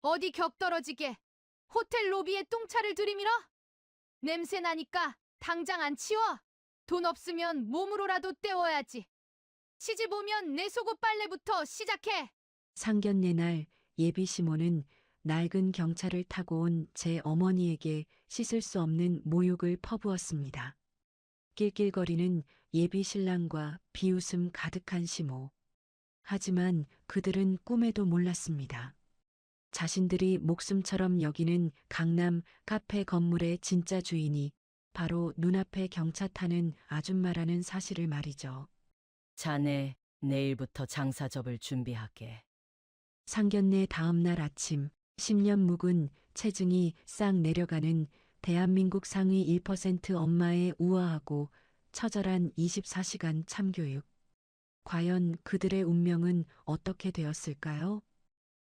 어디 격떨어지게 호텔 로비에 똥차를 들이밀어? 냄새 나니까 당장 안 치워. 돈 없으면 몸으로라도 때워야지. 시집 오면 내 속옷 빨래부터 시작해. 상견례 날 예비 시모는 낡은 경차를 타고 온 제 어머니에게 씻을 수 없는 모욕을 퍼부었습니다. 낄낄거리는 예비 신랑과 비웃음 가득한 시모. 하지만 그들은 꿈에도 몰랐습니다. 자신들이 목숨처럼 여기는 강남 카페 건물의 진짜 주인이 바로 눈앞에 경차 타는 아줌마라는 사실을 말이죠. 자네, 내일부터 장사 접을 준비하게. 상견례 다음 날 아침 10년 묵은 체중이 싹 내려가는 대한민국 상위 1% 엄마의 우아하고 처절한 24시간 참교육. 과연 그들의 운명은 어떻게 되었을까요?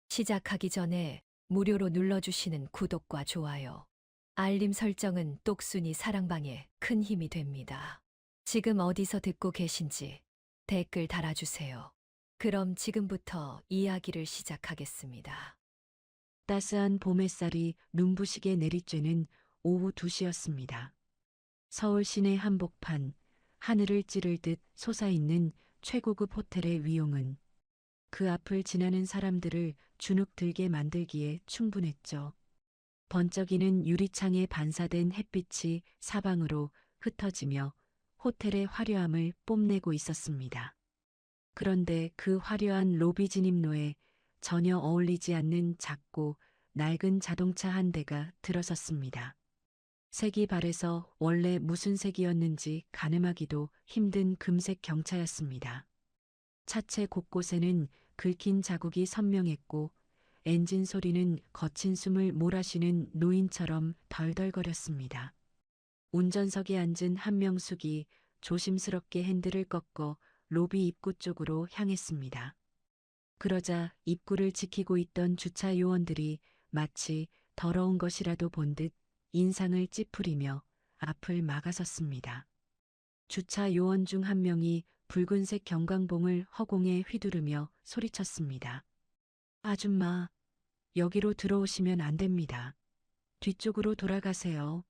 시작하기 전에 무료로 눌러주시는 구독과 좋아요, 알림 설정은 똑순이 사랑방에 큰 힘이 됩니다. 지금 어디서 듣고 계신지 댓글 달아주세요. 그럼 지금부터 이야기를 시작하겠습니다. 따스한 봄 햇살이 눈부시게 내리쬐는 오후 2시였습니다. 서울 시내 한복판, 하늘을 찌를 듯 솟아있는 최고급 호텔의 위용은 그 앞을 지나는 사람들을 주눅 들게 만들기에 충분했죠. 번쩍이는 유리창에 반사된 햇빛이 사방으로 흩어지며 호텔의 화려함을 뽐내고 있었습니다. 그런데 그 화려한 로비 진입로에 전혀 어울리지 않는 작고 낡은 자동차 한 대가 들어섰습니다. 색이 바래서 원래 무슨 색이었는지 가늠하기도 힘든 금색 경차였습니다. 차체 곳곳에는 긁힌 자국이 선명했고 엔진 소리는 거친 숨을 몰아쉬는 노인처럼 덜덜거렸습니다. 운전석에 앉은 한명숙이 조심스럽게 핸들을 꺾어 로비 입구 쪽으로 향했습니다. 그러자 입구를 지키고 있던 주차 요원들이 마치 더러운 것이라도 본 듯 인상을 찌푸리며 앞을 막아섰습니다. 주차 요원 중 한 명이 붉은색 경광봉을 허공에 휘두르며 소리쳤습니다. 아줌마, 여기로 들어오시면 안 됩니다. 뒤쪽으로 돌아가세요.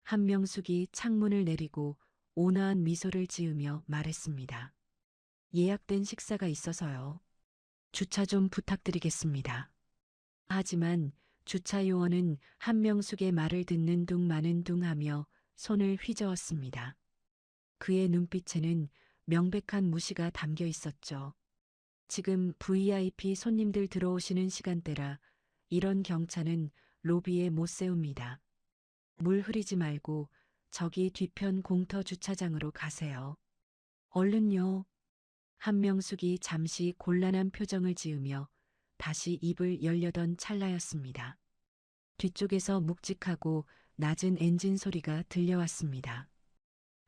한명숙이 창문을 내리고 온화한 미소를 지으며 말했습니다. 예약된 식사가 있어서요. 주차 좀 부탁드리겠습니다. 하지만 주차 요원은 한명숙의 말을 듣는 둥 마는 둥 하며 손을 휘저었습니다. 그의 눈빛에는 명백한 무시가 담겨 있었죠. 지금 VIP 손님들 들어오시는 시간대라 이런 경차는 로비에 못 세웁니다. 물 흐리지 말고 저기 뒤편 공터 주차장으로 가세요. 얼른요. 한명숙이 잠시 곤란한 표정을 지으며 다시 입을 열려던 찰나였습니다. 뒤쪽에서 묵직하고 낮은 엔진 소리가 들려왔습니다.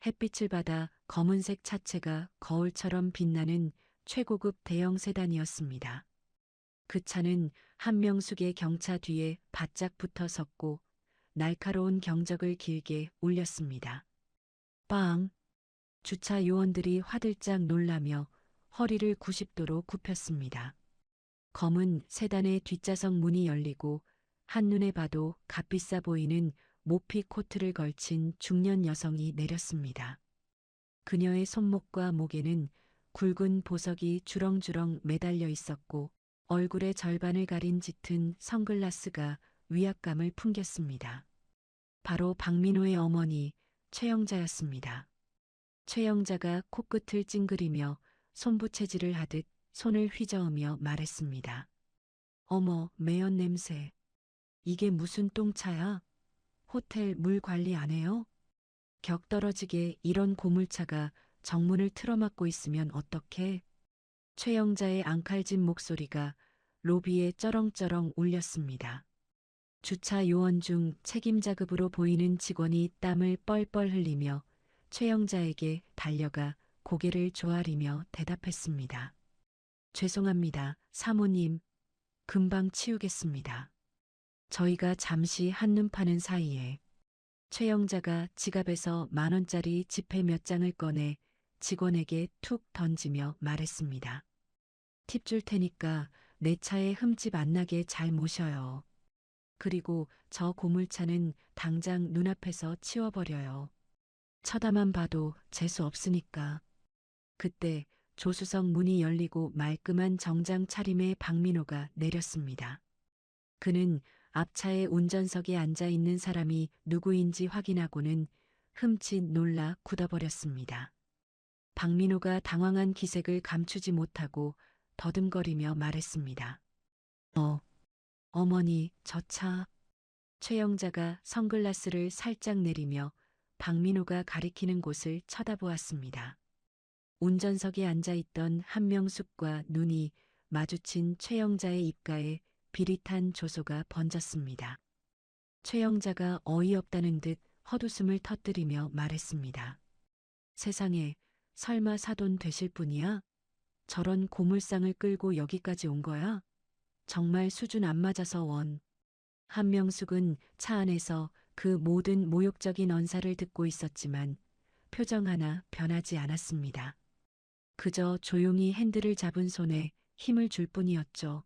햇빛을 받아 검은색 차체가 거울처럼 빛나는 최고급 대형 세단이었습니다. 그 차는 한명숙의 경차 뒤에 바짝 붙어 섰고 날카로운 경적을 길게 울렸습니다. 빵! 주차 요원들이 화들짝 놀라며 허리를 90도로 굽혔습니다. 검은 세단의 뒷좌석 문이 열리고 한눈에 봐도 값비싸 보이는 모피 코트를 걸친 중년 여성이 내렸습니다. 그녀의 손목과 목에는 굵은 보석이 주렁주렁 매달려 있었고 얼굴의 절반을 가린 짙은 선글라스가 위압감을 풍겼습니다. 바로 박민호의 어머니 최영자였습니다. 최영자가 코끝을 찡그리며 손부채질을 하듯 손을 휘저으며 말했습니다. 어머, 매연 냄새. 이게 무슨 똥차야? 호텔 물 관리 안 해요? 격 떨어지게 이런 고물차가 정문을 틀어막고 있으면 어떡해? 최영자의 앙칼진 목소리가 로비에 쩌렁쩌렁 울렸습니다. 주차 요원 중 책임자급으로 보이는 직원이 땀을 뻘뻘 흘리며 최영자에게 달려가 고개를 조아리며 대답했습니다. 죄송합니다, 사모님. 금방 치우겠습니다. 저희가 잠시 한눈 파는 사이에 최영자가 지갑에서 10,000원짜리 지폐 몇 장을 꺼내 직원에게 툭 던지며 말했습니다. 팁 줄 테니까 내 차에 흠집 안 나게 잘 모셔요. 그리고 저 고물차는 당장 눈앞에서 치워버려요. 쳐다만 봐도 재수 없으니까. 그때 조수석 문이 열리고 말끔한 정장 차림의 박민호가 내렸습니다. 그는 앞차의 운전석에 앉아 있는 사람이 누구인지 확인하고는 흠칫 놀라 굳어버렸습니다. 박민호가 당황한 기색을 감추지 못하고 더듬거리며 말했습니다. 어머니, 저 차. 최영자가 선글라스를 살짝 내리며 박민호가 가리키는 곳을 쳐다보았습니다. 운전석에 앉아있던 한명숙과 눈이 마주친 최영자의 입가에 비릿한 조소가 번졌습니다. 최영자가 어이없다는 듯 헛웃음을 터뜨리며 말했습니다. 세상에, 설마 사돈 되실 분이야? 저런 고물상을 끌고 여기까지 온 거야? 정말 수준 안 맞아서 원. 한명숙은 차 안에서 그 모든 모욕적인 언사를 듣고 있었지만 표정 하나 변하지 않았습니다. 그저 조용히 핸들을 잡은 손에 힘을 줄 뿐이었죠.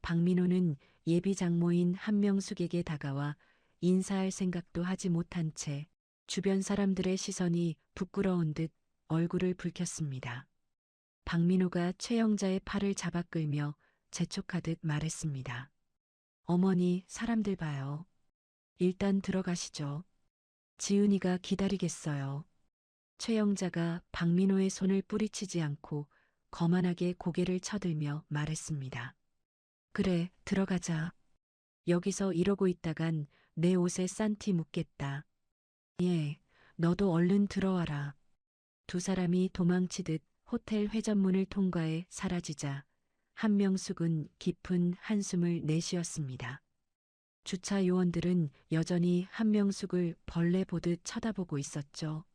박민호는 예비 장모인 한명숙에게 다가와 인사할 생각도 하지 못한 채 주변 사람들의 시선이 부끄러운 듯 얼굴을 붉혔습니다. 박민호가 최영자의 팔을 잡아 끌며 재촉하듯 말했습니다. 어머니, 사람들 봐요. 일단 들어가시죠. 지은이가 기다리겠어요. 최영자가 박민호의 손을 뿌리치지 않고 거만하게 고개를 쳐들며 말했습니다. 그래, 들어가자. 여기서 이러고 있다간 내 옷에 싼티 묻겠다. 예, 너도 얼른 들어와라. 두 사람이 도망치듯 호텔 회전문을 통과해 사라지자 한명숙은 깊은 한숨을 내쉬었습니다. 주차 요원들은 여전히 한명숙을 벌레 보듯 쳐다보고 있었죠.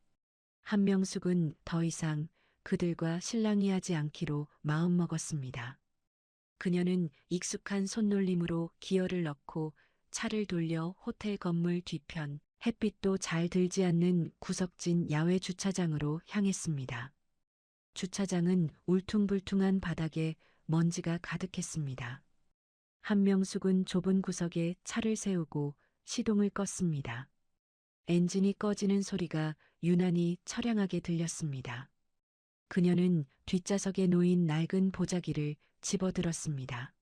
한명숙은 더 이상 그들과 실랑이하지 않기로 마음먹었습니다. 그녀는 익숙한 손놀림으로 기어를 넣고 차를 돌려 호텔 건물 뒤편 햇빛도 잘 들지 않는 구석진 야외 주차장으로 향했습니다. 주차장은 울퉁불퉁한 바닥에 먼지가 가득했습니다. 한명숙은 좁은 구석에 차를 세우고 시동을 껐습니다. 엔진이 꺼지는 소리가 유난히 처량하게 들렸습니다. 그녀는 뒷좌석에 놓인 낡은 보자기를 집어들었습니다.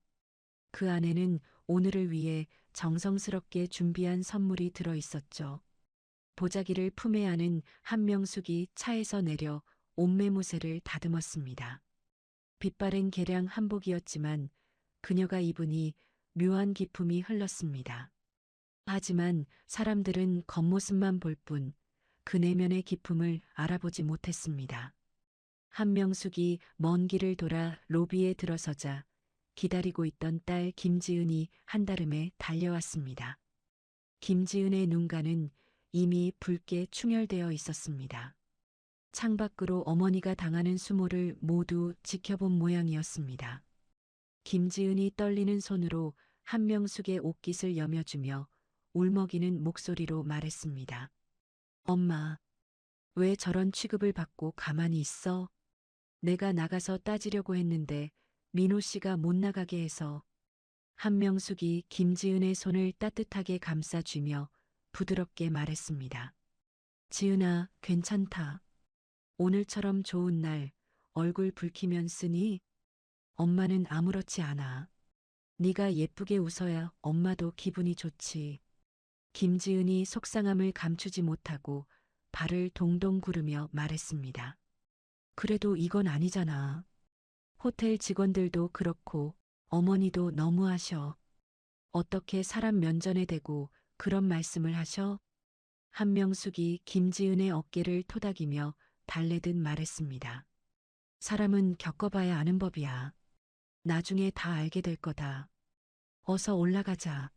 그 안에는 오늘을 위해 정성스럽게 준비한 선물이 들어 있었죠. 보자기를 품에 안은 한명숙이 차에서 내려 옷매무새를 다듬었습니다. 빛바랜 개량 한복이었지만 그녀가 입으니 묘한 기품이 흘렀습니다. 하지만 사람들은 겉모습만 볼 뿐 그 내면의 기품을 알아보지 못했습니다. 한명숙이 먼 길을 돌아 로비에 들어서자 기다리고 있던 딸 김지은이 한달음에 달려왔습니다. 김지은의 눈가는 이미 붉게 충혈되어 있었습니다. 창밖으로 어머니가 당하는 수모를 모두 지켜본 모양이었습니다. 김지은이 떨리는 손으로 한명숙의 옷깃을 여며주며 울먹이는 목소리로 말했습니다. 엄마, 왜 저런 취급을 받고 가만히 있어? 내가 나가서 따지려고 했는데 민호 씨가 못 나가게 해서. 한명숙이 김지은의 손을 따뜻하게 감싸쥐며 부드럽게 말했습니다. 지은아, 괜찮다. 오늘처럼 좋은 날 얼굴 붉히면 쓰니? 엄마는 아무렇지 않아. 네가 예쁘게 웃어야 엄마도 기분이 좋지. 김지은이 속상함을 감추지 못하고 발을 동동 구르며 말했습니다. 그래도 이건 아니잖아. 호텔 직원들도 그렇고 어머니도 너무하셔. 어떻게 사람 면전에 대고 그런 말씀을 하셔? 한명숙이 김지은의 어깨를 토닥이며 달래듯 말했습니다. 사람은 겪어봐야 아는 법이야. 나중에 다 알게 될 거다. 어서 올라가자.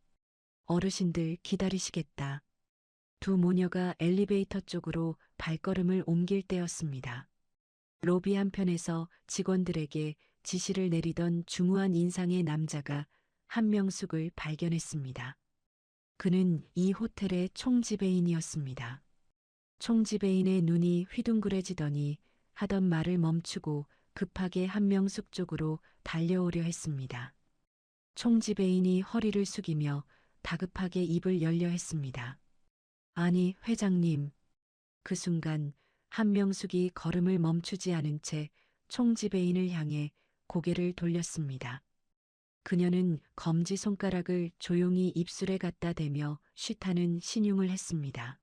어르신들 기다리시겠다. 두 모녀가 엘리베이터 쪽으로 발걸음을 옮길 때였습니다. 로비 한편에서 직원들에게 지시를 내리던 중후한 인상의 남자가 한명숙을 발견했습니다. 그는 이 호텔의 총지배인이었습니다. 총지배인의 눈이 휘둥그레지더니 하던 말을 멈추고 급하게 한명숙 쪽으로 달려오려 했습니다. 총지배인이 허리를 숙이며 다급하게 입을 열려 했습니다. 아니, 회장님. 그 순간 한명숙이 걸음을 멈추지 않은 채 총지배인을 향해 고개를 돌렸습니다. 그녀는 검지 손가락을 조용히 입술에 갖다 대며 쉬타는 신용을 했습니다.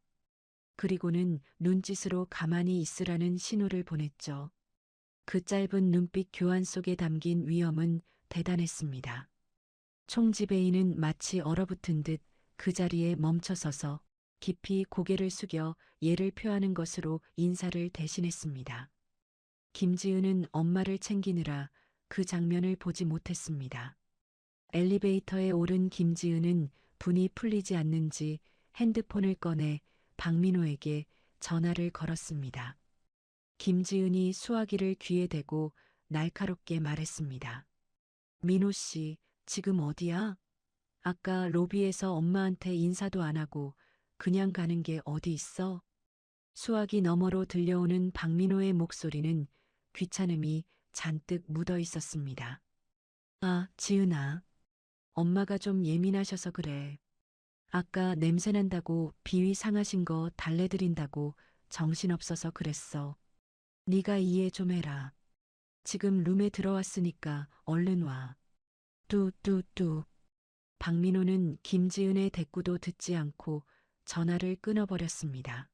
그리고는 눈짓으로 가만히 있으라는 신호를 보냈죠. 그 짧은 눈빛 교환 속에 담긴 위험은 대단했습니다. 총지배인은 마치 얼어붙은 듯 그 자리에 멈춰서서 깊이 고개를 숙여 예를 표하는 것으로 인사를 대신했습니다. 김지은은 엄마를 챙기느라 그 장면을 보지 못했습니다. 엘리베이터에 오른 김지은은 분이 풀리지 않는지 핸드폰을 꺼내 박민호에게 전화를 걸었습니다. 김지은이 수화기를 귀에 대고 날카롭게 말했습니다. 민호 씨, 지금 어디야? 아까 로비에서 엄마한테 인사도 안 하고 그냥 가는 게 어디 있어? 수화기 너머로 들려오는 박민호의 목소리는 귀찮음이 잔뜩 묻어 있었습니다. 아, 지은아. 엄마가 좀 예민하셔서 그래. 아까 냄새난다고 비위 상하신 거 달래드린다고 정신없어서 그랬어. 네가 이해 좀 해라. 지금 룸에 들어왔으니까 얼른 와. 뚜뚜뚜. 박민호는 김지은의 대꾸도 듣지 않고 전화를 끊어버렸습니다.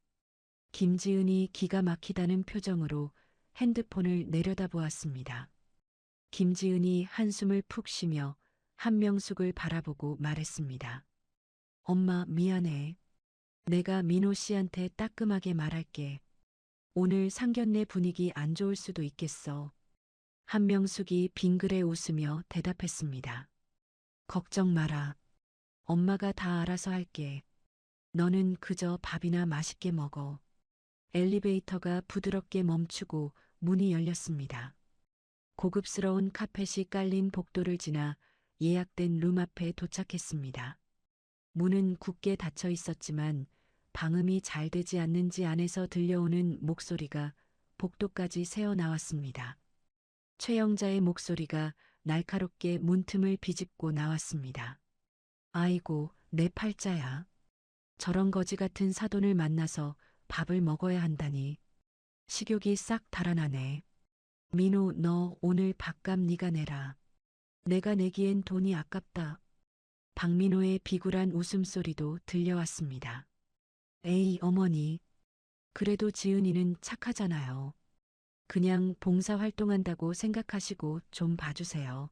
김지은이 기가 막히다는 표정으로 핸드폰을 내려다보았습니다. 김지은이 한숨을 푹 쉬며 한명숙을 바라보고 말했습니다. 엄마, 미안해. 내가 민호 씨한테 따끔하게 말할게. 오늘 상견례 분위기 안 좋을 수도 있겠어. 한명숙이 빙그레 웃으며 대답했습니다. 걱정 마라. 엄마가 다 알아서 할게. 너는 그저 밥이나 맛있게 먹어. 엘리베이터가 부드럽게 멈추고 문이 열렸습니다. 고급스러운 카펫이 깔린 복도를 지나 예약된 룸 앞에 도착했습니다. 문은 굳게 닫혀 있었지만 방음이 잘 되지 않는지 안에서 들려오는 목소리가 복도까지 새어 나왔습니다. 최영자의 목소리가 날카롭게 문틈을 비집고 나왔습니다. 아이고, 내 팔자야. 저런 거지 같은 사돈을 만나서 밥을 먹어야 한다니. 식욕이 싹 달아나네. 민호, 너 오늘 밥값 네가 내라. 내가 내기엔 돈이 아깝다. 박민호의 비굴한 웃음소리도 들려왔습니다. 에이, 어머니. 그래도 지은이는 착하잖아요. 그냥 봉사활동한다고 생각하시고 좀 봐주세요.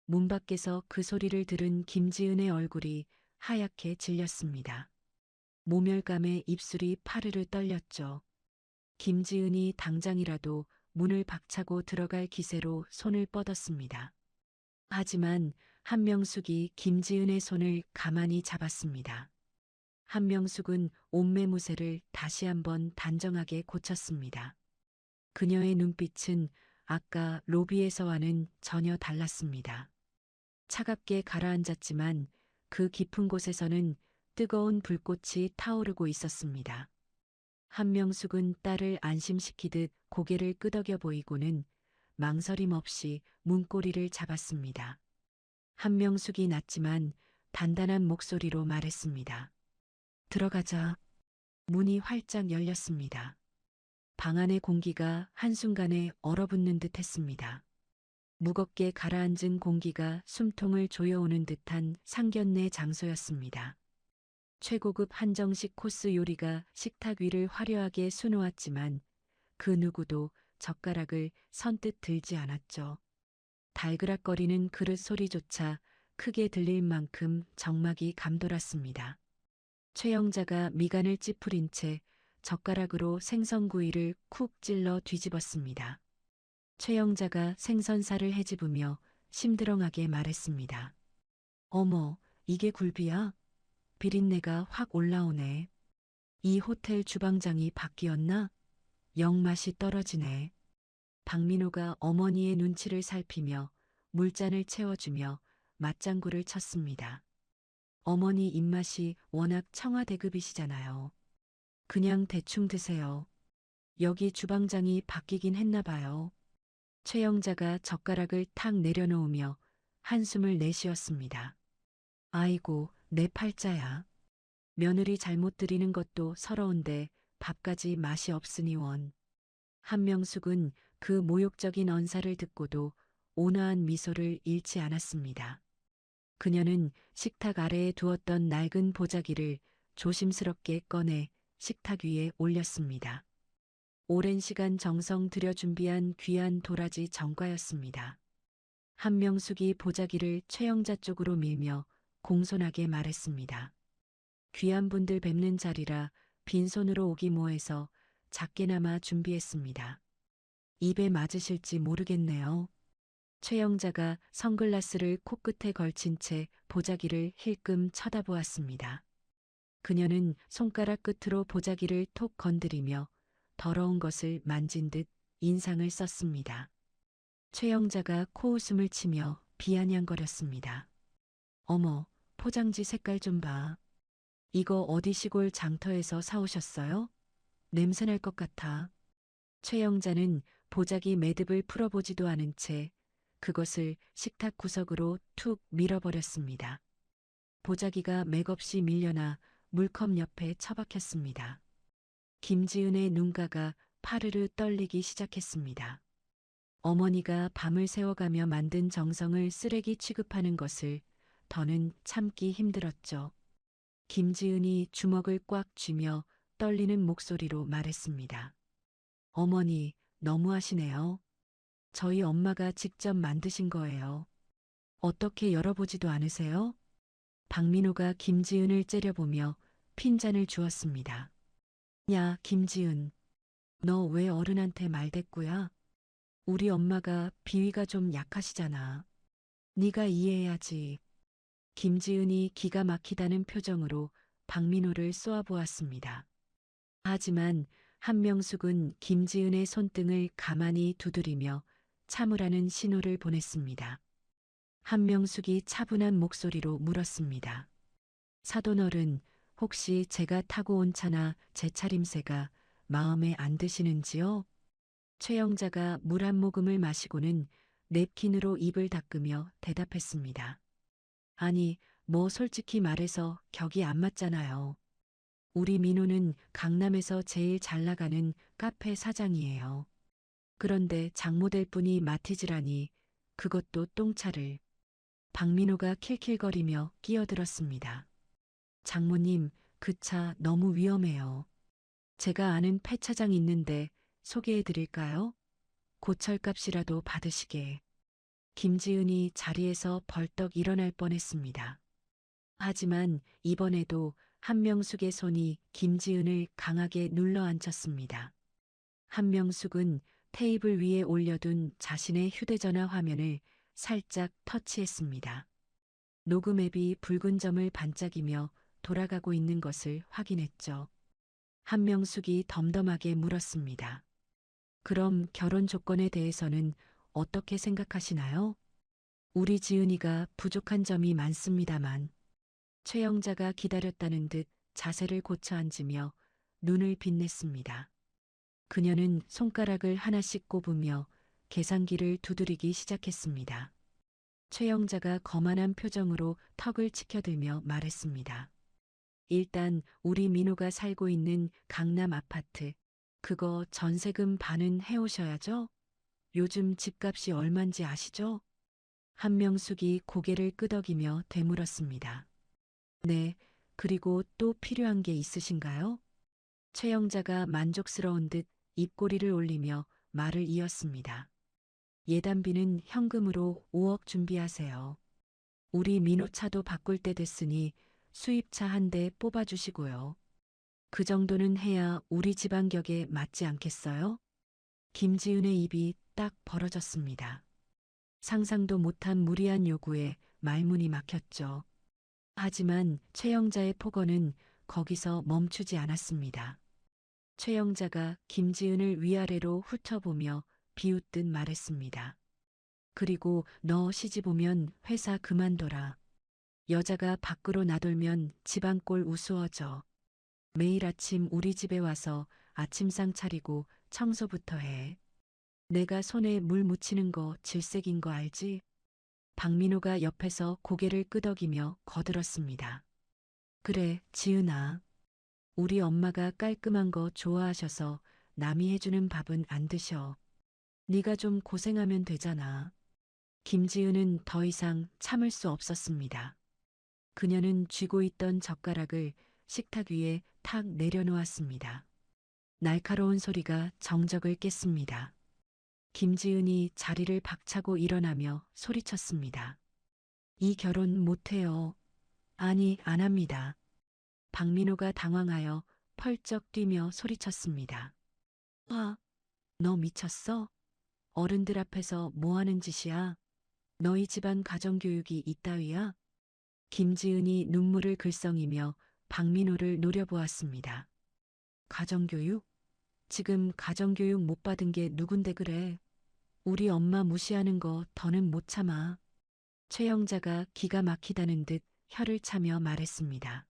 문 밖에서 그 소리를 들은 김지은의 얼굴이 하얗게 질렸습니다. 모멸감에 입술이 파르르 떨렸죠. 김지은이 당장이라도 문을 박차고 들어갈 기세로 손을 뻗었습니다. 하지만 한명숙이 김지은의 손을 가만히 잡았습니다. 한명숙은 옷매무새를 다시 한번 단정하게 고쳤습니다. 그녀의 눈빛은 아까 로비에서와는 전혀 달랐습니다. 차갑게 가라앉았지만 그 깊은 곳에서는 뜨거운 불꽃이 타오르고 있었습니다. 한명숙은 딸을 안심시키듯 고개를 끄덕여 보이고는 망설임 없이 문고리를 잡았습니다. 한명숙이 낮지만 단단한 목소리로 말했습니다. 들어가자. 문이 활짝 열렸습니다. 방 안의 공기가 한순간에 얼어붙는 듯 했습니다. 무겁게 가라앉은 공기가 숨통을 조여오는 듯한 상견례 장소였습니다. 최고급 한정식 코스 요리가 식탁 위를 화려하게 수놓았지만 그 누구도 젓가락을 선뜻 들지 않았죠. 달그락거리는 그릇 소리조차 크게 들릴 만큼 정막이 감돌았습니다. 최영자가 미간을 찌푸린 채 젓가락으로 생선구이를 쿡 찔러 뒤집었습니다. 최영자가 생선살을 헤집으며 심드렁하게 말했습니다. 어머, 이게 굴비야? 비린내가 확 올라오네. 이 호텔 주방장이 바뀌었나? 영 맛이 떨어지네. 박민호가 어머니의 눈치를 살피며 물잔을 채워주며 맞장구를 쳤습니다. 어머니 입맛이 워낙 청와대급이시잖아요. 그냥 대충 드세요. 여기 주방장이 바뀌긴 했나 봐요. 최영자가 젓가락을 탁 내려놓으며 한숨을 내쉬었습니다. 아이고, 내 팔자야. 며느리 잘못 들이는 것도 서러운데 밥까지 맛이 없으니 원. 한명숙은 그 모욕적인 언사를 듣고도 온화한 미소를 잃지 않았습니다. 그녀는 식탁 아래에 두었던 낡은 보자기를 조심스럽게 꺼내 식탁 위에 올렸습니다. 오랜 시간 정성 들여 준비한 귀한 도라지 정과였습니다. 한명숙이 보자기를 최영자 쪽으로 밀며 공손하게 말했습니다. 귀한 분들 뵙는 자리라 빈손으로 오기 뭐해서 작게나마 준비했습니다. 입에 맞으실지 모르겠네요. 최영자가 선글라스를 코끝에 걸친 채 보자기를 힐끔 쳐다보았습니다. 그녀는 손가락 끝으로 보자기를 톡 건드리며 더러운 것을 만진 듯 인상을 썼습니다. 최영자가 코웃음을 치며 비아냥거렸습니다. 어머, 포장지 색깔 좀 봐. 이거 어디 시골 장터에서 사오셨어요? 냄새날 것 같아. 최영자는 보자기 매듭을 풀어보지도 않은 채 그것을 식탁 구석으로 툭 밀어버렸습니다. 보자기가 맥없이 밀려나 물컵 옆에 처박혔습니다. 김지은의 눈가가 파르르 떨리기 시작했습니다. 어머니가 밤을 새워가며 만든 정성을 쓰레기 취급하는 것을 더는 참기 힘들었죠. 김지은이 주먹을 꽉 쥐며 떨리는 목소리로 말했습니다. 어머니, 너무하시네요. 저희 엄마가 직접 만드신 거예요. 어떻게 열어보지도 않으세요? 박민호가 김지은을 째려보며 핀잔을 주었습니다. 야, 김지은. 너 왜 어른한테 말대꾸야? 우리 엄마가 비위가 좀 약하시잖아. 네가 이해해야지. 김지은이 기가 막히다는 표정으로 박민호를 쏘아보았습니다. 하지만 한명숙은 김지은의 손등을 가만히 두드리며 참으라는 신호를 보냈습니다. 한명숙이 차분한 목소리로 물었습니다. 사돈어른, 혹시 제가 타고 온 차나 제 차림새가 마음에 안 드시는지요? 최영자가 물 한 모금을 마시고는 냅킨으로 입을 닦으며 대답했습니다. 아니, 뭐 솔직히 말해서 격이 안 맞잖아요. 우리 민호는 강남에서 제일 잘 나가는 카페 사장이에요. 그런데 장모될 분이 마티즈라니 그것도 똥차를. 박민호가 킬킬거리며 끼어들었습니다. 장모님, 그 차 너무 위험해요. 제가 아는 폐차장 있는데 소개해 드릴까요? 고철값이라도 받으시게. 김지은이 자리에서 벌떡 일어날 뻔했습니다. 하지만 이번에도 한명숙의 손이 김지은을 강하게 눌러 앉혔습니다. 한명숙은 테이블 위에 올려둔 자신의 휴대전화 화면을 살짝 터치했습니다. 녹음 앱이 붉은 점을 반짝이며 돌아가고 있는 것을 확인했죠. 한명숙이 덤덤하게 물었습니다. 그럼 결혼 조건에 대해서는 어떻게 생각하시나요? 우리 지은이가 부족한 점이 많습니다만. 최영자가 기다렸다는 듯 자세를 고쳐 앉으며 눈을 빛냈습니다. 그녀는 손가락을 하나씩 꼽으며 계산기를 두드리기 시작했습니다. 최영자가 거만한 표정으로 턱을 치켜들며 말했습니다. 일단 우리 민호가 살고 있는 강남 아파트, 그거 전세금 반은 해오셔야죠? 요즘 집값이 얼만지 아시죠? 한명숙이 고개를 끄덕이며 되물었습니다. 네, 그리고 또 필요한 게 있으신가요? 최영자가 만족스러운 듯 입꼬리를 올리며 말을 이었습니다. 예단비는 현금으로 5억 준비하세요. 우리 민호차도 바꿀 때 됐으니 수입차 한 대 뽑아주시고요. 그 정도는 해야 우리 집안 격에 맞지 않겠어요? 김지은의 입이 딱 벌어졌습니다. 상상도 못한 무리한 요구에 말문이 막혔죠. 하지만 최영자의 폭언은 거기서 멈추지 않았습니다. 최영자가 김지은을 위아래로 훑어보며 비웃듯 말했습니다. 그리고 너 시집 오면 회사 그만둬라. 여자가 밖으로 나돌면 집안 꼴 우스워져. 매일 아침 우리 집에 와서 아침상 차리고 청소부터 해. 내가 손에 물 묻히는 거 질색인 거 알지? 박민호가 옆에서 고개를 끄덕이며 거들었습니다. 그래, 지은아. 우리 엄마가 깔끔한 거 좋아하셔서 남이 해주는 밥은 안 드셔. 네가 좀 고생하면 되잖아. 김지은은 더 이상 참을 수 없었습니다. 그녀는 쥐고 있던 젓가락을 식탁 위에 탁 내려놓았습니다. 날카로운 소리가 정적을 깼습니다. 김지은이 자리를 박차고 일어나며 소리쳤습니다. 이 결혼 못해요. 아니, 안 합니다. 박민호가 당황하여 펄쩍 뛰며 소리쳤습니다. 아, 너 미쳤어? 어른들 앞에서 뭐 하는 짓이야? 너희 집안 가정교육이 이따위야? 김지은이 눈물을 글썽이며 박민호를 노려보았습니다. 가정교육? 지금 가정교육 못 받은 게 누군데 그래? 우리 엄마 무시하는 거 더는 못 참아. 최영자가 기가 막히다는 듯 혀를 차며 말했습니다.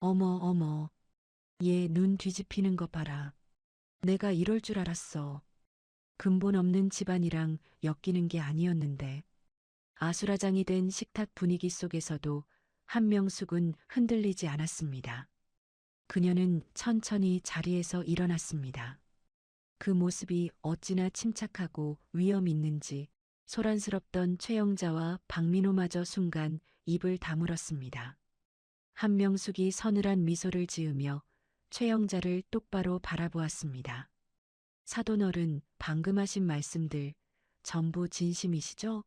어머, 어머. 얘 눈 뒤집히는 거 봐라. 내가 이럴 줄 알았어. 근본 없는 집안이랑 엮이는 게 아니었는데. 아수라장이 된 식탁 분위기 속에서도 한명숙은 흔들리지 않았습니다. 그녀는 천천히 자리에서 일어났습니다. 그 모습이 어찌나 침착하고 위험 있는지 소란스럽던 최영자와 박민호마저 순간 입을 다물었습니다. 한명숙이 서늘한 미소를 지으며 최영자를 똑바로 바라보았습니다. 사돈어른, 방금 하신 말씀들 전부 진심이시죠?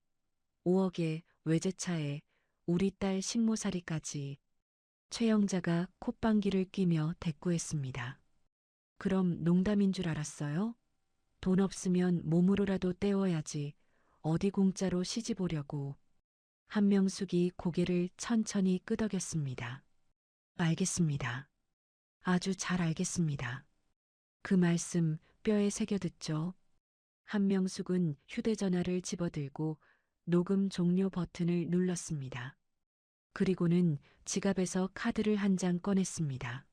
5억에 외제차에 우리 딸 식모살이까지. 최영자가 콧방귀를 뀌며 대꾸했습니다. 그럼 농담인 줄 알았어요? 돈 없으면 몸으로라도 때워야지. 어디 공짜로 시집 오려고. 한명숙이 고개를 천천히 끄덕였습니다. 알겠습니다. 아주 잘 알겠습니다. 그 말씀 뼈에 새겨듣죠. 한명숙은 휴대전화를 집어들고 녹음 종료 버튼을 눌렀습니다. 그리고는 지갑에서 카드를 한 장 꺼냈습니다.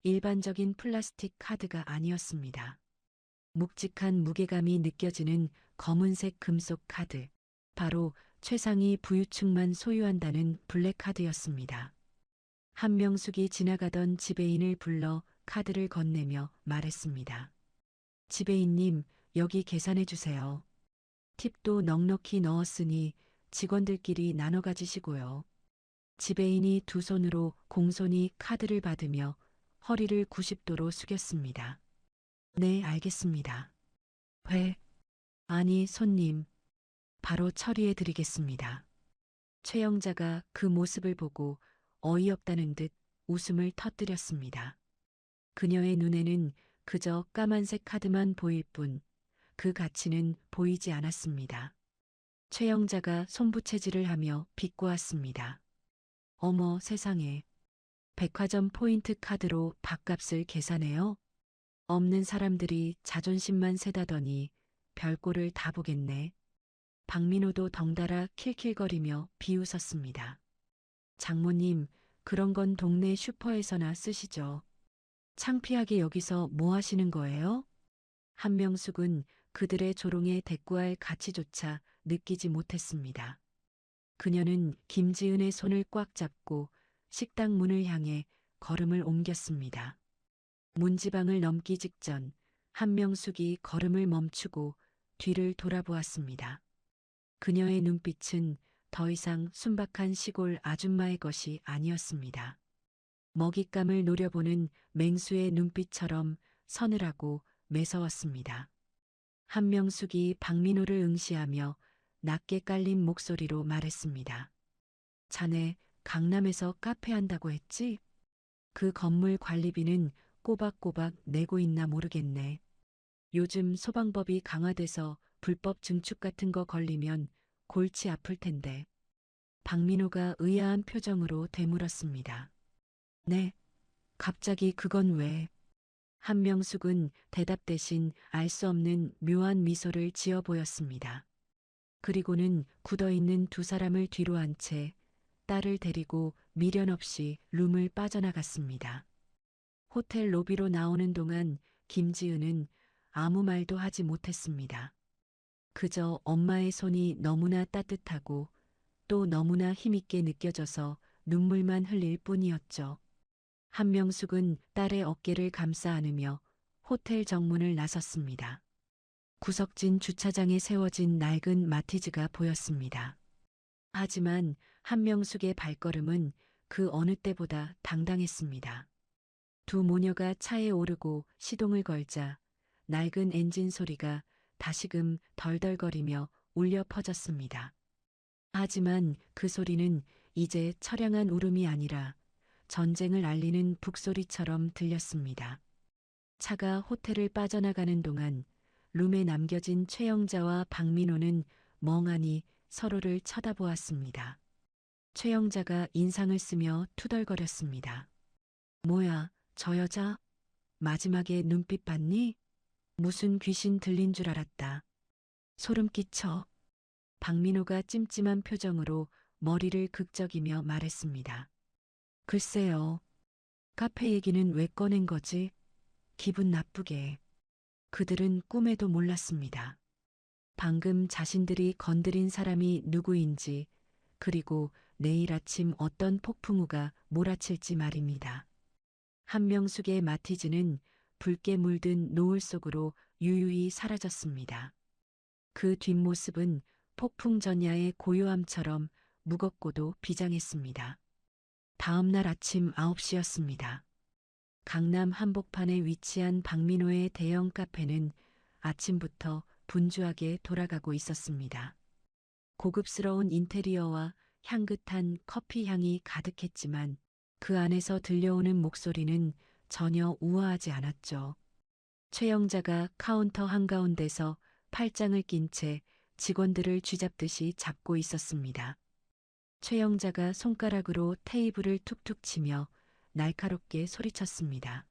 일반적인 플라스틱 카드가 아니었습니다. 묵직한 무게감이 느껴지는 검은색 금속 카드. 바로 최상위 부유층만 소유한다는 블랙카드였습니다. 한명숙이 지나가던 지배인을 불러 카드를 건네며 말했습니다. 지배인님, 여기 계산해 주세요. 팁도 넉넉히 넣었으니 직원들끼리 나눠 가지시고요. 지배인이 두 손으로 공손히 카드를 받으며 허리를 90도로 숙였습니다. 네, 알겠습니다. 왜? 아니, 손님. 바로 처리해 드리겠습니다. 최영자가 그 모습을 보고 어이없다는 듯 웃음을 터뜨렸습니다. 그녀의 눈에는 그저 까만색 카드만 보일 뿐 그 가치는 보이지 않았습니다. 최영자가 손부채질을 하며 비꼬았습니다. 어머 세상에. 백화점 포인트 카드로 밥값을 계산해요? 없는 사람들이 자존심만 세다더니 별꼴을 다 보겠네. 박민호도 덩달아 킬킬거리며 비웃었습니다. 장모님, 그런 건 동네 슈퍼에서나 쓰시죠. 창피하게 여기서 뭐 하시는 거예요? 한명숙은 그들의 조롱에 대꾸할 가치조차 느끼지 못했습니다. 그녀는 김지은의 손을 꽉 잡고 식당 문을 향해 걸음을 옮겼습니다. 문지방을 넘기 직전 한명숙이 걸음을 멈추고 뒤를 돌아보았습니다. 그녀의 눈빛은 더 이상 순박한 시골 아줌마의 것이 아니었습니다. 먹잇감을 노려보는 맹수의 눈빛처럼 서늘하고 매서웠습니다. 한명숙이 박민호를 응시하며 낮게 깔린 목소리로 말했습니다. 자네 강남에서 카페 한다고 했지? 그 건물 관리비는 꼬박꼬박 내고 있나 모르겠네. 요즘 소방법이 강화돼서 불법 증축 같은 거 걸리면 골치 아플 텐데. 박민호가 의아한 표정으로 되물었습니다. 네, 갑자기 그건 왜? 한명숙은 대답 대신 알 수 없는 묘한 미소를 지어 보였습니다. 그리고는 굳어있는 두 사람을 뒤로 한 채 딸을 데리고 미련 없이 룸을 빠져나갔습니다. 호텔 로비로 나오는 동안 김지은은 아무 말도 하지 못했습니다. 그저 엄마의 손이 너무나 따뜻하고 또 너무나 힘있게 느껴져서 눈물만 흘릴 뿐이었죠. 한명숙은 딸의 어깨를 감싸 안으며 호텔 정문을 나섰습니다. 구석진 주차장에 세워진 낡은 마티즈가 보였습니다. 하지만 한명숙의 발걸음은 그 어느 때보다 당당했습니다. 두 모녀가 차에 오르고 시동을 걸자 낡은 엔진 소리가 다시금 덜덜거리며 울려 퍼졌습니다. 하지만 그 소리는 이제 처량한 울음이 아니라 전쟁을 알리는 북소리처럼 들렸습니다. 차가 호텔을 빠져나가는 동안 룸에 남겨진 최영자와 박민호는 멍하니 서로를 쳐다보았습니다. 최영자가 인상을 쓰며 투덜거렸습니다. 뭐야, 저 여자? 마지막에 눈빛 봤니? 무슨 귀신 들린 줄 알았다. 소름 끼쳐. 박민호가 찜찜한 표정으로 머리를 극적이며 말했습니다. 글쎄요. 카페 얘기는 왜 꺼낸 거지? 기분 나쁘게. 그들은 꿈에도 몰랐습니다. 방금 자신들이 건드린 사람이 누구인지, 그리고 내일 아침 어떤 폭풍우가 몰아칠지 말입니다. 한명숙의 마티즈는 붉게 물든 노을 속으로 유유히 사라졌습니다. 그 뒷모습은 폭풍 전야의 고요함처럼 무겁고도 비장했습니다. 다음 날 아침 9시였습니다. 강남 한복판에 위치한 박민호의 대형 카페는 아침부터 분주하게 돌아가고 있었습니다. 고급스러운 인테리어와 향긋한 커피 향이 가득했지만 그 안에서 들려오는 목소리는 전혀 우아하지 않았죠. 최영자가 카운터 한가운데서 팔짱을 낀 채 직원들을 쥐잡듯이 잡고 있었습니다. 최영자가 손가락으로 테이블을 툭툭 치며 날카롭게 소리쳤습니다.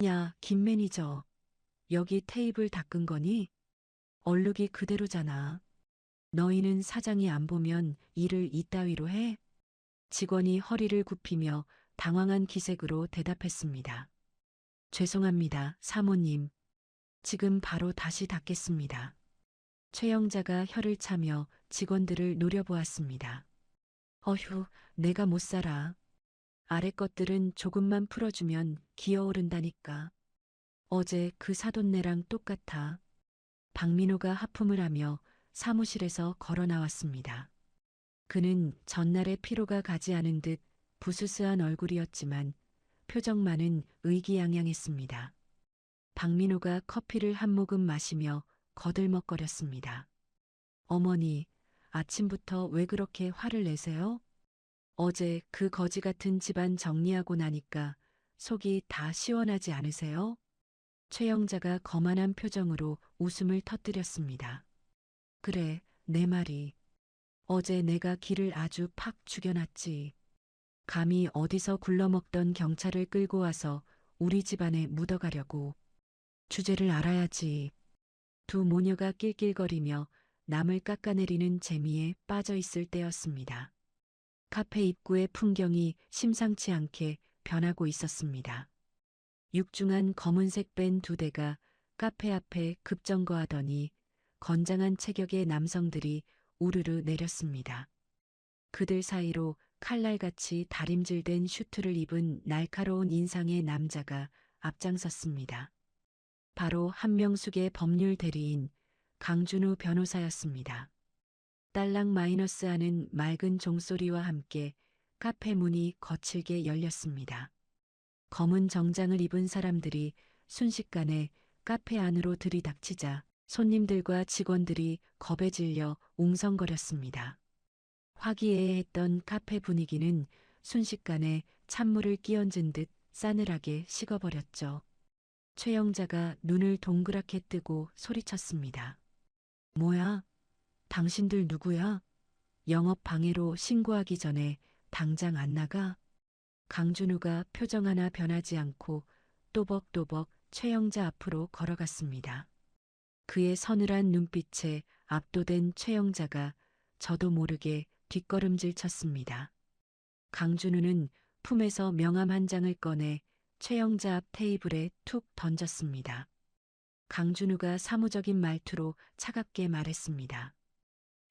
야, 김 매니저. 여기 테이블 닦은 거니? 얼룩이 그대로잖아. 너희는 사장이 안 보면 일을 이따위로 해? 직원이 허리를 굽히며 당황한 기색으로 대답했습니다. 죄송합니다, 사모님. 지금 바로 다시 닦겠습니다. 최영자가 혀를 차며 직원들을 노려보았습니다. 어휴, 내가 못 살아. 아래 것들은 조금만 풀어주면 기어오른다니까. 어제 그 사돈네랑 똑같아. 박민호가 하품을 하며 사무실에서 걸어 나왔습니다. 그는 전날의 피로가 가지 않은 듯 부스스한 얼굴이었지만 표정만은 의기양양했습니다. 박민호가 커피를 한 모금 마시며 거들먹거렸습니다. 어머니, 아침부터 왜 그렇게 화를 내세요? 어제 그 거지 같은 집안 정리하고 나니까 속이 다 시원하지 않으세요? 최영자가 거만한 표정으로 웃음을 터뜨렸습니다. 그래, 내 말이. 어제 내가 기를 아주 팍 죽여놨지. 감히 어디서 굴러먹던 경찰을 끌고 와서 우리 집안에 묻어가려고. 주제를 알아야지. 두 모녀가 낄낄거리며 남을 깎아내리는 재미에 빠져 있을 때였습니다. 카페 입구의 풍경이 심상치 않게 변하고 있었습니다. 육중한 검은색 밴 두 대가 카페 앞에 급정거하더니 건장한 체격의 남성들이 우르르 내렸습니다. 그들 사이로 칼날같이 다림질된 슈트를 입은 날카로운 인상의 남자가 앞장섰습니다. 바로 한명숙의 법률 대리인 강준우 변호사였습니다. 딸랑 마이너스 하는 맑은 종소리와 함께 카페 문이 거칠게 열렸습니다. 검은 정장을 입은 사람들이 순식간에 카페 안으로 들이닥치자 손님들과 직원들이 겁에 질려 웅성거렸습니다. 화기애애했던 카페 분위기는 순식간에 찬물을 끼얹은 듯 싸늘하게 식어버렸죠. 최영자가 눈을 동그랗게 뜨고 소리쳤습니다. 뭐야? 당신들 누구야? 영업 방해로 신고하기 전에 당장 안 나가? 강준우가 표정 하나 변하지 않고 또벅또벅 최영자 앞으로 걸어갔습니다. 그의 서늘한 눈빛에 압도된 최영자가 저도 모르게 뒷걸음질 쳤습니다. 강준우는 품에서 명함 한 장을 꺼내 최영자 앞 테이블에 툭 던졌습니다. 강준우가 사무적인 말투로 차갑게 말했습니다.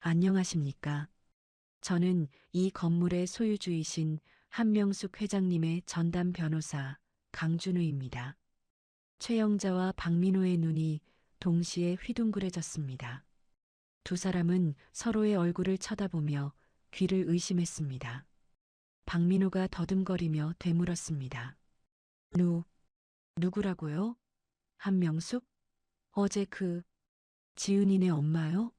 안녕하십니까? 저는 이 건물의 소유주이신 한명숙 회장님의 전담 변호사 강준우입니다. 최영자와 박민호의 눈이 동시에 휘둥그레졌습니다. 두 사람은 서로의 얼굴을 쳐다보며 귀를 의심했습니다. 박민호가 더듬거리며 되물었습니다. 누구라고요? 한명숙? 어제 지은이네 엄마요?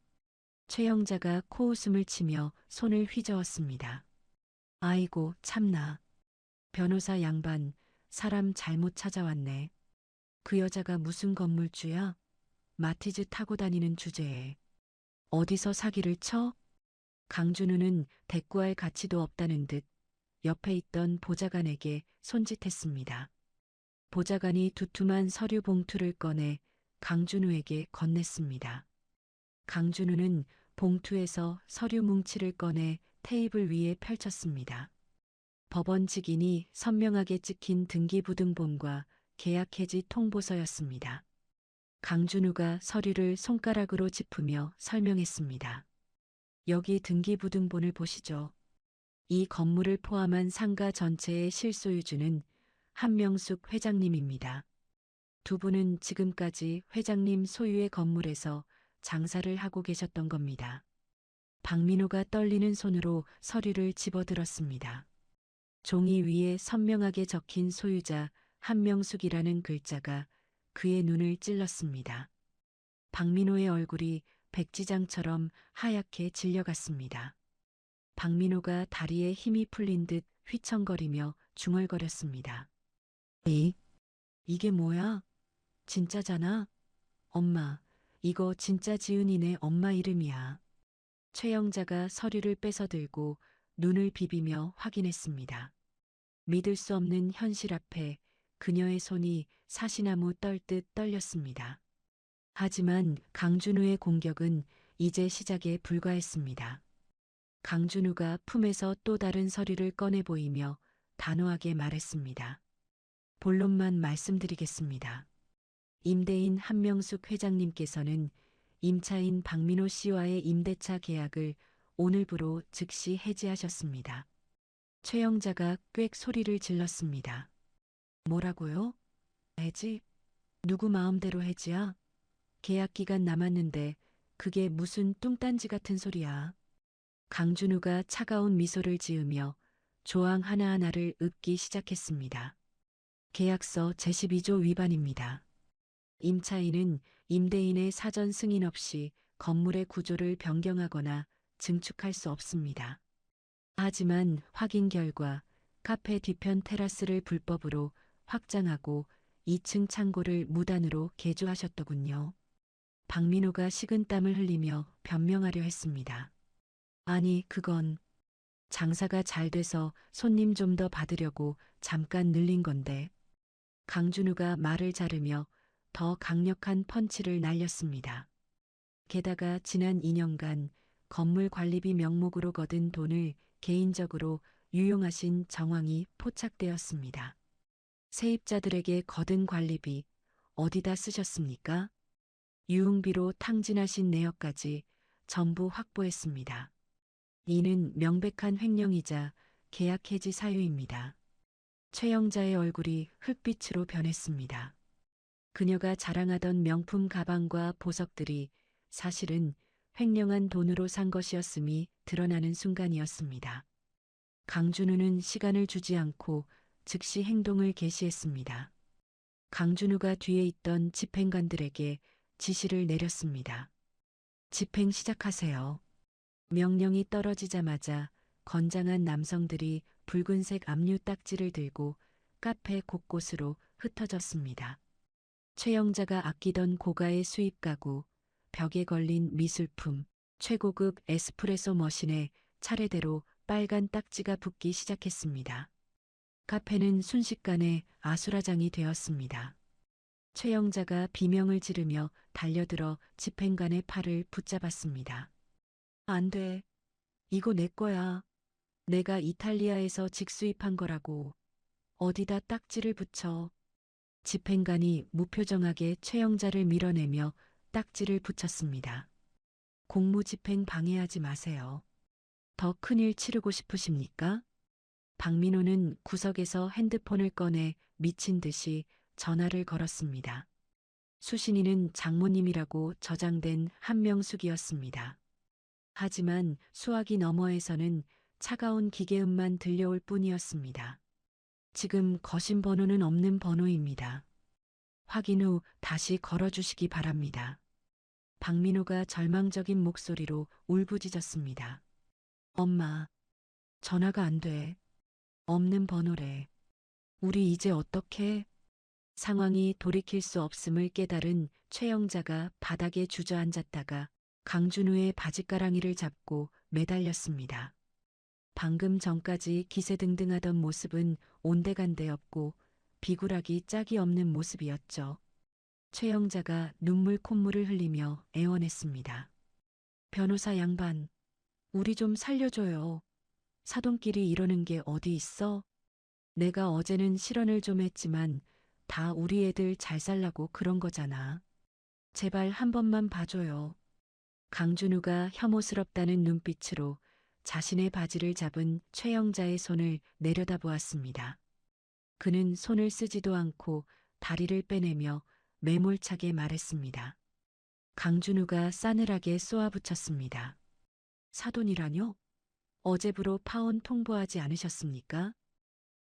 최영자가 코웃음을 치며 손을 휘저었습니다. 아이고 참나. 변호사 양반, 사람 잘못 찾아왔네. 그 여자가 무슨 건물주야? 마티즈 타고 다니는 주제에. 어디서 사기를 쳐? 강준우는 대꾸할 가치도 없다는 듯 옆에 있던 보좌관에게 손짓했습니다. 보좌관이 두툼한 서류 봉투를 꺼내 강준우에게 건넸습니다. 강준우는 봉투에서 서류 뭉치를 꺼내 테이블 위에 펼쳤습니다. 법원 직인이 선명하게 찍힌 등기부등본과 계약해지 통보서였습니다. 강준우가 서류를 손가락으로 짚으며 설명했습니다. 여기 등기부등본을 보시죠. 이 건물을 포함한 상가 전체의 실소유주는 한명숙 회장님입니다. 두 분은 지금까지 회장님 소유의 건물에서 장사를 하고 계셨던 겁니다. 박민호가 떨리는 손으로 서류를 집어들었습니다. 종이 위에 선명하게 적힌 소유자 한명숙이라는 글자가 그의 눈을 찔렀습니다. 박민호의 얼굴이 백지장처럼 하얗게 질려갔습니다. 박민호가 다리에 힘이 풀린 듯 휘청거리며 중얼거렸습니다. 이게 뭐야? 진짜잖아? 엄마, 이거 진짜 지은이네 엄마 이름이야. 최영자가 서류를 뺏어들고 눈을 비비며 확인했습니다. 믿을 수 없는 현실 앞에 그녀의 손이 사시나무 떨듯 떨렸습니다. 하지만 강준우의 공격은 이제 시작에 불과했습니다. 강준우가 품에서 또 다른 서류를 꺼내 보이며 단호하게 말했습니다. 본론만 말씀드리겠습니다. 임대인 한명숙 회장님께서는 임차인 박민호 씨와의 임대차 계약을 오늘부로 즉시 해지하셨습니다. 최영자가 꽥 소리를 질렀습니다. 뭐라고요? 해지? 누구 마음대로 해지야? 계약 기간 남았는데 그게 무슨 뚱딴지 같은 소리야. 강준우가 차가운 미소를 지으며 조항 하나하나를 읊기 시작했습니다. 계약서 제12조 위반입니다. 임차인은 임대인의 사전 승인 없이 건물의 구조를 변경하거나 증축할 수 없습니다. 하지만 확인 결과 카페 뒤편 테라스를 불법으로 확장하고 2층 창고를 무단으로 개조하셨더군요. 박민호가 식은땀을 흘리며 변명하려 했습니다. 아니, 그건 장사가 잘 돼서 손님 좀 더 받으려고 잠깐 늘린 건데. 강준우가 말을 자르며 더 강력한 펀치를 날렸습니다. 게다가 지난 2년간 건물 관리비 명목으로 거둔 돈을 개인적으로 유용하신 정황이 포착되었습니다. 세입자들에게 거둔 관리비 어디다 쓰셨습니까? 유흥비로 탕진하신 내역까지 전부 확보했습니다. 이는 명백한 횡령이자 계약 해지 사유입니다. 최영자의 얼굴이 흙빛으로 변했습니다. 그녀가 자랑하던 명품 가방과 보석들이 사실은 횡령한 돈으로 산 것이었음이 드러나는 순간이었습니다. 강준우는 시간을 주지 않고 즉시 행동을 개시했습니다. 강준우가 뒤에 있던 집행관들에게 지시를 내렸습니다. 집행 시작하세요. 명령이 떨어지자마자 건장한 남성들이 붉은색 압류 딱지를 들고 카페 곳곳으로 흩어졌습니다. 최영자가 아끼던 고가의 수입 가구, 벽에 걸린 미술품, 최고급 에스프레소 머신에 차례대로 빨간 딱지가 붙기 시작했습니다. 카페는 순식간에 아수라장이 되었습니다. 최영자가 비명을 지르며 달려들어 집행관의 팔을 붙잡았습니다. 안 돼. 이거 내 거야. 내가 이탈리아에서 직수입한 거라고. 어디다 딱지를 붙여. 집행관이 무표정하게 최영자를 밀어내며 딱지를 붙였습니다. 공무집행 방해하지 마세요. 더 큰일 치르고 싶으십니까? 박민호는 구석에서 핸드폰을 꺼내 미친 듯이 전화를 걸었습니다. 수신이는 장모님이라고 저장된 한명숙이었습니다. 하지만 수화기 너머에서는 차가운 기계음만 들려올 뿐이었습니다. 지금 거신 번호는 없는 번호입니다. 확인 후 다시 걸어주시기 바랍니다. 박민호가 절망적인 목소리로 울부짖었습니다. 엄마, 전화가 안 돼. 없는 번호래. 우리 이제 어떡해? 상황이 돌이킬 수 없음을 깨달은 최영자가 바닥에 주저앉았다가 강준우의 바짓가랑이를 잡고 매달렸습니다. 방금 전까지 기세등등하던 모습은 온데간데 없고 비굴하기 짝이 없는 모습이었죠. 최영자가 눈물 콧물을 흘리며 애원했습니다. 변호사 양반, 우리 좀 살려줘요. 사돈끼리 이러는 게 어디 있어? 내가 어제는 실언을 좀 했지만 다 우리 애들 잘 살라고 그런 거잖아. 제발 한 번만 봐줘요. 강준우가 혐오스럽다는 눈빛으로 자신의 바지를 잡은 최영자의 손을 내려다보았습니다. 그는 손을 쓰지도 않고 다리를 빼내며 매몰차게 말했습니다. 강준우가 싸늘하게 쏘아붙였습니다. 사돈이라뇨? 어제부로 파혼 통보하지 않으셨습니까?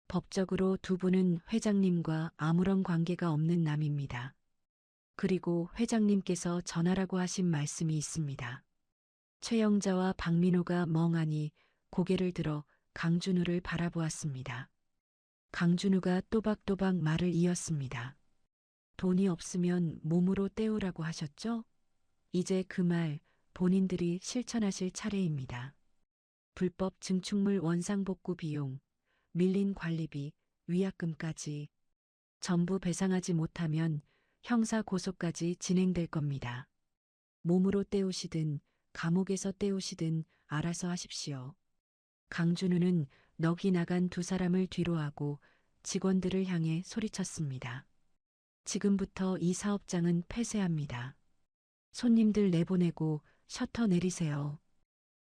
법적으로 두 분은 회장님과 아무런 관계가 없는 남입니다. 그리고 회장님께서 전하라고 하신 말씀이 있습니다. 최영자와 박민호가 멍하니 고개를 들어 강준우를 바라보았습니다. 강준우가 또박또박 말을 이었습니다. 돈이 없으면 몸으로 때우라고 하셨죠? 이제 그 말 본인들이 실천하실 차례입니다. 불법 증축물 원상복구 비용, 밀린 관리비, 위약금까지 전부 배상하지 못하면 형사 고소까지 진행될 겁니다. 몸으로 때우시든 감옥에서 때우시든 알아서 하십시오. 강준우는 넋이 나간 두 사람을 뒤로하고 직원들을 향해 소리쳤습니다. 지금부터 이 사업장은 폐쇄합니다. 손님들 내보내고 셔터 내리세요.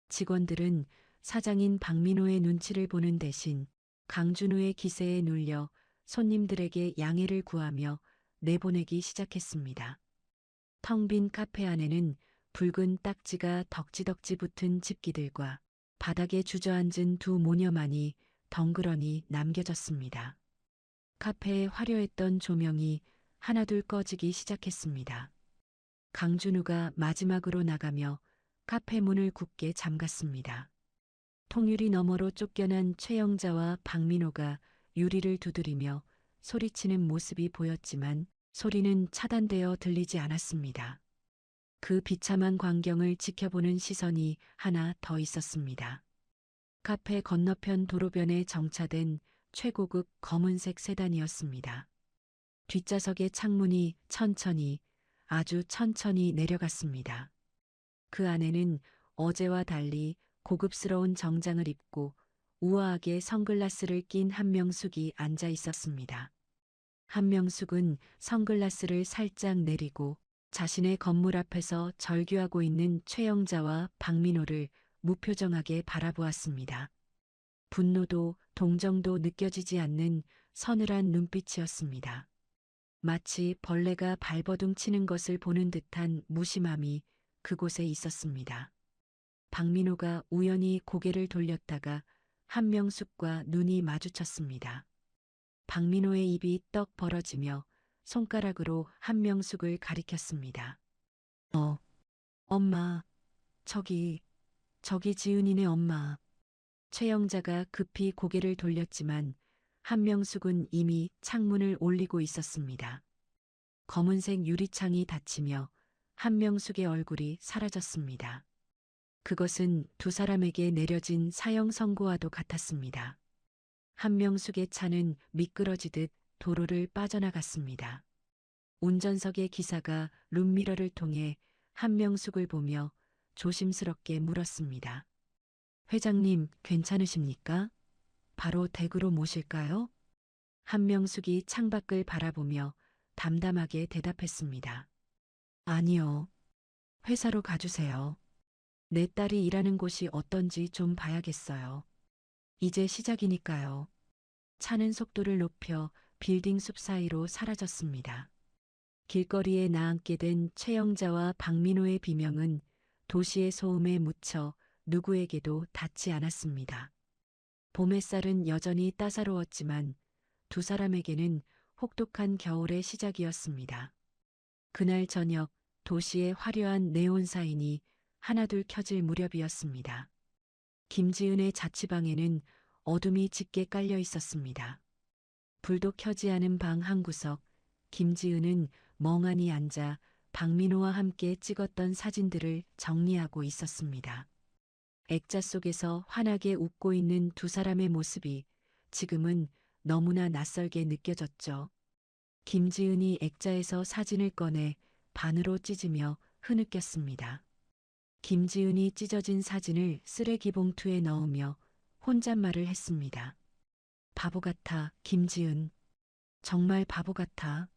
직원들은 사장인 박민호의 눈치를 보는 대신 강준우의 기세에 눌려 손님들에게 양해를 구하며 내보내기 시작했습니다. 텅 빈 카페 안에는 붉은 딱지가 덕지덕지 붙은 집기들과 바닥에 주저앉은 두 모녀만이 덩그러니 남겨졌습니다. 카페에 화려했던 조명이 하나둘 꺼지기 시작했습니다. 강준우가 마지막으로 나가며 카페 문을 굳게 잠갔습니다. 통유리 너머로 쫓겨난 최영자와 박민호가 유리를 두드리며 소리치는 모습이 보였지만 소리는 차단되어 들리지 않았습니다. 그 비참한 광경을 지켜보는 시선이 하나 더 있었습니다. 카페 건너편 도로변에 정차된 최고급 검은색 세단이었습니다. 뒷좌석의 창문이 천천히, 아주 천천히 내려갔습니다. 그 안에는 어제와 달리 고급스러운 정장을 입고 우아하게 선글라스를 낀 한명숙이 앉아 있었습니다. 한명숙은 선글라스를 살짝 내리고 자신의 건물 앞에서 절규하고 있는 최영자와 박민호를 무표정하게 바라보았습니다. 분노도 동정도 느껴지지 않는 서늘한 눈빛이었습니다. 마치 벌레가 발버둥 치는 것을 보는 듯한 무심함이 그곳에 있었습니다. 박민호가 우연히 고개를 돌렸다가 한명숙과 눈이 마주쳤습니다. 박민호의 입이 떡 벌어지며 손가락으로 한명숙을 가리켰습니다. 엄마, 저기 지은이네 엄마. 최영자가 급히 고개를 돌렸지만 한명숙은 이미 창문을 올리고 있었습니다. 검은색 유리창이 닫히며 한명숙의 얼굴이 사라졌습니다. 그것은 두 사람에게 내려진 사형 선고와도 같았습니다. 한명숙의 차는 미끄러지듯 도로를 빠져나갔습니다. 운전석의 기사가 룸미러를 통해 한명숙을 보며 조심스럽게 물었습니다. 회장님, 괜찮으십니까? 바로 댁으로 모실까요? 한명숙이 창밖을 바라보며 담담하게 대답했습니다. 아니요. 회사로 가주세요. 내 딸이 일하는 곳이 어떤지 좀 봐야겠어요. 이제 시작이니까요. 차는 속도를 높여 빌딩 숲 사이로 사라졌습니다. 길거리에 나앉게 된 최영자와 박민호의 비명은 도시의 소음에 묻혀 누구에게도 닿지 않았습니다. 봄 햇살은 여전히 따사로웠지만 두 사람에게는 혹독한 겨울의 시작이었습니다. 그날 저녁 도시의 화려한 네온 사인이 하나둘 켜질 무렵이었습니다. 김지은의 자취방에는 어둠이 짙게 깔려 있었습니다. 불도 켜지 않은 방 한 구석, 김지은은 멍하니 앉아 박민호와 함께 찍었던 사진들을 정리하고 있었습니다. 액자 속에서 환하게 웃고 있는 두 사람의 모습이 지금은 너무나 낯설게 느껴졌죠. 김지은이 액자에서 사진을 꺼내 반으로 찢으며 흐느꼈습니다. 김지은이 찢어진 사진을 쓰레기 봉투에 넣으며 혼잣말을 했습니다. 바보 같아, 김지은. 정말 바보 같아.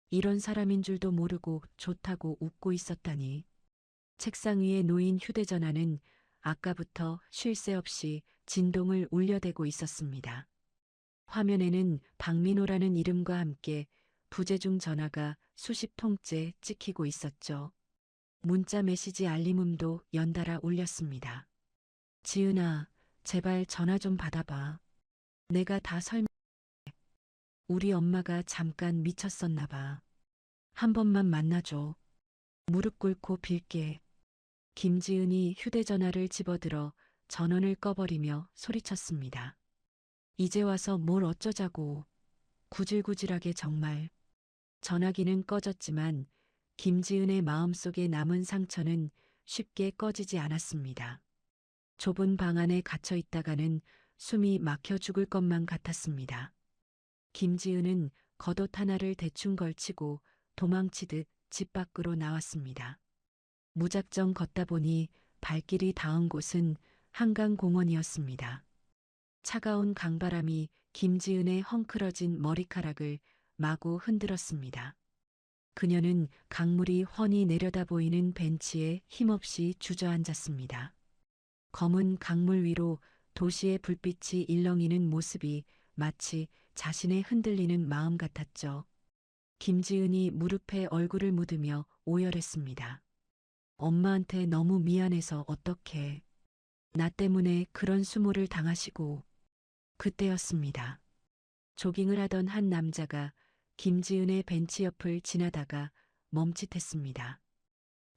이런 사람인 줄도 모르고 좋다고 웃고 있었다니. 책상 위에 놓인 휴대전화는 아까부터 쉴 새 없이 진동을 울려대고 있었습니다. 화면에는 박민호라는 이름과 함께 부재중 전화가 수십 통째 찍히고 있었죠. 문자 메시지 알림음도 연달아 울렸습니다. 지은아, 제발 전화 좀 받아봐. 내가 다 우리 엄마가 잠깐 미쳤었나 봐. 한 번만 만나줘. 무릎 꿇고 빌게. 김지은이 휴대전화를 집어들어 전원을 꺼버리며 소리쳤습니다. 이제 와서 뭘 어쩌자고. 구질구질하게 정말. 전화기는 꺼졌지만 김지은의 마음속에 남은 상처는 쉽게 꺼지지 않았습니다. 좁은 방 안에 갇혀 있다가는 숨이 막혀 죽을 것만 같았습니다. 김지은은 겉옷 하나를 대충 걸치고 도망치듯 집 밖으로 나왔습니다. 무작정 걷다 보니 발길이 닿은 곳은 한강공원이었습니다. 차가운 강바람이 김지은의 헝클어진 머리카락을 마구 흔들었습니다. 그녀는 강물이 훤히 내려다 보이는 벤치에 힘없이 주저앉았습니다. 검은 강물 위로 도시의 불빛이 일렁이는 모습이 마치 자신의 흔들리는 마음 같았죠. 김지은이 무릎에 얼굴을 묻으며 오열했습니다. 엄마한테 너무 미안해서 어떡해. 나 때문에 그런 수모를 당하시고. 그때였습니다. 조깅을 하던 한 남자가 김지은의 벤치 옆을 지나다가 멈칫했습니다.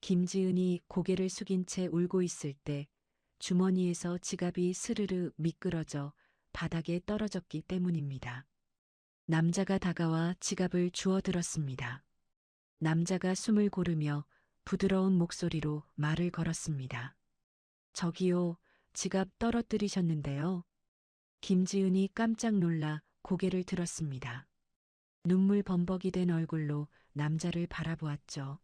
김지은이 고개를 숙인 채 울고 있을 때 주머니에서 지갑이 스르르 미끄러져 바닥에 떨어졌기 때문입니다. 남자가 다가와 지갑을 주워들었습니다. 남자가 숨을 고르며 부드러운 목소리로 말을 걸었습니다. 저기요, 지갑 떨어뜨리셨는데요. 김지은이 깜짝 놀라 고개를 들었습니다. 눈물 범벅이 된 얼굴로 남자를 바라보았죠.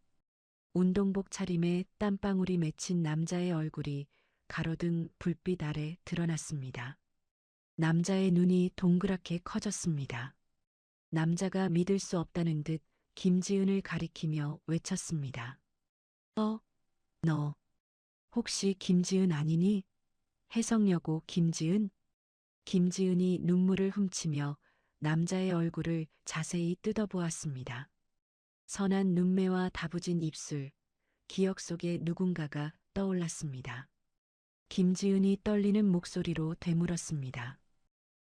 운동복 차림에 땀방울이 맺힌 남자의 얼굴이 가로등 불빛 아래 드러났습니다. 남자의 눈이 동그랗게 커졌습니다. 남자가 믿을 수 없다는 듯 김지은을 가리키며 외쳤습니다. 너 혹시 김지은 아니니? 해성여고 김지은? 김지은이 눈물을 훔치며 남자의 얼굴을 자세히 뜯어보았습니다. 선한 눈매와 다부진 입술, 기억 속에 누군가가 떠올랐습니다. 김지은이 떨리는 목소리로 되물었습니다.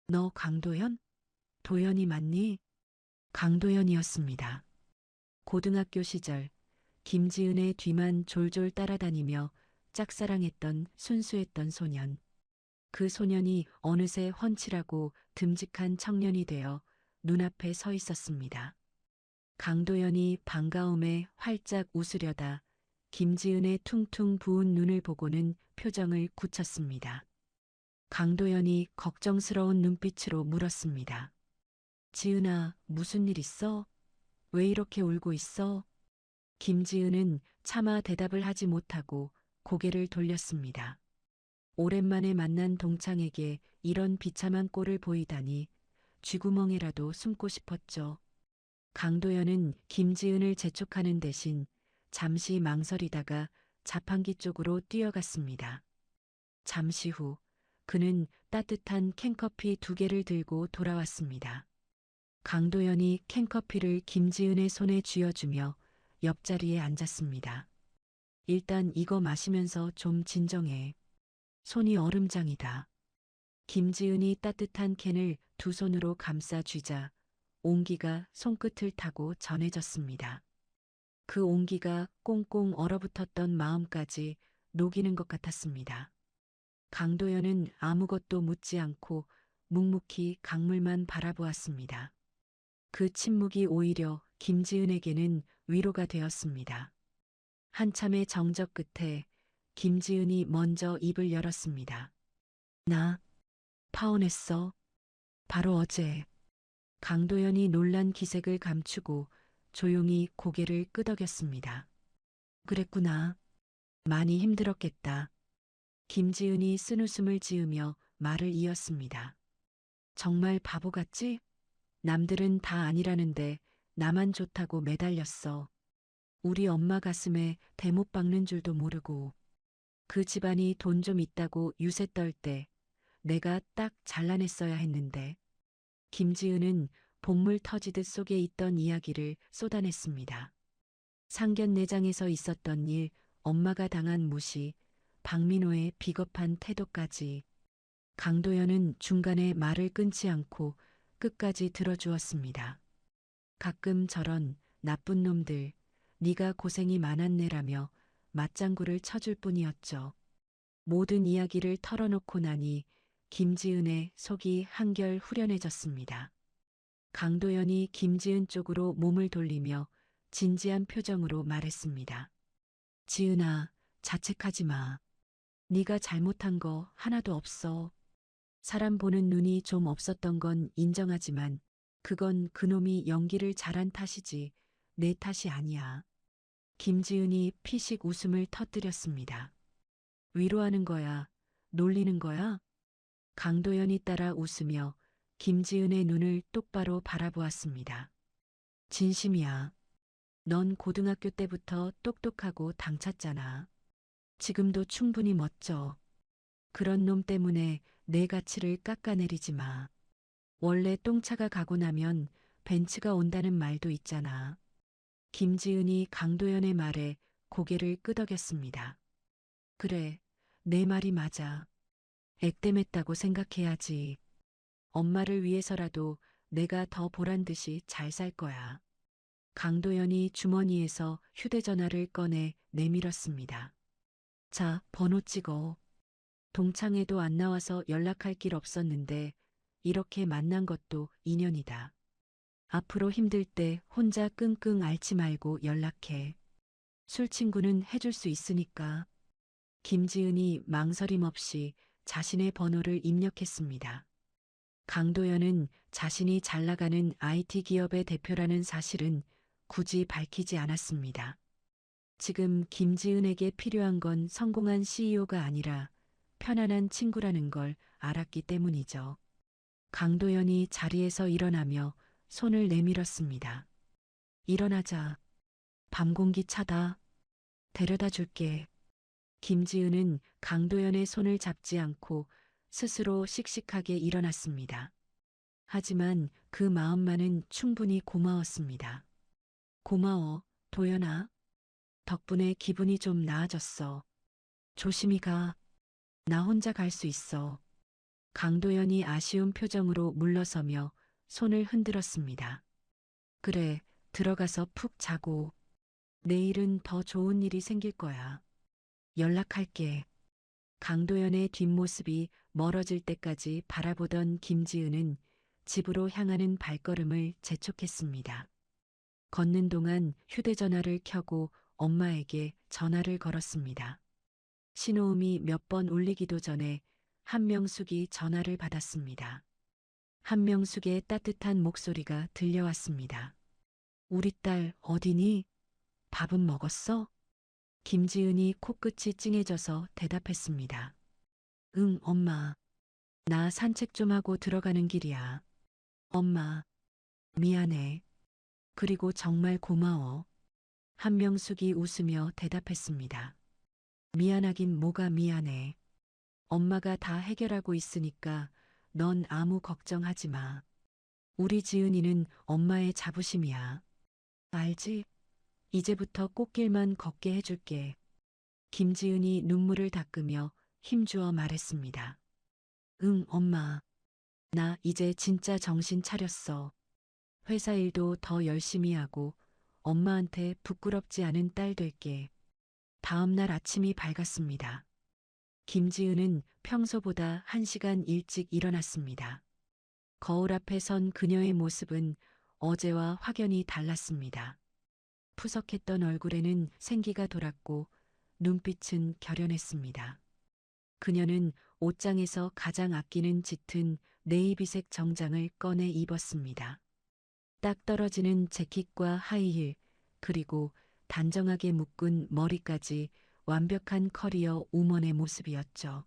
너 강도현? 도현이 맞니? 강도현이었습니다. 고등학교 시절 김지은의 뒤만 졸졸 따라다니며 짝사랑했던 순수했던 소년. 그 소년이 어느새 훤칠하고 듬직한 청년이 되어 눈앞에 서 있었습니다. 강도현이 반가움에 활짝 웃으려다 김지은의 퉁퉁 부은 눈을 보고는 표정을 굳혔습니다. 강도현이 걱정스러운 눈빛으로 물었습니다. 지은아, 무슨 일 있어? 왜 이렇게 울고 있어? 김지은은 차마 대답을 하지 못하고 고개를 돌렸습니다. 오랜만에 만난 동창에게 이런 비참한 꼴을 보이다니 쥐구멍에라도 숨고 싶었죠. 강도현은 김지은을 재촉하는 대신 잠시 망설이다가 자판기 쪽으로 뛰어갔습니다. 잠시 후 그는 따뜻한 캔커피 2개를 들고 돌아왔습니다. 강도연이 캔커피를 김지은의 손에 쥐어주며 옆자리에 앉았습니다. 일단 이거 마시면서 좀 진정해. 손이 얼음장이다. 김지은이 따뜻한 캔을 2손으로 감싸 쥐자 온기가 손끝을 타고 전해졌습니다. 그 온기가 꽁꽁 얼어붙었던 마음까지 녹이는 것 같았습니다. 강도연은 아무것도 묻지 않고 묵묵히 강물만 바라보았습니다. 그 침묵이 오히려 김지은에게는 위로가 되었습니다. 한참의 정적 끝에 김지은이 먼저 입을 열었습니다. 나 파혼했어. 바로 어제. 강도연이 놀란 기색을 감추고 조용히 고개를 끄덕였습니다. 그랬구나. 많이 힘들었겠다. 김지은이 쓴웃음을 지으며 말을 이었습니다. 정말 바보 같지? 남들은 다 아니라는데 나만 좋다고 매달렸어. 우리 엄마 가슴에 대못 박는 줄도 모르고 그 집안이 돈 좀 있다고 유세 떨 때 내가 딱 잘라냈어야 했는데. 김지은은 복물 터지듯 속에 있던 이야기를 쏟아냈습니다. 상견례장에서 있었던 일, 엄마가 당한 무시, 박민호의 비겁한 태도까지. 강도연은 중간에 말을 끊지 않고 끝까지 들어주었습니다. 가끔 저런 나쁜 놈들, 네가 고생이 많았네라며 맞장구를 쳐줄 뿐이었죠. 모든 이야기를 털어놓고 나니 김지은의 속이 한결 후련해졌습니다. 강도연이 김지은 쪽으로 몸을 돌리며 진지한 표정으로 말했습니다. 지은아, 자책하지 마. 네가 잘못한 거 하나도 없어. 사람 보는 눈이 좀 없었던 건 인정하지만 그건 그놈이 연기를 잘한 탓이지 내 탓이 아니야. 김지은이 피식 웃음을 터뜨렸습니다. 위로하는 거야? 놀리는 거야? 강도연이 따라 웃으며 김지은의 눈을 똑바로 바라보았습니다. 진심이야. 넌 고등학교 때부터 똑똑하고 당찼잖아. 지금도 충분히 멋져. 그런 놈 때문에 내 가치를 깎아내리지 마. 원래 똥차가 가고 나면 벤츠가 온다는 말도 있잖아. 김지은이 강도연의 말에 고개를 끄덕였습니다. 그래, 내 말이 맞아. 액땜했다고 생각해야지. 엄마를 위해서라도 내가 더 보란 듯이 잘 살 거야. 강도연이 주머니에서 휴대전화를 꺼내 내밀었습니다. 자, 번호 찍어. 동창회도 안 나와서 연락할 길 없었는데 이렇게 만난 것도 인연이다. 앞으로 힘들 때 혼자 끙끙 앓지 말고 연락해. 술친구는 해줄 수 있으니까. 김지은이 망설임 없이 자신의 번호를 입력했습니다. 강도연은 자신이 잘 나가는 IT 기업의 대표라는 사실은 굳이 밝히지 않았습니다. 지금 김지은에게 필요한 건 성공한 CEO가 아니라 편안한 친구라는 걸 알았기 때문이죠. 강도연이 자리에서 일어나며 손을 내밀었습니다. 일어나자. 밤 공기 차다. 데려다 줄게. 김지은은 강도연의 손을 잡지 않고 스스로 씩씩하게 일어났습니다. 하지만 그 마음만은 충분히 고마웠습니다. 고마워, 도연아. 덕분에 기분이 좀 나아졌어. 조심히 가. 나 혼자 갈 수 있어. 강도연이 아쉬운 표정으로 물러서며 손을 흔들었습니다. 그래, 들어가서 푹 자고. 내일은 더 좋은 일이 생길 거야. 연락할게. 강도연의 뒷모습이 멀어질 때까지 바라보던 김지은은 집으로 향하는 발걸음을 재촉했습니다. 걷는 동안 휴대전화를 켜고 엄마에게 전화를 걸었습니다. 신호음이 몇 번 울리기도 전에 한명숙이 전화를 받았습니다. 한명숙의 따뜻한 목소리가 들려왔습니다. 우리 딸 어디니? 밥은 먹었어? 김지은이 코끝이 찡해져서 대답했습니다. 응, 엄마. 나 산책 좀 하고 들어가는 길이야. 엄마, 미안해. 그리고 정말 고마워. 한명숙이 웃으며 대답했습니다. 미안하긴 뭐가 미안해. 엄마가 다 해결하고 있으니까 넌 아무 걱정하지 마. 우리 지은이는 엄마의 자부심이야. 알지? 이제부터 꽃길만 걷게 해줄게. 김지은이 눈물을 닦으며 힘주어 말했습니다. 응, 엄마. 나 이제 진짜 정신 차렸어. 회사 일도 더 열심히 하고 엄마한테 부끄럽지 않은 딸 될게. 다음 날 아침이 밝았습니다. 김지은은 평소보다 1시간 일찍 일어났습니다. 거울 앞에 선 그녀의 모습은 어제와 확연히 달랐습니다. 푸석했던 얼굴에는 생기가 돌았고 눈빛은 결연했습니다. 그녀는 옷장에서 가장 아끼는 짙은 네이비색 정장을 꺼내 입었습니다. 딱 떨어지는 재킷과 하이힐, 그리고 단정하게 묶은 머리까지 완벽한 커리어 우먼의 모습이었죠.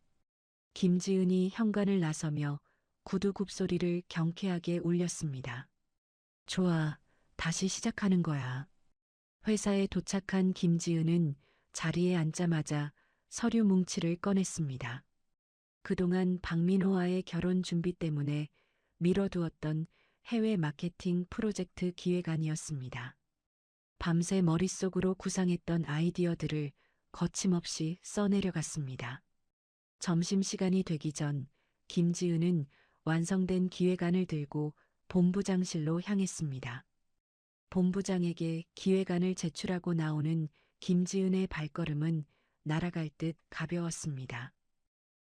김지은이 현관을 나서며 구두 굽소리를 경쾌하게 울렸습니다. 좋아, 다시 시작하는 거야. 회사에 도착한 김지은은 자리에 앉자마자 서류 뭉치를 꺼냈습니다. 그동안 박민호와의 결혼 준비 때문에 미뤄두었던 해외 마케팅 프로젝트 기획안이었습니다. 밤새 머릿속으로 구상했던 아이디어들을 거침없이 써내려갔습니다. 점심시간이 되기 전 김지은은 완성된 기획안을 들고 본부장실로 향했습니다. 본부장에게 기획안을 제출하고 나오는 김지은의 발걸음은 날아갈 듯 가벼웠습니다.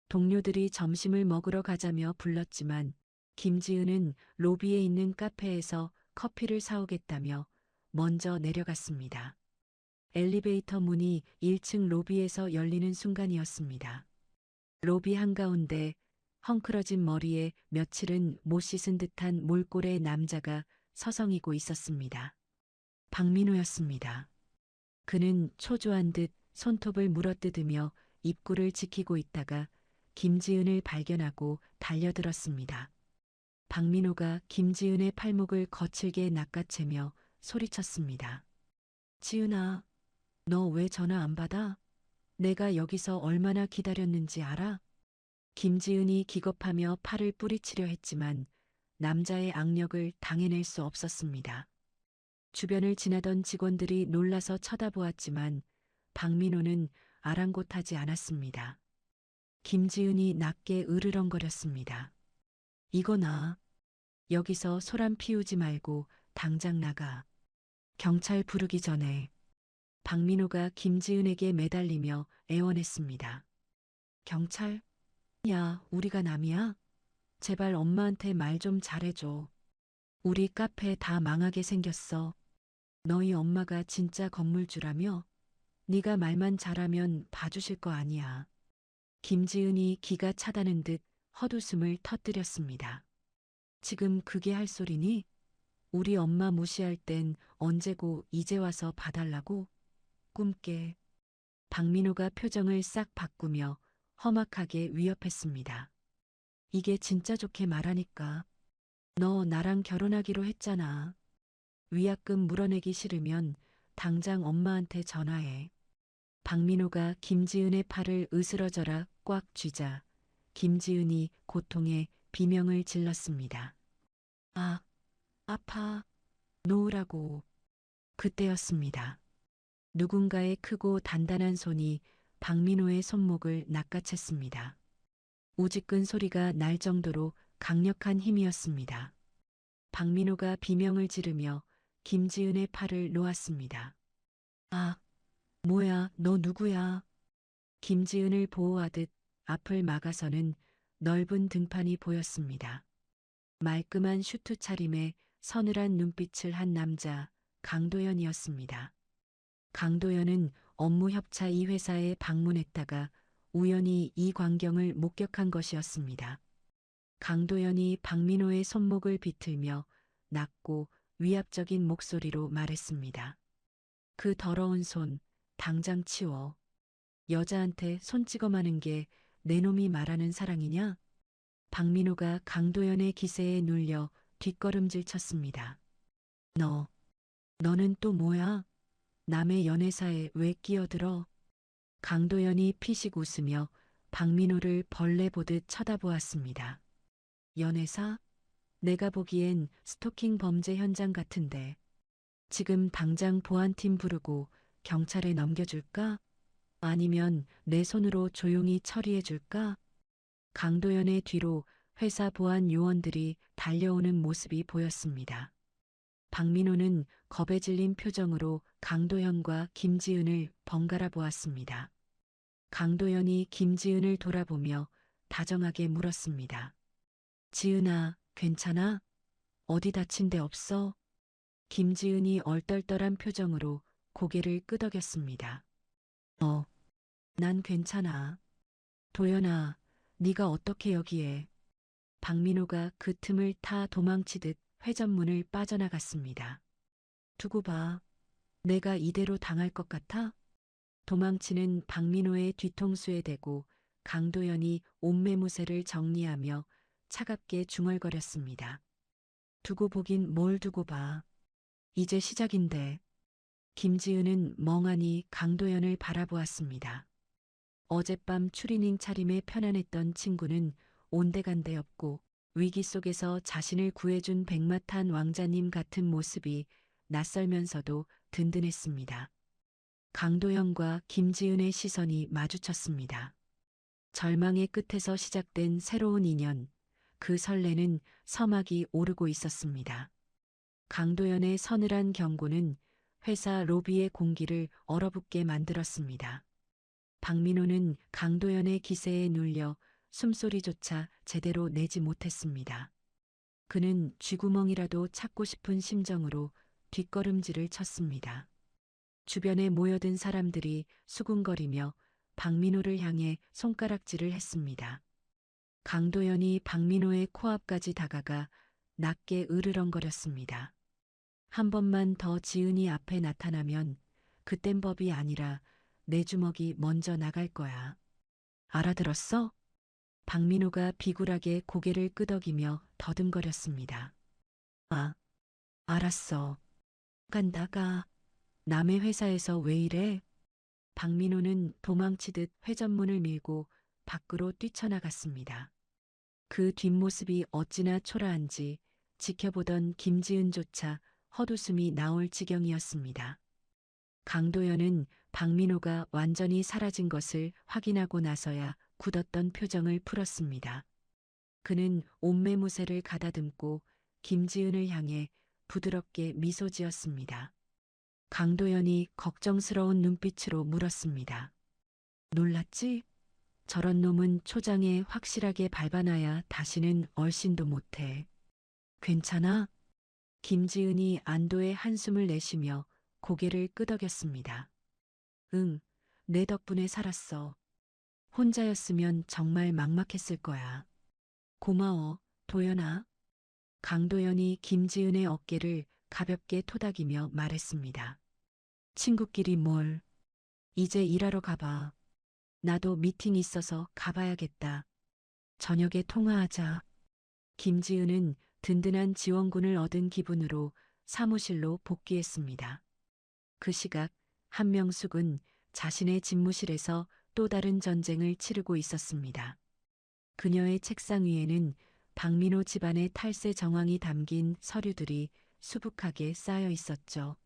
동료들이 점심을 먹으러 가자며 불렀지만 김지은은 로비에 있는 카페에서 커피를 사오겠다며 먼저 내려갔습니다. 엘리베이터 문이 1층 로비에서 열리는 순간이었습니다. 로비 한가운데 헝클어진 머리에 며칠은 못 씻은 듯한 몰골의 남자가 서성이고 있었습니다. 박민호였습니다. 그는 초조한 듯 손톱을 물어뜯으며 입구를 지키고 있다가 김지은을 발견하고 달려들었습니다. 박민호가 김지은의 팔목을 거칠게 낚아채며 소리쳤습니다. 지은아, 너 왜 전화 안 받아? 내가 여기서 얼마나 기다렸는지 알아? 김지은이 기겁하며 팔을 뿌리치려 했지만 남자의 악력을 당해낼 수 없었습니다. 주변을 지나던 직원들이 놀라서 쳐다보았지만 박민호는 아랑곳하지 않았습니다. 김지은이 낮게 으르렁거렸습니다. 이거나 여기서 소란 피우지 말고 당장 나가. 경찰 부르기 전에. 박민호가 김지은에게 매달리며 애원했습니다. 경찰? 야, 우리가 남이야? 제발 엄마한테 말 좀 잘해줘. 우리 카페 다 망하게 생겼어. 너희 엄마가 진짜 건물주라며? 네가 말만 잘하면 봐주실 거 아니야. 김지은이 기가 차다는 듯 헛웃음을 터뜨렸습니다. 지금 그게 할 소리니? 우리 엄마 무시할 땐 언제고 이제 와서 봐달라고? 꿈깨. 박민호가 표정을 싹 바꾸며 험악하게 위협했습니다. 이게 진짜 좋게 말하니까. 너 나랑 결혼하기로 했잖아. 위약금 물어내기 싫으면 당장 엄마한테 전화해. 박민호가 김지은의 팔을 으스러져라 꽉 쥐자 김지은이 고통에 비명을 질렀습니다. 아, 아파. 놓으라고. 그때였습니다. 누군가의 크고 단단한 손이 박민호의 손목을 낚아챘습니다. 우지끈 소리가 날 정도로 강력한 힘이었습니다. 박민호가 비명을 지르며 김지은의 팔을 놓았습니다. 아, 뭐야, 너 누구야? 김지은을 보호하듯 앞을 막아서는 넓은 등판이 보였습니다. 말끔한 슈트 차림에 서늘한 눈빛을 한 남자, 강도연이었습니다. 강도연은 업무 협차 이 회사에 방문했다가 우연히 이 광경을 목격한 것이었습니다. 강도연이 박민호의 손목을 비틀며 낮고 위압적인 목소리로 말했습니다. 그 더러운 손, 당장 치워. 여자한테 손 찍어마는 게 내 놈이 말하는 사랑이냐? 박민호가 강도연의 기세에 눌려 뒷걸음질 쳤습니다. 너는 또 뭐야? 남의 연애사에 왜 끼어들어? 강도연이 피식 웃으며 박민호를 벌레 보듯 쳐다보았습니다. 연애사? 내가 보기엔 스토킹 범죄 현장 같은데. 지금 당장 보안팀 부르고 경찰에 넘겨줄까? 아니면 내 손으로 조용히 처리해줄까? 강도연의 뒤로 회사 보안 요원들이 달려오는 모습이 보였습니다. 박민호는 겁에 질린 표정으로 강도연과 김지은을 번갈아 보았습니다. 강도연이 김지은을 돌아보며 다정하게 물었습니다. 지은아, 괜찮아? 어디 다친 데 없어? 김지은이 얼떨떨한 표정으로 고개를 끄덕였습니다. 난 괜찮아. 도연아, 네가 어떻게 여기에? 박민호가 그 틈을 타 도망치듯 회전문을 빠져나갔습니다. 두고 봐. 내가 이대로 당할 것 같아? 도망치는 박민호의 뒤통수에 대고 강도연이 옷매무새를 정리하며 차갑게 중얼거렸습니다. 두고 보긴 뭘 두고 봐. 이제 시작인데. 김지은은 멍하니 강도연을 바라보았습니다. 어젯밤 추리닝 차림에 편안했던 친구는 온데간데 없고 위기 속에서 자신을 구해준 백마탄 왕자님 같은 모습이 낯설면서도 든든했습니다. 강도연과 김지은의 시선이 마주쳤습니다. 절망의 끝에서 시작된 새로운 인연, 그 설레는 서막이 오르고 있었습니다. 강도연의 서늘한 경고는 회사 로비의 공기를 얼어붙게 만들었습니다. 박민호는 강도연의 기세에 눌려 숨소리조차 제대로 내지 못했습니다. 그는 쥐구멍이라도 찾고 싶은 심정으로 뒷걸음질을 쳤습니다. 주변에 모여든 사람들이 수군거리며 박민호를 향해 손가락질을 했습니다. 강도연이 박민호의 코앞까지 다가가 낮게 으르렁거렸습니다. 한 번만 더 지은이 앞에 나타나면 그땐 법이 아니라 내 주먹이 먼저 나갈 거야. 알아들었어? 박민호가 비굴하게 고개를 끄덕이며 더듬거렸습니다. 아, 알았어. 간다가. 남의 회사에서 왜 이래? 박민호는 도망치듯 회전문을 밀고 밖으로 뛰쳐나갔습니다. 그 뒷모습이 어찌나 초라한지 지켜보던 김지은조차 헛웃음이 나올 지경이었습니다. 강도연은 박민호가 완전히 사라진 것을 확인하고 나서야 굳었던 표정을 풀었습니다. 그는 옷매무새를 가다듬고 김지은을 향해 부드럽게 미소 지었습니다. 강도연이 걱정스러운 눈빛으로 물었습니다. 놀랐지? 저런 놈은 초장에 확실하게 밟아놔야 다시는 얼씬도 못해. 괜찮아? 김지은이 안도의 한숨을 내쉬며 고개를 끄덕였습니다. 응, 내 덕분에 살았어. 혼자였으면 정말 막막했을 거야. 고마워, 도연아. 강도연이 김지은의 어깨를 가볍게 토닥이며 말했습니다. 친구끼리 뭘. 이제 일하러 가봐. 나도 미팅 있어서 가봐야겠다. 저녁에 통화하자. 김지은은 든든한 지원군을 얻은 기분으로 사무실로 복귀했습니다. 그 시각 한명숙은 자신의 집무실에서 또 다른 전쟁을 치르고 있었습니다. 그녀의 책상 위에는 박민호 집안의 탈세 정황이 담긴 서류들이 수북하게 쌓여 있었죠.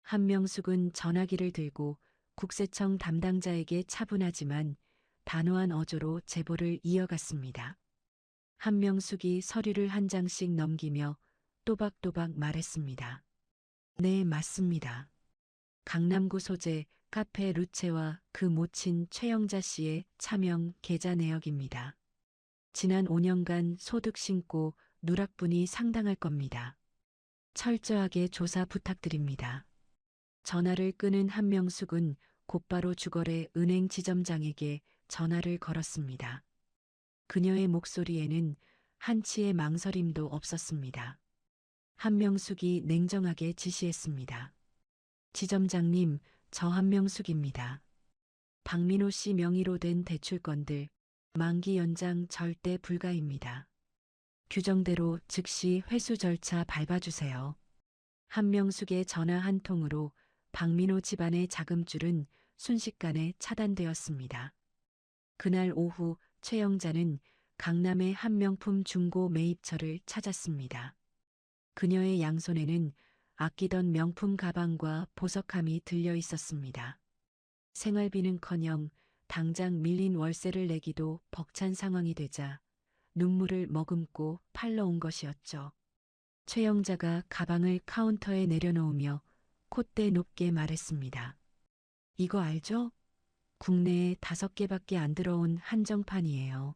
한명숙은 전화기를 들고 국세청 담당자에게 차분하지만 단호한 어조로 제보를 이어갔습니다. 한명숙이 서류를 한 장씩 넘기며 또박또박 말했습니다. 네, 맞습니다. 강남구 소재 카페 루체와 그 모친 최영자 씨의 차명 계좌 내역입니다. 지난 5년간 소득 신고 누락분이 상당할 겁니다. 철저하게 조사 부탁드립니다. 전화를 끊은 한명숙은 곧바로 주거래 은행 지점장에게 전화를 걸었습니다. 그녀의 목소리에는 한치의 망설임도 없었습니다. 한명숙이 냉정하게 지시했습니다. 지점장님, 저 한명숙입니다. 박민호 씨 명의로 된 대출건들 만기 연장 절대 불가입니다. 규정대로 즉시 회수 절차 밟아주세요. 한명숙의 전화 한 통으로 박민호 집안의 자금줄은 순식간에 차단되었습니다. 그날 오후 최영자는 강남의 한 명품 중고 매입처를 찾았습니다. 그녀의 양손에는 아끼던 명품 가방과 보석함이 들려 있었습니다. 생활비는커녕 당장 밀린 월세를 내기도 벅찬 상황이 되자 눈물을 머금고 팔러 온 것이었죠. 최영자가 가방을 카운터에 내려놓으며 콧대 높게 말했습니다. 이거 알죠? 국내에 5개밖에 안 들어온 한정판이에요.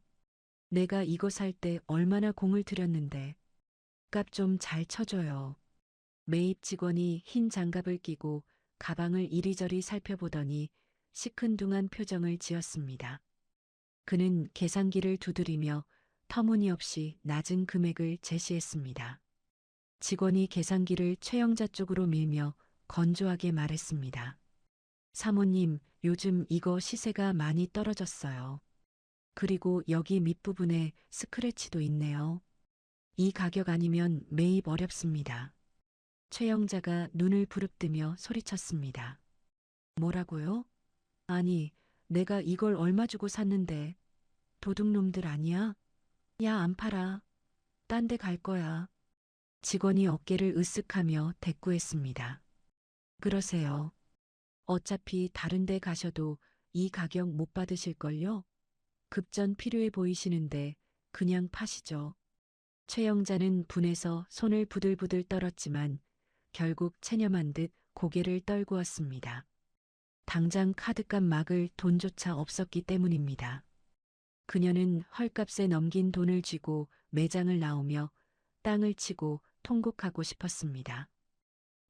내가 이거 살 때 얼마나 공을 들였는데 값 좀 잘 쳐줘요. 매입 직원이 흰 장갑을 끼고 가방을 이리저리 살펴보더니 시큰둥한 표정을 지었습니다. 그는 계산기를 두드리며 터무니없이 낮은 금액을 제시했습니다. 직원이 계산기를 최영자 쪽으로 밀며 건조하게 말했습니다. 사모님, 요즘 이거 시세가 많이 떨어졌어요. 그리고 여기 밑부분에 스크래치도 있네요. 이 가격 아니면 매입 어렵습니다. 최영자가 눈을 부릅뜨며 소리쳤습니다. 뭐라고요? 아니, 내가 이걸 얼마 주고 샀는데 도둑놈들 아니야? 야, 안 팔아. 딴 데 갈 거야. 직원이 어깨를 으쓱하며 대꾸했습니다. 그러세요. 어차피 다른 데 가셔도 이 가격 못 받으실걸요? 급전 필요해 보이시는데 그냥 파시죠. 최영자는 분해서 손을 부들부들 떨었지만 결국 체념한 듯 고개를 떨구었습니다. 당장 카드값 막을 돈조차 없었기 때문입니다. 그녀는 헐값에 넘긴 돈을 쥐고 매장을 나오며 땅을 치고 통곡하고 싶었습니다.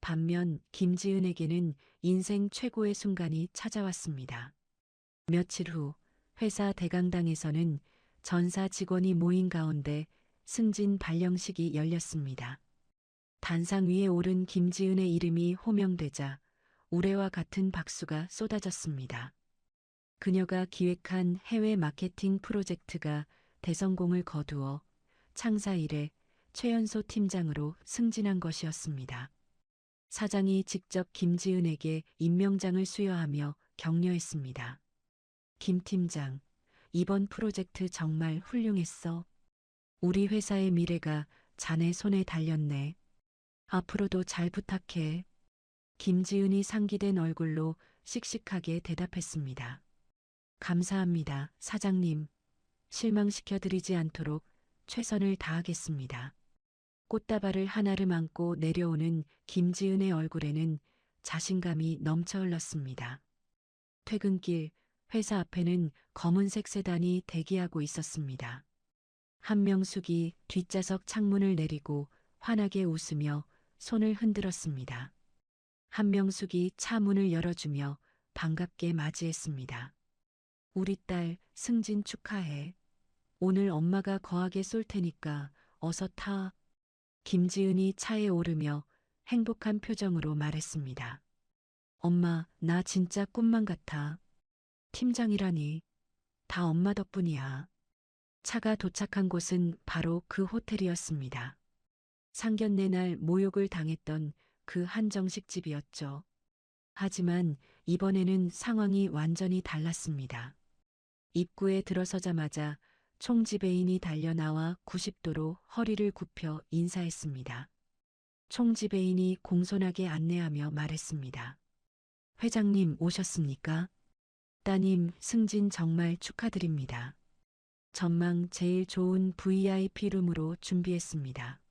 반면 김지은에게는 인생 최고의 순간이 찾아왔습니다. 며칠 후 회사 대강당에서는 전사 직원이 모인 가운데 승진 발령식이 열렸습니다. 단상 위에 오른 김지은의 이름이 호명되자 우레와 같은 박수가 쏟아졌습니다. 그녀가 기획한 해외 마케팅 프로젝트가 대성공을 거두어 창사 이래 최연소 팀장으로 승진한 것이었습니다. 사장이 직접 김지은에게 임명장을 수여하며 격려했습니다. 김 팀장, 이번 프로젝트 정말 훌륭했어. 우리 회사의 미래가 자네 손에 달렸네. 앞으로도 잘 부탁해. 김지은이 상기된 얼굴로 씩씩하게 대답했습니다. 감사합니다, 사장님. 실망시켜드리지 않도록 최선을 다하겠습니다. 꽃다발을 하나를 안고 내려오는 김지은의 얼굴에는 자신감이 넘쳐 흘렀습니다. 퇴근길 회사 앞에는 검은색 세단이 대기하고 있었습니다. 한명숙이 뒷좌석 창문을 내리고 환하게 웃으며 손을 흔들었습니다. 한명숙이 차 문을 열어주며 반갑게 맞이했습니다. 우리 딸 승진 축하해. 오늘 엄마가 거하게 쏠 테니까 어서 타. 김지은이 차에 오르며 행복한 표정으로 말했습니다. 엄마, 나 진짜 꿈만 같아. 팀장이라니. 다 엄마 덕분이야. 차가 도착한 곳은 바로 그 호텔이었습니다. 상견례 날 모욕을 당했던 그 한정식 집이었죠. 하지만 이번에는 상황이 완전히 달랐습니다. 입구에 들어서자마자 총지배인이 달려나와 90도로 허리를 굽혀 인사했습니다. 총지배인이 공손하게 안내하며 말했습니다. 회장님 오셨습니까? 따님 승진 정말 축하드립니다. 전망 제일 좋은 VIP 룸으로 준비했습니다.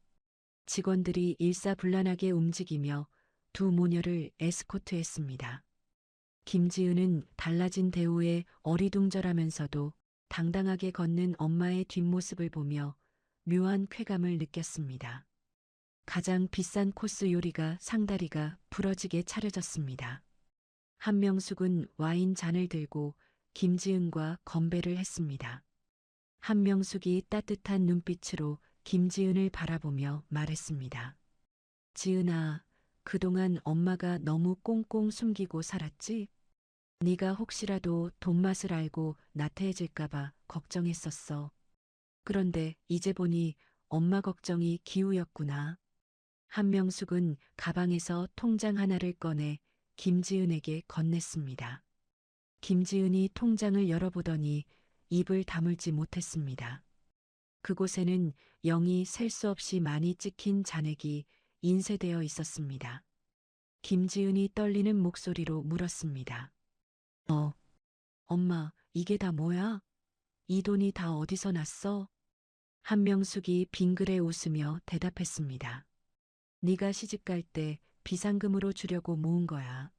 직원들이 일사불란하게 움직이며 두 모녀를 에스코트했습니다. 김지은은 달라진 대우에 어리둥절하면서도 당당하게 걷는 엄마의 뒷모습을 보며 묘한 쾌감을 느꼈습니다. 가장 비싼 코스 요리가 상다리가 부러지게 차려졌습니다. 한명숙은 와인 잔을 들고 김지은과 건배를 했습니다. 한명숙이 따뜻한 눈빛으로 김지은을 바라보며 말했습니다. 지은아, 그동안 엄마가 너무 꽁꽁 숨기고 살았지? 네가 혹시라도 돈맛을 알고 나태해질까봐 걱정했었어. 그런데 이제 보니 엄마 걱정이 기우였구나. 한명숙은 가방에서 통장 하나를 꺼내 김지은에게 건넸습니다. 김지은이 통장을 열어보더니 입을 다물지 못했습니다. 그곳에는 영이 셀 수 없이 많이 찍힌 잔액이 인쇄되어 있었습니다. 김지은이 떨리는 목소리로 물었습니다. 엄마, 이게 다 뭐야? 이 돈이 다 어디서 났어? 한명숙이 빙그레 웃으며 대답했습니다. 네가 시집갈 때 비상금으로 주려고 모은 거야.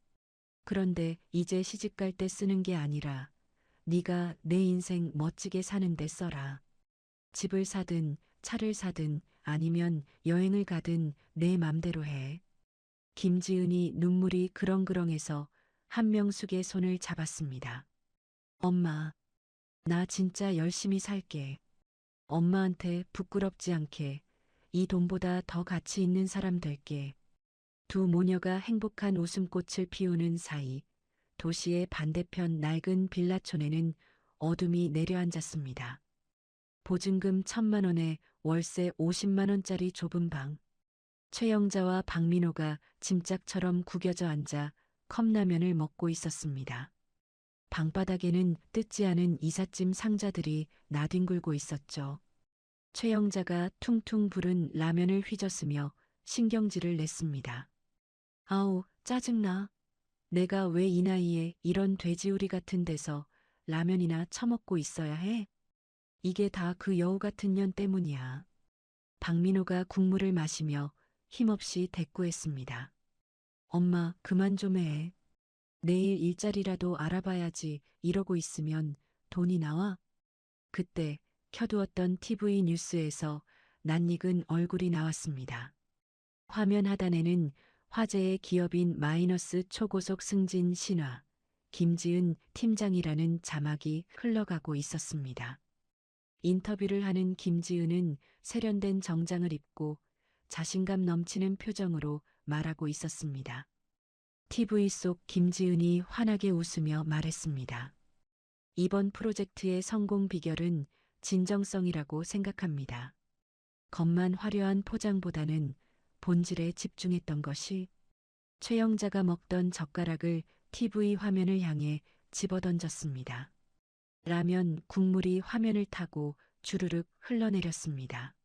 그런데 이제 시집갈 때 쓰는 게 아니라 네가 내 인생 멋지게 사는데 써라. 집을 사든 차를 사든 아니면 여행을 가든 내 맘대로 해. 김지은이 눈물이 그렁그렁해서 한명숙의 손을 잡았습니다. 엄마, 나 진짜 열심히 살게. 엄마한테 부끄럽지 않게 이 돈보다 더 가치 있는 사람 될게. 두 모녀가 행복한 웃음꽃을 피우는 사이 도시의 반대편 낡은 빌라촌에는 어둠이 내려앉았습니다. 보증금 1,000만 원에 월세 50만 원짜리 좁은 방. 최영자와 박민호가 짐짝처럼 구겨져 앉아 컵라면을 먹고 있었습니다. 방바닥에는 뜯지 않은 이삿짐 상자들이 나뒹굴고 있었죠. 최영자가 퉁퉁 부른 라면을 휘저으며 신경질을 냈습니다. 아우, 짜증나. 내가 왜 이 나이에 이런 돼지우리 같은 데서 라면이나 처먹고 있어야 해? 이게 다 그 여우 같은 년 때문이야. 박민호가 국물을 마시며 힘없이 대꾸했습니다. 엄마, 그만 좀 해. 내일 일자리라도 알아봐야지 이러고 있으면 돈이 나와? 그때 켜두었던 TV 뉴스에서 낯익은 얼굴이 나왔습니다. 화면 하단에는 화제의 기업인 마이너스 초고속 승진 신화, 김지은 팀장이라는 자막이 흘러가고 있었습니다. 인터뷰를 하는 김지은은 세련된 정장을 입고 자신감 넘치는 표정으로 말하고 있었습니다. TV 속 김지은이 환하게 웃으며 말했습니다. 이번 프로젝트의 성공 비결은 진정성이라고 생각합니다. 겉만 화려한 포장보다는 본질에 집중했던 것이. 최영자가 먹던 젓가락을 TV 화면을 향해 집어던졌습니다. 라면 국물이 화면을 타고 주르륵 흘러내렸습니다.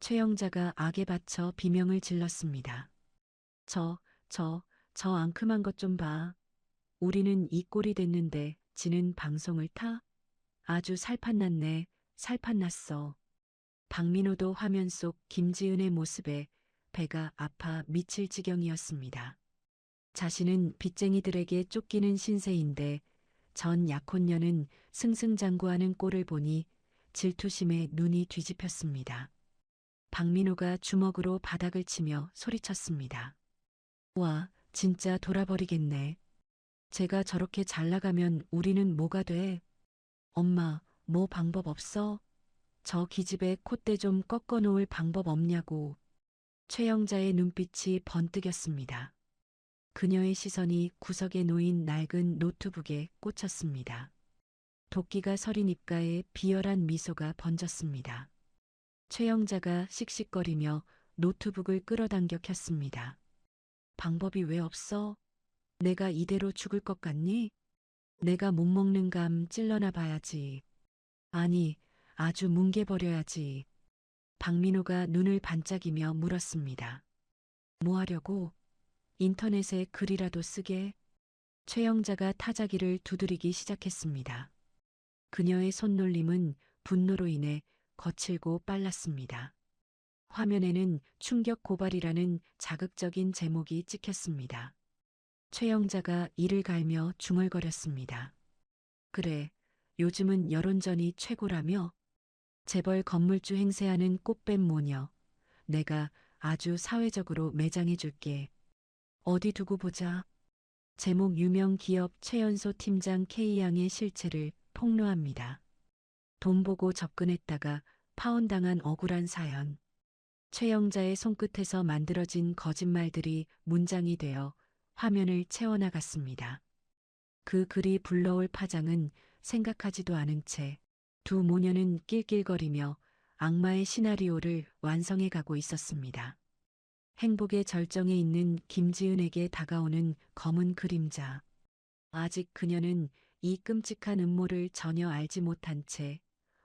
최영자가 악에 받쳐 비명을 질렀습니다. 저 앙큼한 것 좀 봐. 우리는 이 꼴이 됐는데 지는 방송을 타? 아주 살판났네, 살판났어. 박민호도 화면 속 김지은의 모습에 배가 아파 미칠 지경이었습니다. 자신은 빚쟁이들에게 쫓기는 신세인데 전 약혼녀는 승승장구하는 꼴을 보니 질투심에 눈이 뒤집혔습니다. 박민호가 주먹으로 바닥을 치며 소리쳤습니다. 와, 진짜 돌아버리겠네. 제가 저렇게 잘 나가면 우리는 뭐가 돼? 엄마, 뭐 방법 없어? 저 기집애 콧대 좀 꺾어 놓을 방법 없냐고. 최영자의 눈빛이 번뜩였습니다. 그녀의 시선이 구석에 놓인 낡은 노트북에 꽂혔습니다. 도끼가 서린 입가에 비열한 미소가 번졌습니다. 최영자가 씩씩거리며 노트북을 끌어당겨 켰습니다. 방법이 왜 없어? 내가 이대로 죽을 것 같니? 내가 못 먹는 감 찔러나 봐야지. 아니, 아주 뭉개버려야지. 박민호가 눈을 반짝이며 물었습니다. 뭐 하려고? 인터넷에 글이라도 쓰게? 최영자가 타자기를 두드리기 시작했습니다. 그녀의 손놀림은 분노로 인해 거칠고 빨랐습니다. 화면에는 충격 고발이라는 자극적인 제목이 찍혔습니다. 최영자가 이를 갈며 중얼거렸습니다. 그래, 요즘은 여론전이 최고라며? 재벌 건물주 행세하는 꽃뱀 모녀. 내가 아주 사회적으로 매장해줄게. 어디 두고 보자. 제목 유명 기업 최연소 팀장 K양의 실체를 폭로합니다. 돈 보고 접근했다가 파혼당한 억울한 사연. 최영자의 손끝에서 만들어진 거짓말들이 문장이 되어 화면을 채워나갔습니다. 그 글이 불러올 파장은 생각하지도 않은 채 두 모녀는 낄낄거리며 악마의 시나리오를 완성해 가고 있었습니다. 행복의 절정에 있는 김지은에게 다가오는 검은 그림자. 아직 그녀는 이 끔찍한 음모를 전혀 알지 못한 채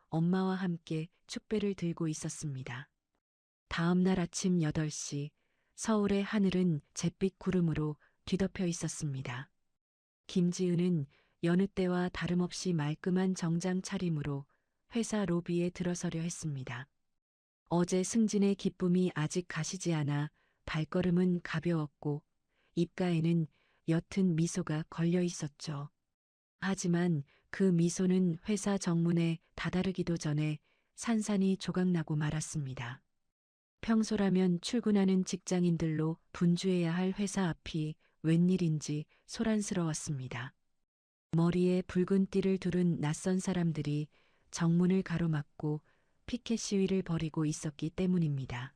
엄마와 함께 축배를 들고 있었습니다. 다음 날 아침 8시 서울의 하늘은 잿빛 구름으로 뒤덮여 있었습니다. 김지은은 여느 때와 다름없이 말끔한 정장 차림으로 회사 로비에 들어서려 했습니다. 어제 승진의 기쁨이 아직 가시지 않아 발걸음은 가벼웠고 입가에는 옅은 미소가 걸려 있었죠. 하지만 그 미소는 회사 정문에 다다르기도 전에 산산이 조각나고 말았습니다. 평소라면 출근하는 직장인들로 분주해야 할 회사 앞이 웬일인지 소란스러웠습니다. 머리에 붉은 띠를 두른 낯선 사람들이 정문을 가로막고 피켓 시위를 벌이고 있었기 때문입니다.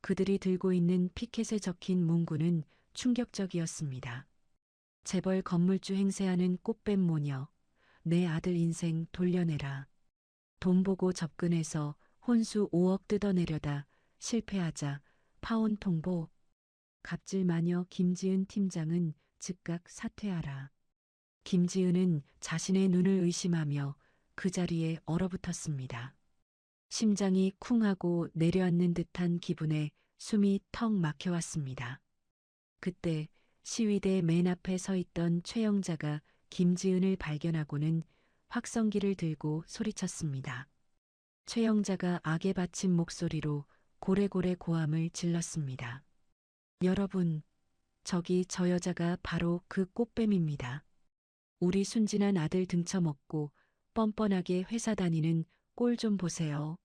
그들이 들고 있는 피켓에 적힌 문구는 충격적이었습니다. 재벌 건물주 행세하는 꽃뱀 모녀, 내 아들 인생 돌려내라. 돈 보고 접근해서 혼수 5억 뜯어내려다 실패하자 파혼 통보. 갑질 마녀 김지은 팀장은 즉각 사퇴하라. 김지은은 자신의 눈을 의심하며 그 자리에 얼어붙었습니다. 심장이 쿵하고 내려앉는 듯한 기분에 숨이 턱 막혀왔습니다. 그때 시위대 맨 앞에 서 있던 최영자가 김지은을 발견하고는 확성기를 들고 소리쳤습니다. 최영자가 악에 받친 목소리로 고래고래 고함을 질렀습니다. 여러분, 저기 저 여자가 바로 그 꽃뱀입니다. 우리 순진한 아들 등쳐먹고 뻔뻔하게 회사 다니는 꼴 좀 보세요.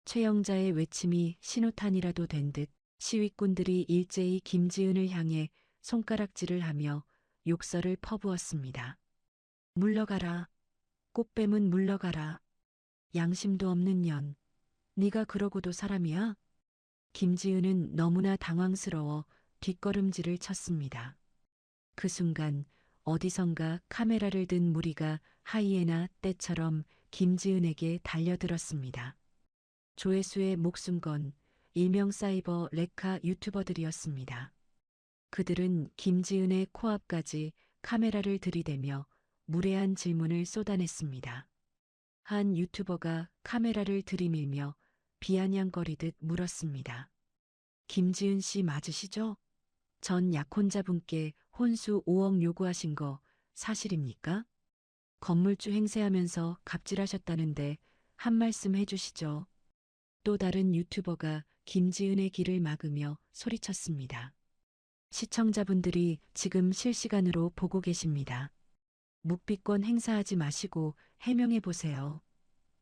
최영자의 외침이 신호탄이라도 된 듯 시위꾼들이 일제히 김지은을 향해 손가락질을 하며 욕설을 퍼부었습니다. 물러가라. 꽃뱀은 물러가라. 양심도 없는 년. 네가 그러고도 사람이야? 김지은은 너무나 당황스러워 뒷걸음질을 쳤습니다. 그 순간 어디선가 카메라를 든 무리가 하이에나 떼처럼 김지은에게 달려들었습니다. 조회수의 목숨 건 일명 사이버 레카 유튜버들이었습니다. 그들은 김지은의 코앞까지 카메라를 들이대며 무례한 질문을 쏟아냈습니다. 한 유튜버가 카메라를 들이밀며 비아냥거리듯 물었습니다. 김지은 씨 맞으시죠? 전 약혼자분께 혼수 5억 요구하신 거 사실입니까? 건물주 행세하면서 갑질하셨다는데 한 말씀 해주시죠. 또 다른 유튜버가 김지은의 길을 막으며 소리쳤습니다. 시청자분들이 지금 실시간으로 보고 계십니다. 묵비권 행사하지 마시고 해명해 보세요.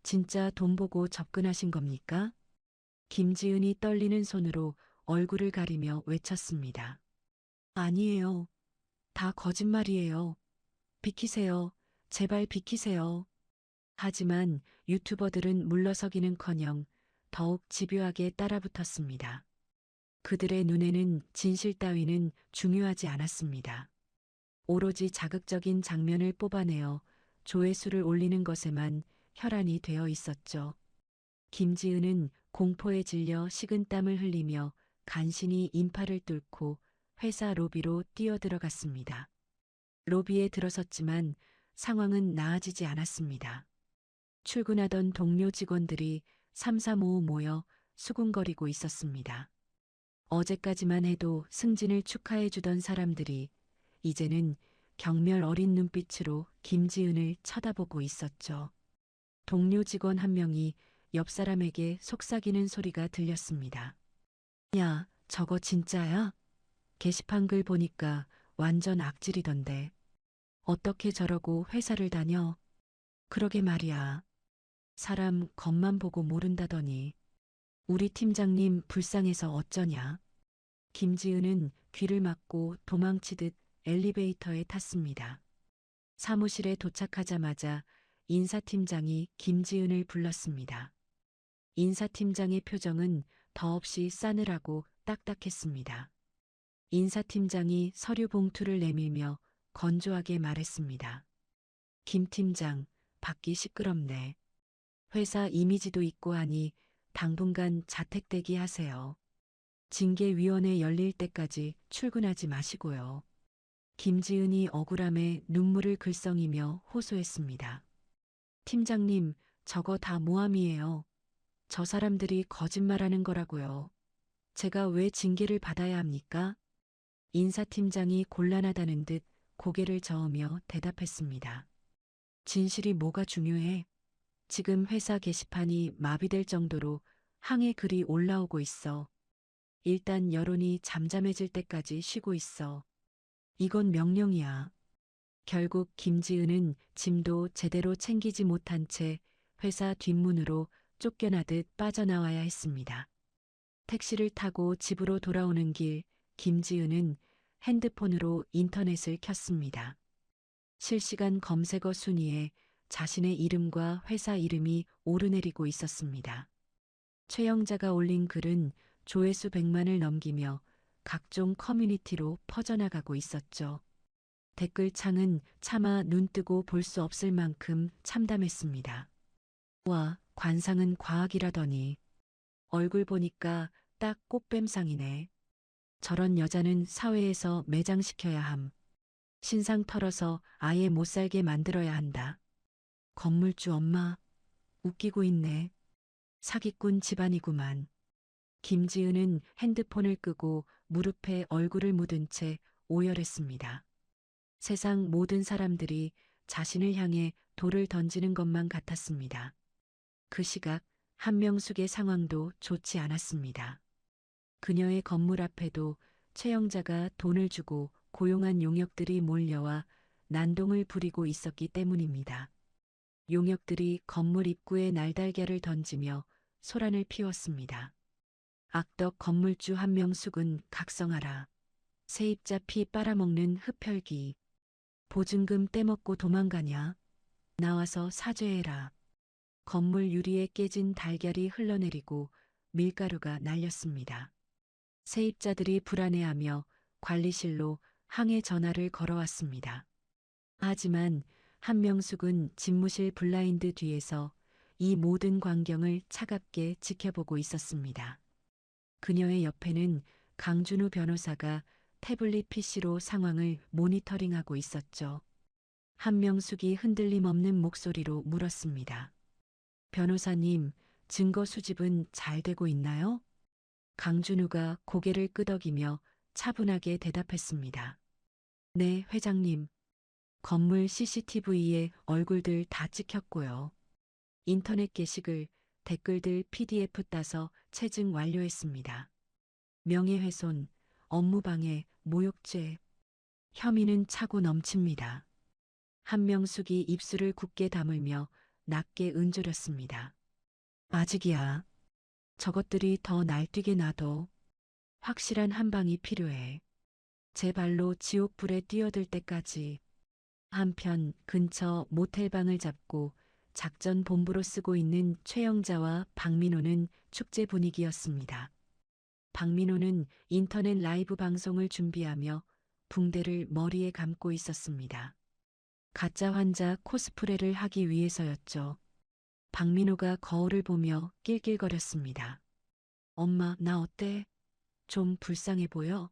진짜 돈 보고 접근하신 겁니까? 김지은이 떨리는 손으로 얼굴을 가리며 외쳤습니다. 아니에요. 다 거짓말이에요. 비키세요. 제발 비키세요. 하지만 유튜버들은 물러서기는커녕 더욱 집요하게 따라붙었습니다. 그들의 눈에는 진실 따위는 중요하지 않았습니다. 오로지 자극적인 장면을 뽑아내어 조회수를 올리는 것에만 혈안이 되어 있었죠. 김지은은 공포에 질려 식은땀을 흘리며 간신히 인파를 뚫고 회사 로비로 뛰어들어갔습니다. 로비에 들어섰지만 상황은 나아지지 않았습니다. 출근하던 동료 직원들이 삼삼오오 모여 수군거리고 있었습니다. 어제까지만 해도 승진을 축하해 주던 사람들이 이제는 경멸 어린 눈빛으로 김지은을 쳐다보고 있었죠. 동료 직원 한 명이 옆 사람에게 속삭이는 소리가 들렸습니다. 야, 저거 진짜야? 게시판 글 보니까 완전 악질이던데. 어떻게 저러고 회사를 다녀? 그러게 말이야. 사람 겉만 보고 모른다더니. 우리 팀장님 불쌍해서 어쩌냐? 김지은은 귀를 막고 도망치듯 엘리베이터에 탔습니다. 사무실에 도착하자마자 인사팀장이 김지은을 불렀습니다. 인사팀장의 표정은 더없이 싸늘하고 딱딱했습니다. 인사팀장이 서류 봉투를 내밀며 건조하게 말했습니다. 김 팀장, 밖이 시끄럽네. 회사 이미지도 있고 하니 당분간 자택대기 하세요. 징계위원회 열릴 때까지 출근하지 마시고요. 김지은이 억울함에 눈물을 글썽이며 호소했습니다. 팀장님, 저거 다 모함이에요. 저 사람들이 거짓말하는 거라고요. 제가 왜 징계를 받아야 합니까? 인사팀장이 곤란하다는 듯 고개를 저으며 대답했습니다. 진실이 뭐가 중요해? 지금 회사 게시판이 마비될 정도로 항해 글이 올라오고 있어. 일단 여론이 잠잠해질 때까지 쉬고 있어. 이건 명령이야. 결국 김지은은 짐도 제대로 챙기지 못한 채 회사 뒷문으로 쫓겨나듯 빠져나와야 했습니다. 택시를 타고 집으로 돌아오는 길, 김지은은 핸드폰으로 인터넷을 켰습니다. 실시간 검색어 순위에 자신의 이름과 회사 이름이 오르내리고 있었습니다. 최영자가 올린 글은 조회수 100만을 넘기며 각종 커뮤니티로 퍼져나가고 있었죠. 댓글창은 차마 눈뜨고 볼 수 없을 만큼 참담했습니다. 와, 관상은 과학이라더니 얼굴 보니까 딱 꽃뱀상이네. 저런 여자는 사회에서 매장시켜야 함. 신상 털어서 아예 못 살게 만들어야 한다. 건물주 엄마, 웃기고 있네. 사기꾼 집안이구만. 김지은은 핸드폰을 끄고 무릎에 얼굴을 묻은 채 오열했습니다. 세상 모든 사람들이 자신을 향해 돌을 던지는 것만 같았습니다. 그 시각 한명숙의 상황도 좋지 않았습니다. 그녀의 건물 앞에도 최영자가 돈을 주고 고용한 용역들이 몰려와 난동을 부리고 있었기 때문입니다. 용역들이 건물 입구에 날달걀을 던지며 소란을 피웠습니다. 악덕 건물주 한명숙은 각성하라. 세입자 피 빨아먹는 흡혈귀. 보증금 떼먹고 도망가냐? 나와서 사죄해라. 건물 유리에 깨진 달걀이 흘러내리고 밀가루가 날렸습니다. 세입자들이 불안해하며 관리실로 항해 전화를 걸어왔습니다. 하지만 한명숙은 집무실 블라인드 뒤에서 이 모든 광경을 차갑게 지켜보고 있었습니다. 그녀의 옆에는 강준우 변호사가 태블릿 PC로 상황을 모니터링하고 있었죠. 한명숙이 흔들림 없는 목소리로 물었습니다. 변호사님, 증거 수집은 잘 되고 있나요? 강준우가 고개를 끄덕이며 차분하게 대답했습니다. 네, 회장님. 건물 CCTV에 얼굴들 다 찍혔고요. 인터넷 게시글, 댓글들 PDF 따서 체증 완료했습니다. 명예훼손, 업무방해, 모욕죄, 혐의는 차고 넘칩니다. 한명숙이 입술을 굳게 다물며 낮게 은조렸습니다. 아직이야. 저것들이 더 날뛰게 놔둬. 확실한 한 방이 필요해. 제 발로 지옥불에 뛰어들 때까지. 한편 근처 모텔방을 잡고 작전 본부로 쓰고 있는 최영자와 박민호는 축제 분위기였습니다. 박민호는 인터넷 라이브 방송을 준비하며 붕대를 머리에 감고 있었습니다. 가짜 환자 코스프레를 하기 위해서였죠. 박민호가 거울을 보며 낄낄거렸습니다. 엄마, 나 어때? 좀 불쌍해 보여?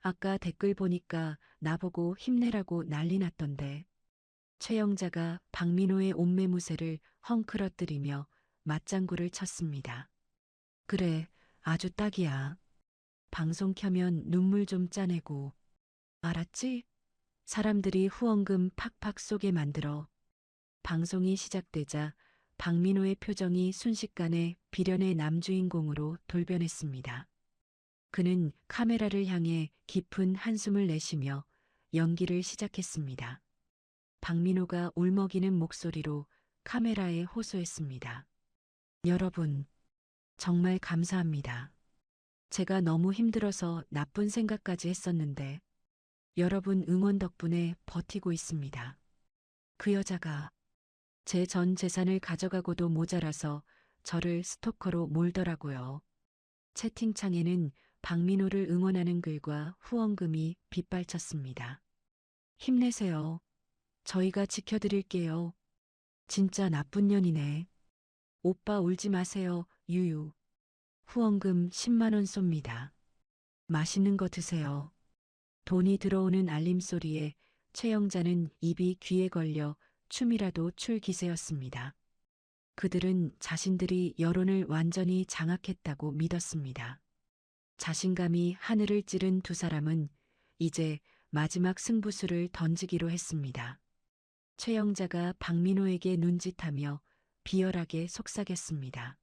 아까 댓글 보니까 나보고 힘내라고 난리 났던데. 최영자가 박민호의 옷매무새를 헝클어뜨리며 맞장구를 쳤습니다. 그래, 아주 딱이야. 방송 켜면 눈물 좀 짜내고. 알았지? 사람들이 후원금 팍팍 쏘게 만들어. 방송이 시작되자 박민호의 표정이 순식간에 비련의 남주인공으로 돌변했습니다. 그는 카메라를 향해 깊은 한숨을 내쉬며 연기를 시작했습니다. 박민호가 울먹이는 목소리로 카메라에 호소했습니다. 여러분, 정말 감사합니다. 제가 너무 힘들어서 나쁜 생각까지 했었는데 여러분 응원 덕분에 버티고 있습니다. 그 여자가 제 전 재산을 가져가고도 모자라서 저를 스토커로 몰더라고요. 채팅창에는 박민호를 응원하는 글과 후원금이 빗발쳤습니다. 힘내세요. 저희가 지켜드릴게요. 진짜 나쁜 년이네. 오빠 울지 마세요. 유유. 후원금 10만 원 쏩니다. 맛있는 거 드세요. 돈이 들어오는 알림 소리에 최영자는 입이 귀에 걸려 춤이라도 출 기세였습니다. 그들은 자신들이 여론을 완전히 장악했다고 믿었습니다. 자신감이 하늘을 찌른 두 사람은 이제 마지막 승부수를 던지기로 했습니다. 최영자가 박민호에게 눈짓하며 비열하게 속삭였습니다.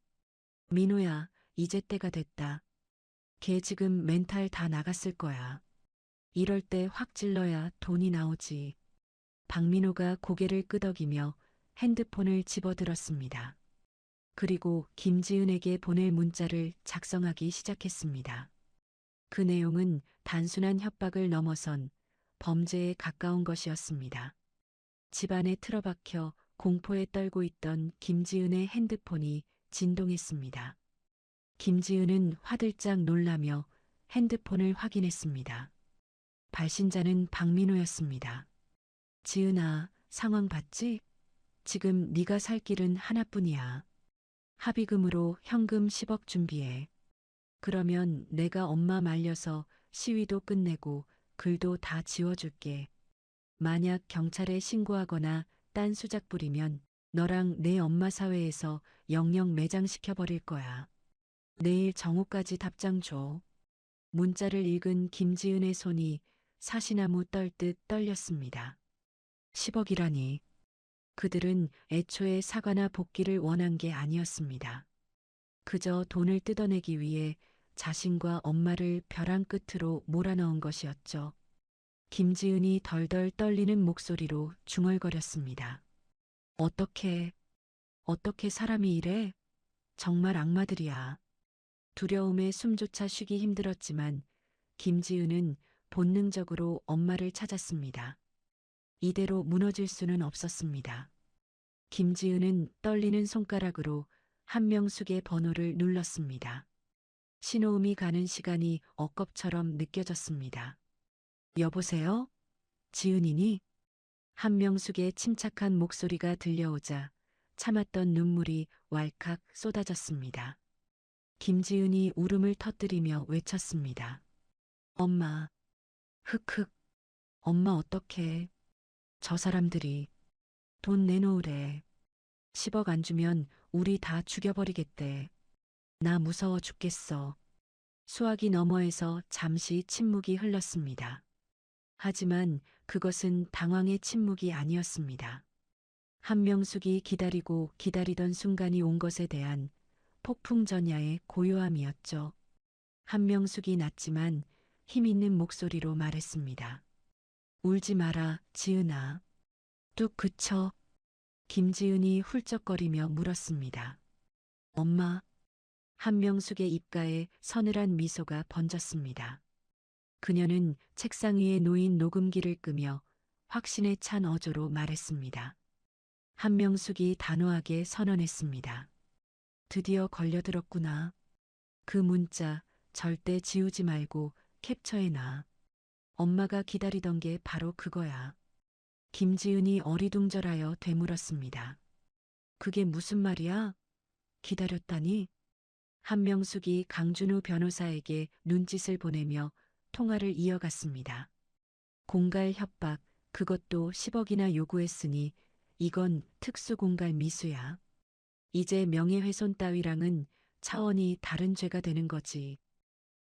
민호야, 이제 때가 됐다. 걔 지금 멘탈 다 나갔을 거야. 이럴 때 확 찔러야 돈이 나오지. 박민호가 고개를 끄덕이며 핸드폰을 집어들었습니다. 그리고 김지은에게 보낼 문자를 작성하기 시작했습니다. 그 내용은 단순한 협박을 넘어선 범죄에 가까운 것이었습니다. 집안에 틀어박혀 공포에 떨고 있던 김지은의 핸드폰이 진동했습니다. 김지은은 화들짝 놀라며 핸드폰을 확인했습니다. 발신자는 박민호였습니다. 지은아, 상황 봤지? 지금 네가 살 길은 하나뿐이야. 합의금으로 현금 10억 준비해. 그러면 내가 엄마 말려서 시위도 끝내고 글도 다 지워줄게. 만약 경찰에 신고하거나 딴 수작 부리면 너랑 내 엄마 사회에서 영영 매장시켜버릴 거야. 내일 정오까지 답장 줘. 문자를 읽은 김지은의 손이 사시나무 떨듯 떨렸습니다. 10억이라니. 그들은 애초에 사과나 복귀를 원한 게 아니었습니다. 그저 돈을 뜯어내기 위해 자신과 엄마를 벼랑 끝으로 몰아넣은 것이었죠. 김지은이 덜덜 떨리는 목소리로 중얼거렸습니다. 어떻게 사람이 이래? 정말 악마들이야. 두려움에 숨조차 쉬기 힘들었지만 김지은은 본능적으로 엄마를 찾았습니다. 이대로 무너질 수는 없었습니다. 김지은은 떨리는 손가락으로 한명숙의 번호를 눌렀습니다. 신호음이 가는 시간이 억겁처럼 느껴졌습니다. 여보세요? 지은이니? 한명숙의 침착한 목소리가 들려오자 참았던 눈물이 왈칵 쏟아졌습니다. 김지은이 울음을 터뜨리며 외쳤습니다. 엄마, 흑흑, 엄마 어떡해. 저 사람들이 돈 내놓으래. 10억 안 주면 우리 다 죽여버리겠대. 나 무서워 죽겠어. 수화기 너머에서 잠시 침묵이 흘렀습니다. 하지만 그것은 당황의 침묵이 아니었습니다. 한명숙이 기다리고 기다리던 순간이 온 것에 대한 폭풍전야의 고요함이었죠. 한명숙이 낮지만 힘있는 목소리로 말했습니다. 울지 마라, 지은아. 뚝 그쳐. 김지은이 훌쩍거리며 물었습니다. 엄마. 한명숙의 입가에 서늘한 미소가 번졌습니다. 그녀는 책상 위에 놓인 녹음기를 끄며 확신에 찬 어조로 말했습니다. 한명숙이 단호하게 선언했습니다. 드디어 걸려들었구나. 그 문자 절대 지우지 말고 캡처해놔. 엄마가 기다리던 게 바로 그거야. 김지은이 어리둥절하여 되물었습니다. 그게 무슨 말이야? 기다렸다니? 한명숙이 강준우 변호사에게 눈짓을 보내며 통화를 이어갔습니다. 공갈 협박, 그것도 10억이나 요구했으니 이건 특수공갈 미수야. 이제 명예훼손 따위랑은 차원이 다른 죄가 되는 거지.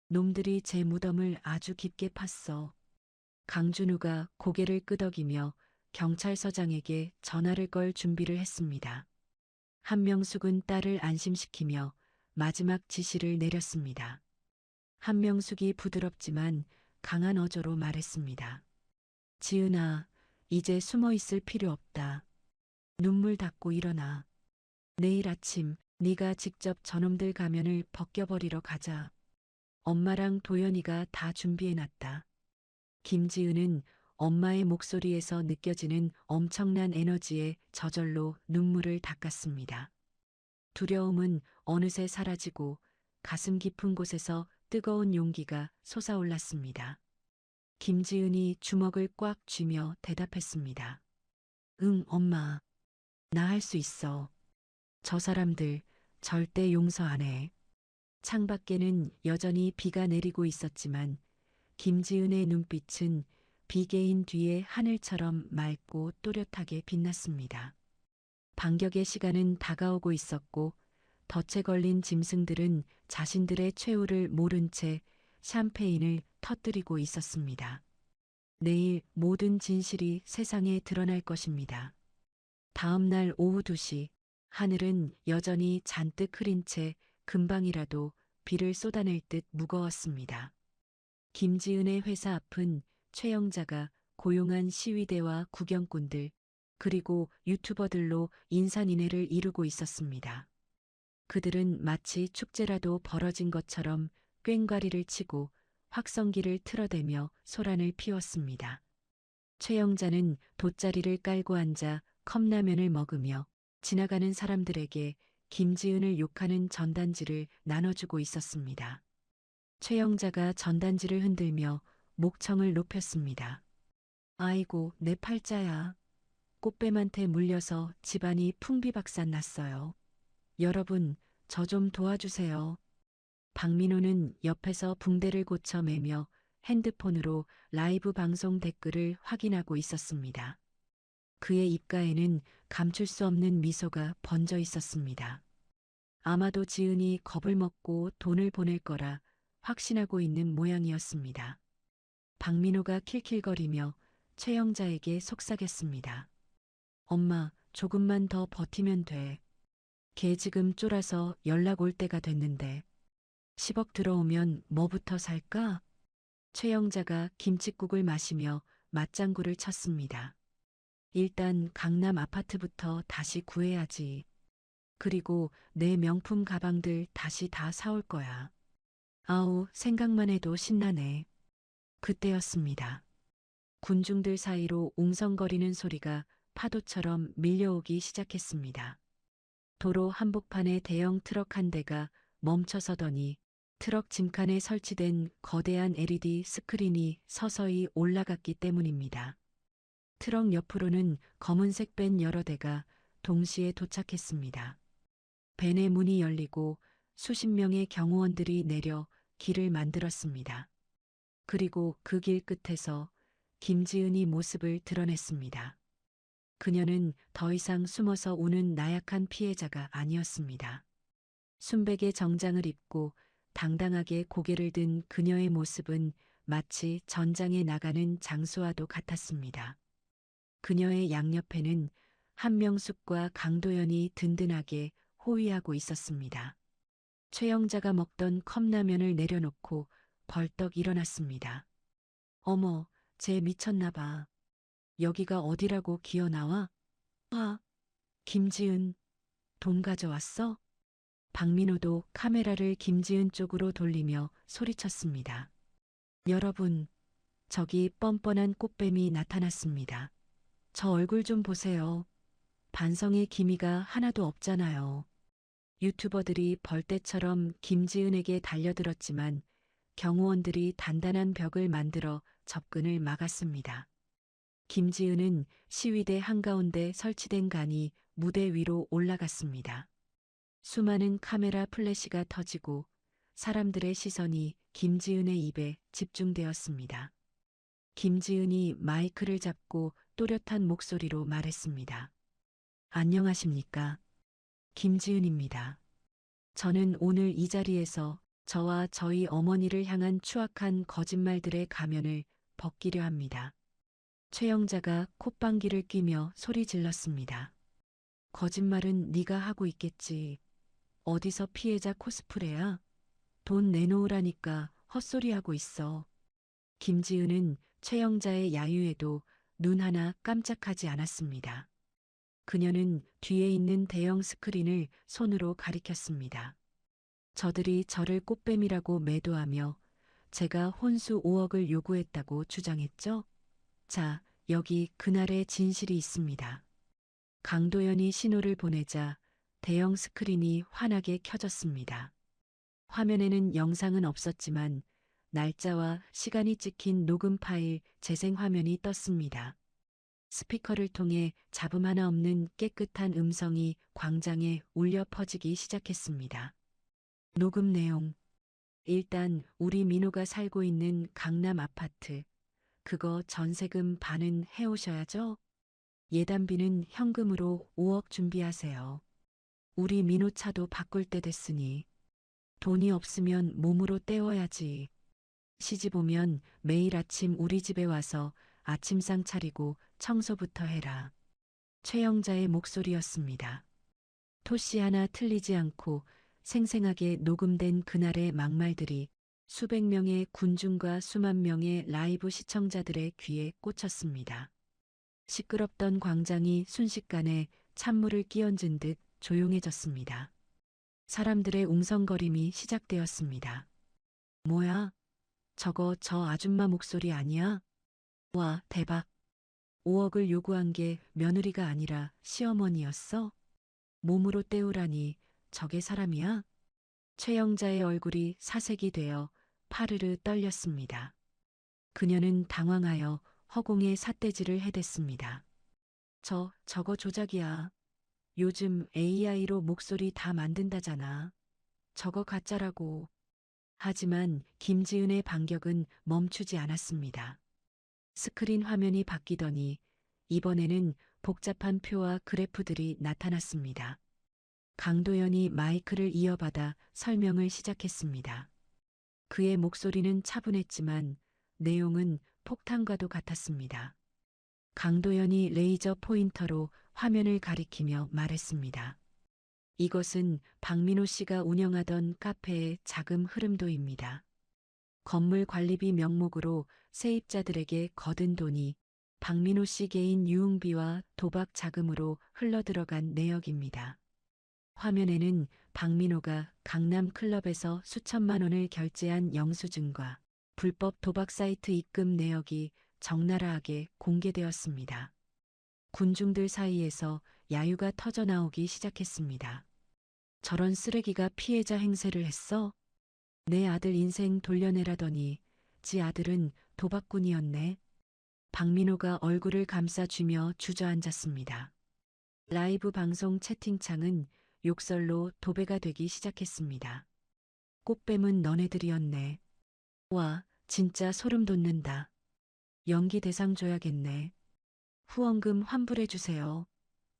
놈들이 제 무덤을 아주 깊게 팠어. 강준우가 고개를 끄덕이며 경찰서장에게 전화를 걸 준비를 했습니다. 한명숙은 딸을 안심시키며 마지막 지시를 내렸습니다. 한명숙이 부드럽지만 강한 어조로 말했습니다. 지은아, 이제 숨어 있을 필요 없다. 눈물 닦고 일어나. 내일 아침 네가 직접 저놈들 가면을 벗겨버리러 가자. 엄마랑 도연이가 다 준비해놨다. 김지은은 엄마의 목소리에서 느껴지는 엄청난 에너지에 저절로 눈물을 닦았습니다. 두려움은 어느새 사라지고 가슴 깊은 곳에서 뜨거운 용기가 솟아올랐습니다. 김지은이 주먹을 꽉 쥐며 대답했습니다. 응, 엄마. 나 할 수 있어. 저 사람들 절대 용서 안 해. 창밖에는 여전히 비가 내리고 있었지만 김지은의 눈빛은 비개인 뒤의 하늘처럼 맑고 또렷하게 빛났습니다. 반격의 시간은 다가오고 있었고 덫에 걸린 짐승들은 자신들의 최후를 모른 채 샴페인을 터뜨리고 있었습니다. 내일 모든 진실이 세상에 드러날 것입니다. 다음 날 오후 2시 하늘은 여전히 잔뜩 흐린 채 금방이라도 비를 쏟아낼 듯 무거웠습니다. 김지은의 회사 앞은 최영자가 고용한 시위대와 구경꾼들 그리고 유튜버들로 인산인해를 이루고 있었습니다. 그들은 마치 축제라도 벌어진 것처럼 꽹과리를 치고 확성기를 틀어대며 소란을 피웠습니다. 최영자는 돗자리를 깔고 앉아 컵라면을 먹으며 지나가는 사람들에게 김지은을 욕하는 전단지를 나눠주고 있었습니다. 최영자가 전단지를 흔들며 목청을 높였습니다. 아이고, 내 팔자야. 꽃뱀한테 물려서 집안이 풍비박산 났어요. 여러분, 저 좀 도와주세요. 박민호는 옆에서 붕대를 고쳐 매며 핸드폰으로 라이브 방송 댓글을 확인하고 있었습니다. 그의 입가에는 감출 수 없는 미소가 번져 있었습니다. 아마도 지은이 겁을 먹고 돈을 보낼 거라 확신하고 있는 모양이었습니다. 박민호가 킬킬거리며 최영자에게 속삭였습니다. 엄마, 조금만 더 버티면 돼. 걔 지금 쫄아서 연락 올 때가 됐는데 10억 들어오면 뭐부터 살까? 최영자가 김칫국을 마시며 맞장구를 쳤습니다. 일단 강남 아파트부터 다시 구해야지. 그리고 내 명품 가방들 다시 다 사올 거야. 아우, 생각만 해도 신나네. 그때였습니다. 군중들 사이로 웅성거리는 소리가 파도처럼 밀려오기 시작했습니다. 도로 한복판에 대형 트럭 한 대가 멈춰서더니 트럭 짐칸에 설치된 거대한 LED 스크린이 서서히 올라갔기 때문입니다. 트럭 옆으로는 검은색 밴 여러 대가 동시에 도착했습니다. 밴의 문이 열리고 수십 명의 경호원들이 내려 길을 만들었습니다. 그리고 그 길 끝에서 김지은이 모습을 드러냈습니다. 그녀는 더 이상 숨어서 우는 나약한 피해자가 아니었습니다. 순백의 정장을 입고 당당하게 고개를 든 그녀의 모습은 마치 전장에 나가는 장수와도 같았습니다. 그녀의 양옆에는 한명숙과 강도연이 든든하게 호위하고 있었습니다. 최영자가 먹던 컵라면을 내려놓고 벌떡 일어났습니다. 어머, 쟤 미쳤나 봐. 여기가 어디라고 기어나와? 아, 김지은, 돈 가져왔어? 박민호도 카메라를 김지은 쪽으로 돌리며 소리쳤습니다. 여러분, 저기 뻔뻔한 꽃뱀이 나타났습니다. 저 얼굴 좀 보세요. 반성의 기미가 하나도 없잖아요. 유튜버들이 벌떼처럼 김지은에게 달려들었지만 경호원들이 단단한 벽을 만들어 접근을 막았습니다. 김지은은 시위대 한가운데 설치된 간이 무대 위로 올라갔습니다. 수많은 카메라 플래시가 터지고 사람들의 시선이 김지은의 입에 집중되었습니다. 김지은이 마이크를 잡고 또렷한 목소리로 말했습니다. 안녕하십니까? 김지은입니다. 저는 오늘 이 자리에서 저와 저희 어머니를 향한 추악한 거짓말들의 가면을 벗기려 합니다. 최영자가 콧방귀를 뀌며 소리 질렀습니다. 거짓말은 네가 하고 있겠지. 어디서 피해자 코스프레야? 돈 내놓으라니까 헛소리하고 있어. 김지은은 최영자의 야유에도 눈 하나 깜짝하지 않았습니다. 그녀는 뒤에 있는 대형 스크린을 손으로 가리켰습니다. 저들이 저를 꽃뱀이라고 매도하며 제가 혼수 5억을 요구했다고 주장했죠? 자, 여기 그날의 진실이 있습니다. 강도연이 신호를 보내자 대형 스크린이 환하게 켜졌습니다. 화면에는 영상은 없었지만 날짜와 시간이 찍힌 녹음 파일 재생 화면이 떴습니다. 스피커를 통해 잡음 하나 없는 깨끗한 음성이 광장에 울려 퍼지기 시작했습니다. 녹음 내용. 일단 우리 민호가 살고 있는 강남 아파트, 그거 전세금 반은 해오셔야죠? 예단비는 현금으로 5억 준비하세요. 우리 민호 차도 바꿀 때 됐으니 돈이 없으면 몸으로 때워야지. 시집 오면 매일 아침 우리 집에 와서 아침상 차리고 청소부터 해라. 최영자의 목소리였습니다. 토씨 하나 틀리지 않고 생생하게 녹음된 그날의 막말들이 수백 명의 군중과 수만 명의 라이브 시청자들의 귀에 꽂혔습니다. 시끄럽던 광장이 순식간에 찬물을 끼얹은 듯 조용해졌습니다. 사람들의 웅성거림이 시작되었습니다. 뭐야? 저거 저 아줌마 목소리 아니야? 와, 대박. 5억을 요구한 게 며느리가 아니라 시어머니였어? 몸으로 때우라니 저게 사람이야? 최영자의 얼굴이 사색이 되어 파르르 떨렸습니다. 그녀는 당황하여 허공에 삿대질을 해댔습니다. 저거 조작이야. 요즘 AI로 목소리 다 만든다잖아. 저거 가짜라고. 하지만 김지은의 반격은 멈추지 않았습니다. 스크린 화면이 바뀌더니 이번에는 복잡한 표와 그래프들이 나타났습니다. 강도연이 마이크를 이어받아 설명을 시작했습니다. 그의 목소리는 차분했지만 내용은 폭탄과도 같았습니다. 강도연이 레이저 포인터로 화면을 가리키며 말했습니다. 이것은 박민호 씨가 운영하던 카페의 자금 흐름도입니다. 건물 관리비 명목으로 세입자들에게 거둔 돈이 박민호 씨 개인 유흥비와 도박 자금으로 흘러들어간 내역입니다. 화면에는 박민호가 강남 클럽에서 수천만 원을 결제한 영수증과 불법 도박 사이트 입금 내역이 적나라하게 공개되었습니다. 군중들 사이에서 야유가 터져나오기 시작했습니다. 저런 쓰레기가 피해자 행세를 했어? 내 아들 인생 돌려내라더니 지 아들은 도박꾼이었네. 박민호가 얼굴을 감싸쥐며 주저앉았습니다. 라이브 방송 채팅창은 욕설로 도배가 되기 시작했습니다. 꽃뱀은 너네들이었네. 와, 진짜 소름 돋는다. 연기 대상 줘야겠네. 후원금 환불해주세요.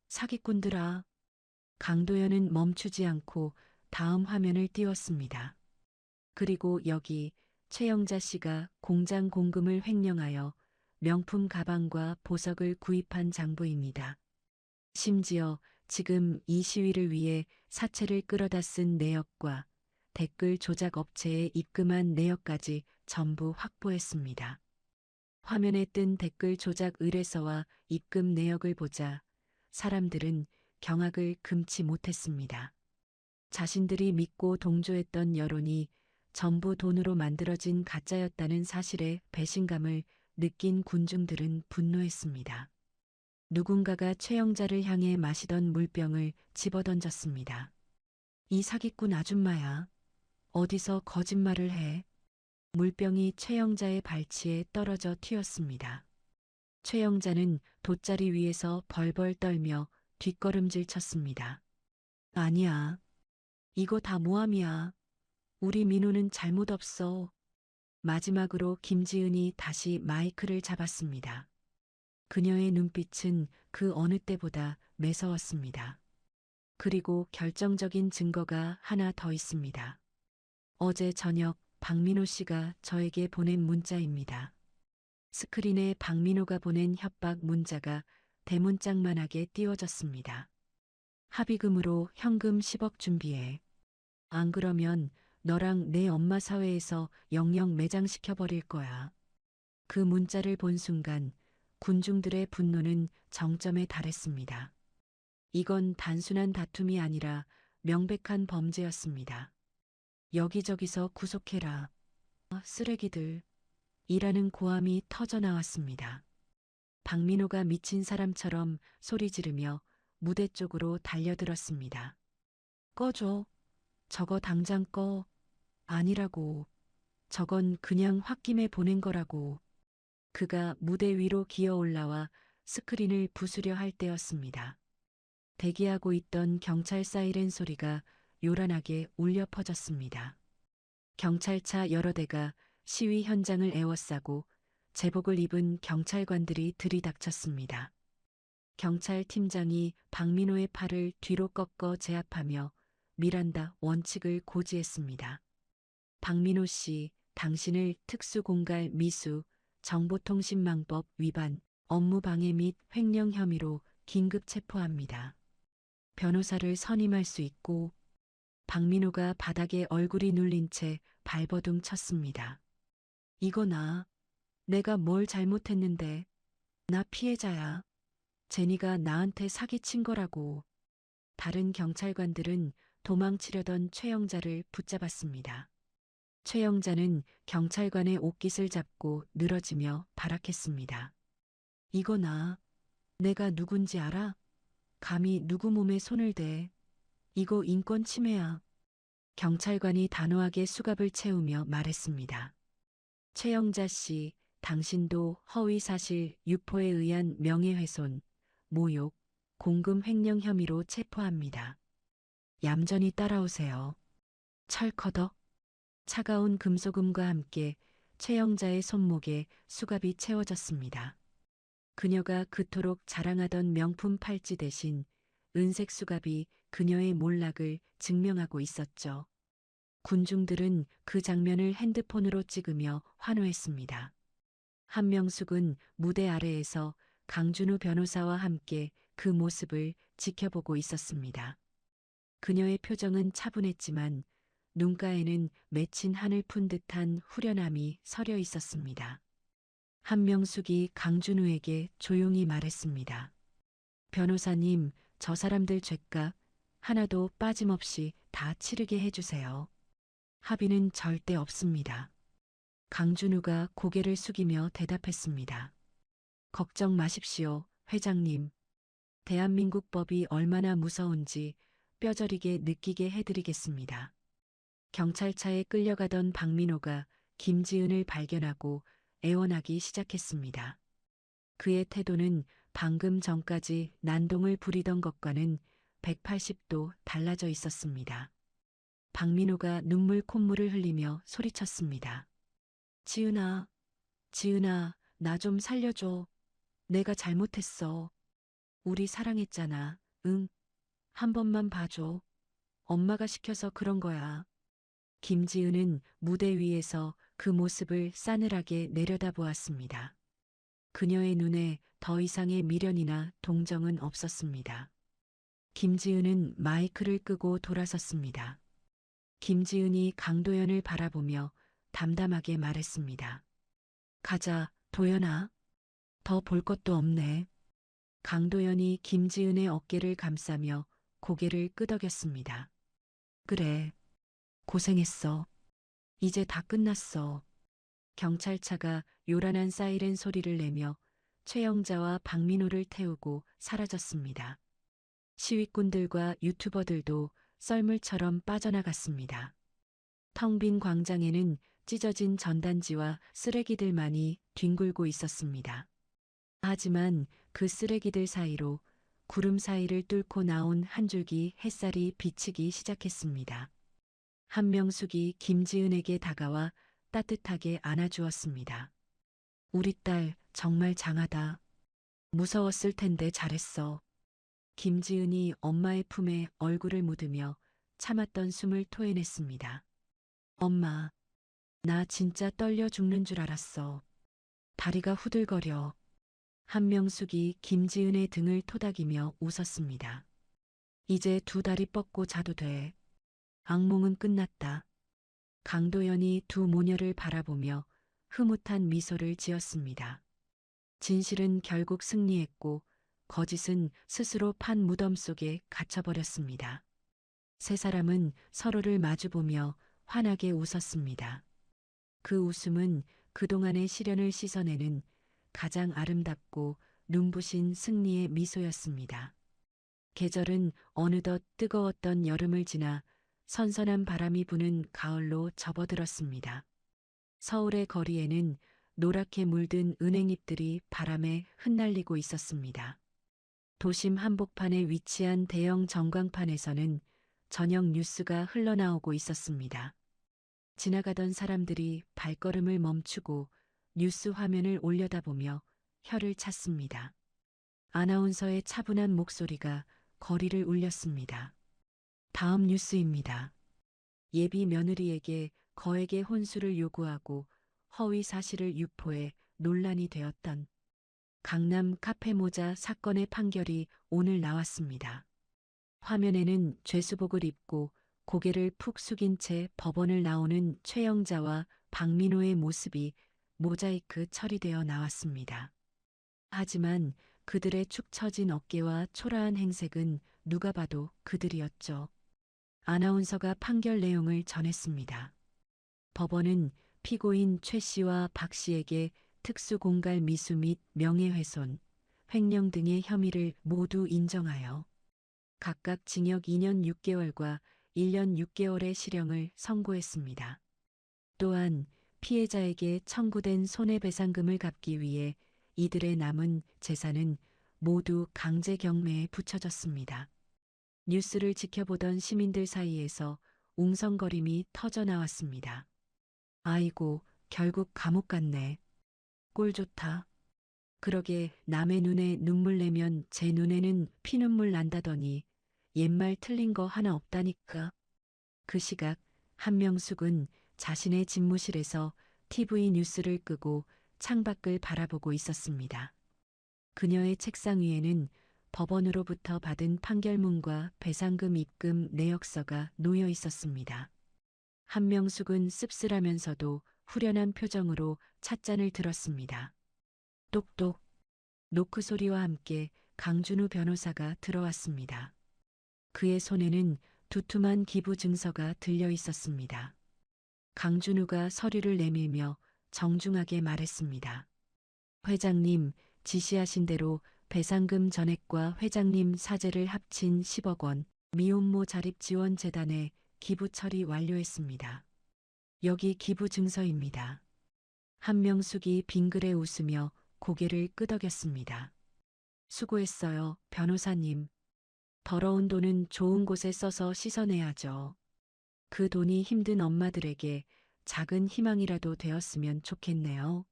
사기꾼들아. 강도연은 멈추지 않고 다음 화면을 띄웠습니다. 그리고 여기 최영자 씨가 공장 공금을 횡령하여 명품 가방과 보석을 구입한 장부입니다. 심지어 지금 이 시위를 위해 사채를 끌어다 쓴 내역과 댓글 조작 업체에 입금한 내역까지 전부 확보했습니다. 화면에 뜬 댓글 조작 의뢰서와 입금 내역을 보자 사람들은 경악을 금치 못했습니다. 자신들이 믿고 동조했던 여론이 전부 돈으로 만들어진 가짜였다는 사실에 배신감을 느낀 군중들은 분노했습니다. 누군가가 최영자를 향해 마시던 물병을 집어던졌습니다. 이 사기꾼 아줌마야. 어디서 거짓말을 해? 물병이 최영자의 발치에 떨어져 튀었습니다. 최영자는 돗자리 위에서 벌벌 떨며 뒷걸음질 쳤습니다. 아니야. 이거 다 모함이야. 우리 민호는 잘못 없어. 마지막으로 김지은이 다시 마이크를 잡았습니다. 그녀의 눈빛은 그 어느 때보다 매서웠습니다. 그리고 결정적인 증거가 하나 더 있습니다. 어제 저녁 박민호 씨가 저에게 보낸 문자입니다. 스크린에 박민호가 보낸 협박 문자가 대문짝만하게 띄워졌습니다. 합의금으로 현금 10억 준비해. 안 그러면 너랑 내 엄마 사회에서 영영 매장시켜버릴 거야. 그 문자를 본 순간 군중들의 분노는 정점에 달했습니다. 이건 단순한 다툼이 아니라 명백한 범죄였습니다. 여기저기서 구속해라. 쓰레기들. 이라는 고함이 터져나왔습니다. 박민호가 미친 사람처럼 소리 지르며 무대 쪽으로 달려들었습니다. 꺼줘. 저거 당장 꺼. 아니라고. 저건 그냥 홧김에 보낸 거라고. 그가 무대 위로 기어 올라와 스크린을 부수려 할 때였습니다. 대기하고 있던 경찰 사이렌 소리가 요란하게 울려 퍼졌습니다. 경찰차 여러 대가 시위 현장을 에워싸고 제복을 입은 경찰관들이 들이닥쳤습니다. 경찰팀장이 박민호의 팔을 뒤로 꺾어 제압하며 미란다 원칙을 고지했습니다. 박민호 씨, 당신을 특수공갈 미수, 정보통신망법 위반, 업무방해 및 횡령 혐의로 긴급 체포합니다. 변호사를 선임할 수 있고 박민호가 바닥에 얼굴이 눌린 채 발버둥 쳤습니다. 이거 내가 뭘 잘못했는데. 나 피해자야. 제니가 나한테 사기친 거라고. 다른 경찰관들은 도망치려던 최영자를 붙잡았습니다. 최영자는 경찰관의 옷깃을 잡고 늘어지며 발악했습니다. 이거 내가 누군지 알아? 감히 누구 몸에 손을 대. 이거 인권 침해야. 경찰관이 단호하게 수갑을 채우며 말했습니다. 최영자 씨, 당신도 허위사실 유포에 의한 명예훼손, 모욕, 공금 횡령 혐의로 체포합니다. 얌전히 따라오세요. 철커덕. 차가운 금소금과 함께 최영자의 손목에 수갑이 채워졌습니다. 그녀가 그토록 자랑하던 명품 팔찌 대신 은색 수갑이 그녀의 몰락을 증명하고 있었죠. 군중들은 그 장면을 핸드폰으로 찍으며 환호했습니다. 한명숙은 무대 아래에서 강준우 변호사와 함께 그 모습을 지켜보고 있었습니다. 그녀의 표정은 차분했지만 눈가에는 맺힌 한을 푼 듯한 후련함이 서려 있었습니다. 한명숙이 강준우에게 조용히 말했습니다. 변호사님, 저 사람들 죄값 하나도 빠짐없이 다 치르게 해주세요. 합의는 절대 없습니다. 강준우가 고개를 숙이며 대답했습니다. 걱정 마십시오, 회장님. 대한민국 법이 얼마나 무서운지 뼈저리게 느끼게 해드리겠습니다. 경찰차에 끌려가던 박민호가 김지은을 발견하고 애원하기 시작했습니다. 그의 태도는 방금 전까지 난동을 부리던 것과는 180도 달라져 있었습니다. 박민호가 눈물 콧물을 흘리며 소리쳤습니다. 지은아, 지은아, 나 좀 살려줘. 내가 잘못했어. 우리 사랑했잖아. 응. 한 번만 봐줘. 엄마가 시켜서 그런 거야. 김지은은 무대 위에서 그 모습을 싸늘하게 내려다보았습니다. 그녀의 눈에 더 이상의 미련이나 동정은 없었습니다. 김지은은 마이크를 끄고 돌아섰습니다. 김지은이 강도연을 바라보며 담담하게 말했습니다. 가자, 도연아. 더 볼 것도 없네. 강도연이 김지은의 어깨를 감싸며 고개를 끄덕였습니다. 그래, 고생했어. 이제 다 끝났어. 경찰차가 요란한 사이렌 소리를 내며 최영자와 박민호를 태우고 사라졌습니다. 시위꾼들과 유튜버들도 썰물처럼 빠져나갔습니다. 텅 빈 광장에는 찢어진 전단지와 쓰레기들만이 뒹굴고 있었습니다. 하지만 그 쓰레기들 사이로 구름 사이를 뚫고 나온 한 줄기 햇살이 비치기 시작했습니다. 한명숙이 김지은에게 다가와 따뜻하게 안아주었습니다. 우리 딸 정말 장하다. 무서웠을 텐데 잘했어. 김지은이 엄마의 품에 얼굴을 묻으며 참았던 숨을 토해냈습니다. 엄마, 나 진짜 떨려 죽는 줄 알았어. 다리가 후들거려. 한명숙이 김지은의 등을 토닥이며 웃었습니다. 이제 두 다리 뻗고 자도 돼. 악몽은 끝났다. 강도연이 두 모녀를 바라보며 흐뭇한 미소를 지었습니다. 진실은 결국 승리했고 거짓은 스스로 판 무덤 속에 갇혀버렸습니다. 세 사람은 서로를 마주보며 환하게 웃었습니다. 그 웃음은 그동안의 시련을 씻어내는 가장 아름답고 눈부신 승리의 미소였습니다. 계절은 어느덧 뜨거웠던 여름을 지나 선선한 바람이 부는 가을로 접어들었습니다. 서울의 거리에는 노랗게 물든 은행잎들이 바람에 흩날리고 있었습니다. 도심 한복판에 위치한 대형 전광판에서는 저녁 뉴스가 흘러나오고 있었습니다. 지나가던 사람들이 발걸음을 멈추고 뉴스 화면을 올려다보며 혀를 찼습니다. 아나운서의 차분한 목소리가 거리를 울렸습니다. 다음 뉴스입니다. 예비 며느리에게 거액의 혼수를 요구하고 허위 사실을 유포해 논란이 되었던 강남 카페 모자 사건의 판결이 오늘 나왔습니다. 화면에는 죄수복을 입고 고개를 푹 숙인 채 법원을 나오는 최영자와 박민호의 모습이 모자이크 처리되어 나왔습니다. 하지만 그들의 축 처진 어깨와 초라한 행색은 누가 봐도 그들이었죠. 아나운서가 판결 내용을 전했습니다. 법원은 피고인 최 씨와 박 씨에게 특수공갈 미수 및 명예훼손, 횡령 등의 혐의를 모두 인정하여 각각 징역 2년 6개월과 1년 6개월의 실형을 선고했습니다. 또한 피해자에게 청구된 손해배상금을 갚기 위해 이들의 남은 재산은 모두 강제 경매에 붙여졌습니다. 뉴스를 지켜보던 시민들 사이에서 웅성거림이 터져나왔습니다. 아이고, 결국 감옥 갔네. 꼴 좋다. 그러게 남의 눈에 눈물 내면 제 눈에는 피눈물 난다더니 옛말 틀린 거 하나 없다니까. 그 시각 한명숙은 자신의 집무실에서 TV 뉴스를 끄고 창밖을 바라보고 있었습니다. 그녀의 책상 위에는 법원으로부터 받은 판결문과 배상금 입금 내역서가 놓여 있었습니다. 한명숙은 씁쓸하면서도 후련한 표정으로 찻잔을 들었습니다. 똑똑. 노크 소리와 함께 강준우 변호사가 들어왔습니다. 그의 손에는 두툼한 기부 증서가 들려 있었습니다. 강준우가 서류를 내밀며 정중하게 말했습니다. 회장님, 지시하신 대로 배상금 전액과 회장님 사재를 합친 10억 원 미혼모 자립지원재단에 기부 처리 완료했습니다. 여기 기부 증서입니다. 한명숙이 빙그레 웃으며 고개를 끄덕였습니다. 수고했어요, 변호사님. 더러운 돈은 좋은 곳에 써서 씻어내야죠. 그 돈이 힘든 엄마들에게 작은 희망이라도 되었으면 좋겠네요.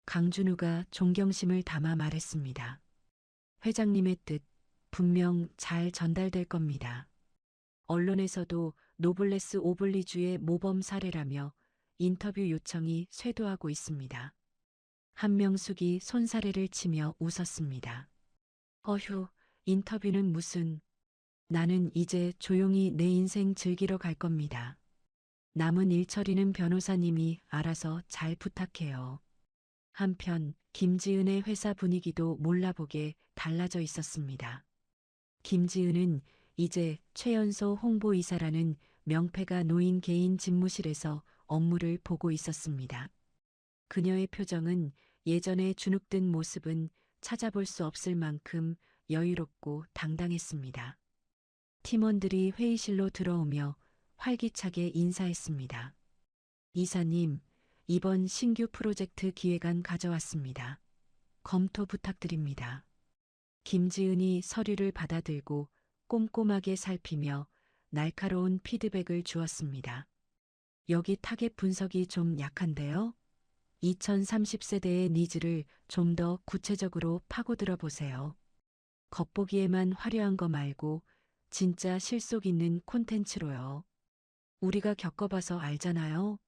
강준우가 존경심을 담아 말했습니다. 회장님의 뜻 분명 잘 전달될 겁니다. 언론에서도 노블레스 오블리주의 모범 사례라며 인터뷰 요청이 쇄도하고 있습니다. 한명숙이 손사래를 치며 웃었습니다. 어휴, 인터뷰는 무슨. 나는 이제 조용히 내 인생 즐기러 갈 겁니다. 남은 일 처리는 변호사님이 알아서 잘 부탁해요. 한편 김지은의 회사 분위기도 몰라보게 달라져 있었습니다. 김지은은 이제 최연소 홍보이사라는 명패가 놓인 개인 집무실에서 업무를 보고 있었습니다. 그녀의 표정은 예전에 주눅든 모습은 찾아볼 수 없을 만큼 여유롭고 당당했습니다. 팀원들이 회의실로 들어오며 활기차게 인사했습니다. 이사님, 이번 신규 프로젝트 기획안 가져왔습니다. 검토 부탁드립니다. 김지은이 서류를 받아들고 꼼꼼하게 살피며 날카로운 피드백을 주었습니다. 여기 타겟 분석이 좀 약한데요? 2030세대의 니즈를 좀 더 구체적으로 파고들어 보세요. 겉보기에만 화려한 거 말고 진짜 실속 있는 콘텐츠로요. 우리가 겪어봐서 알잖아요.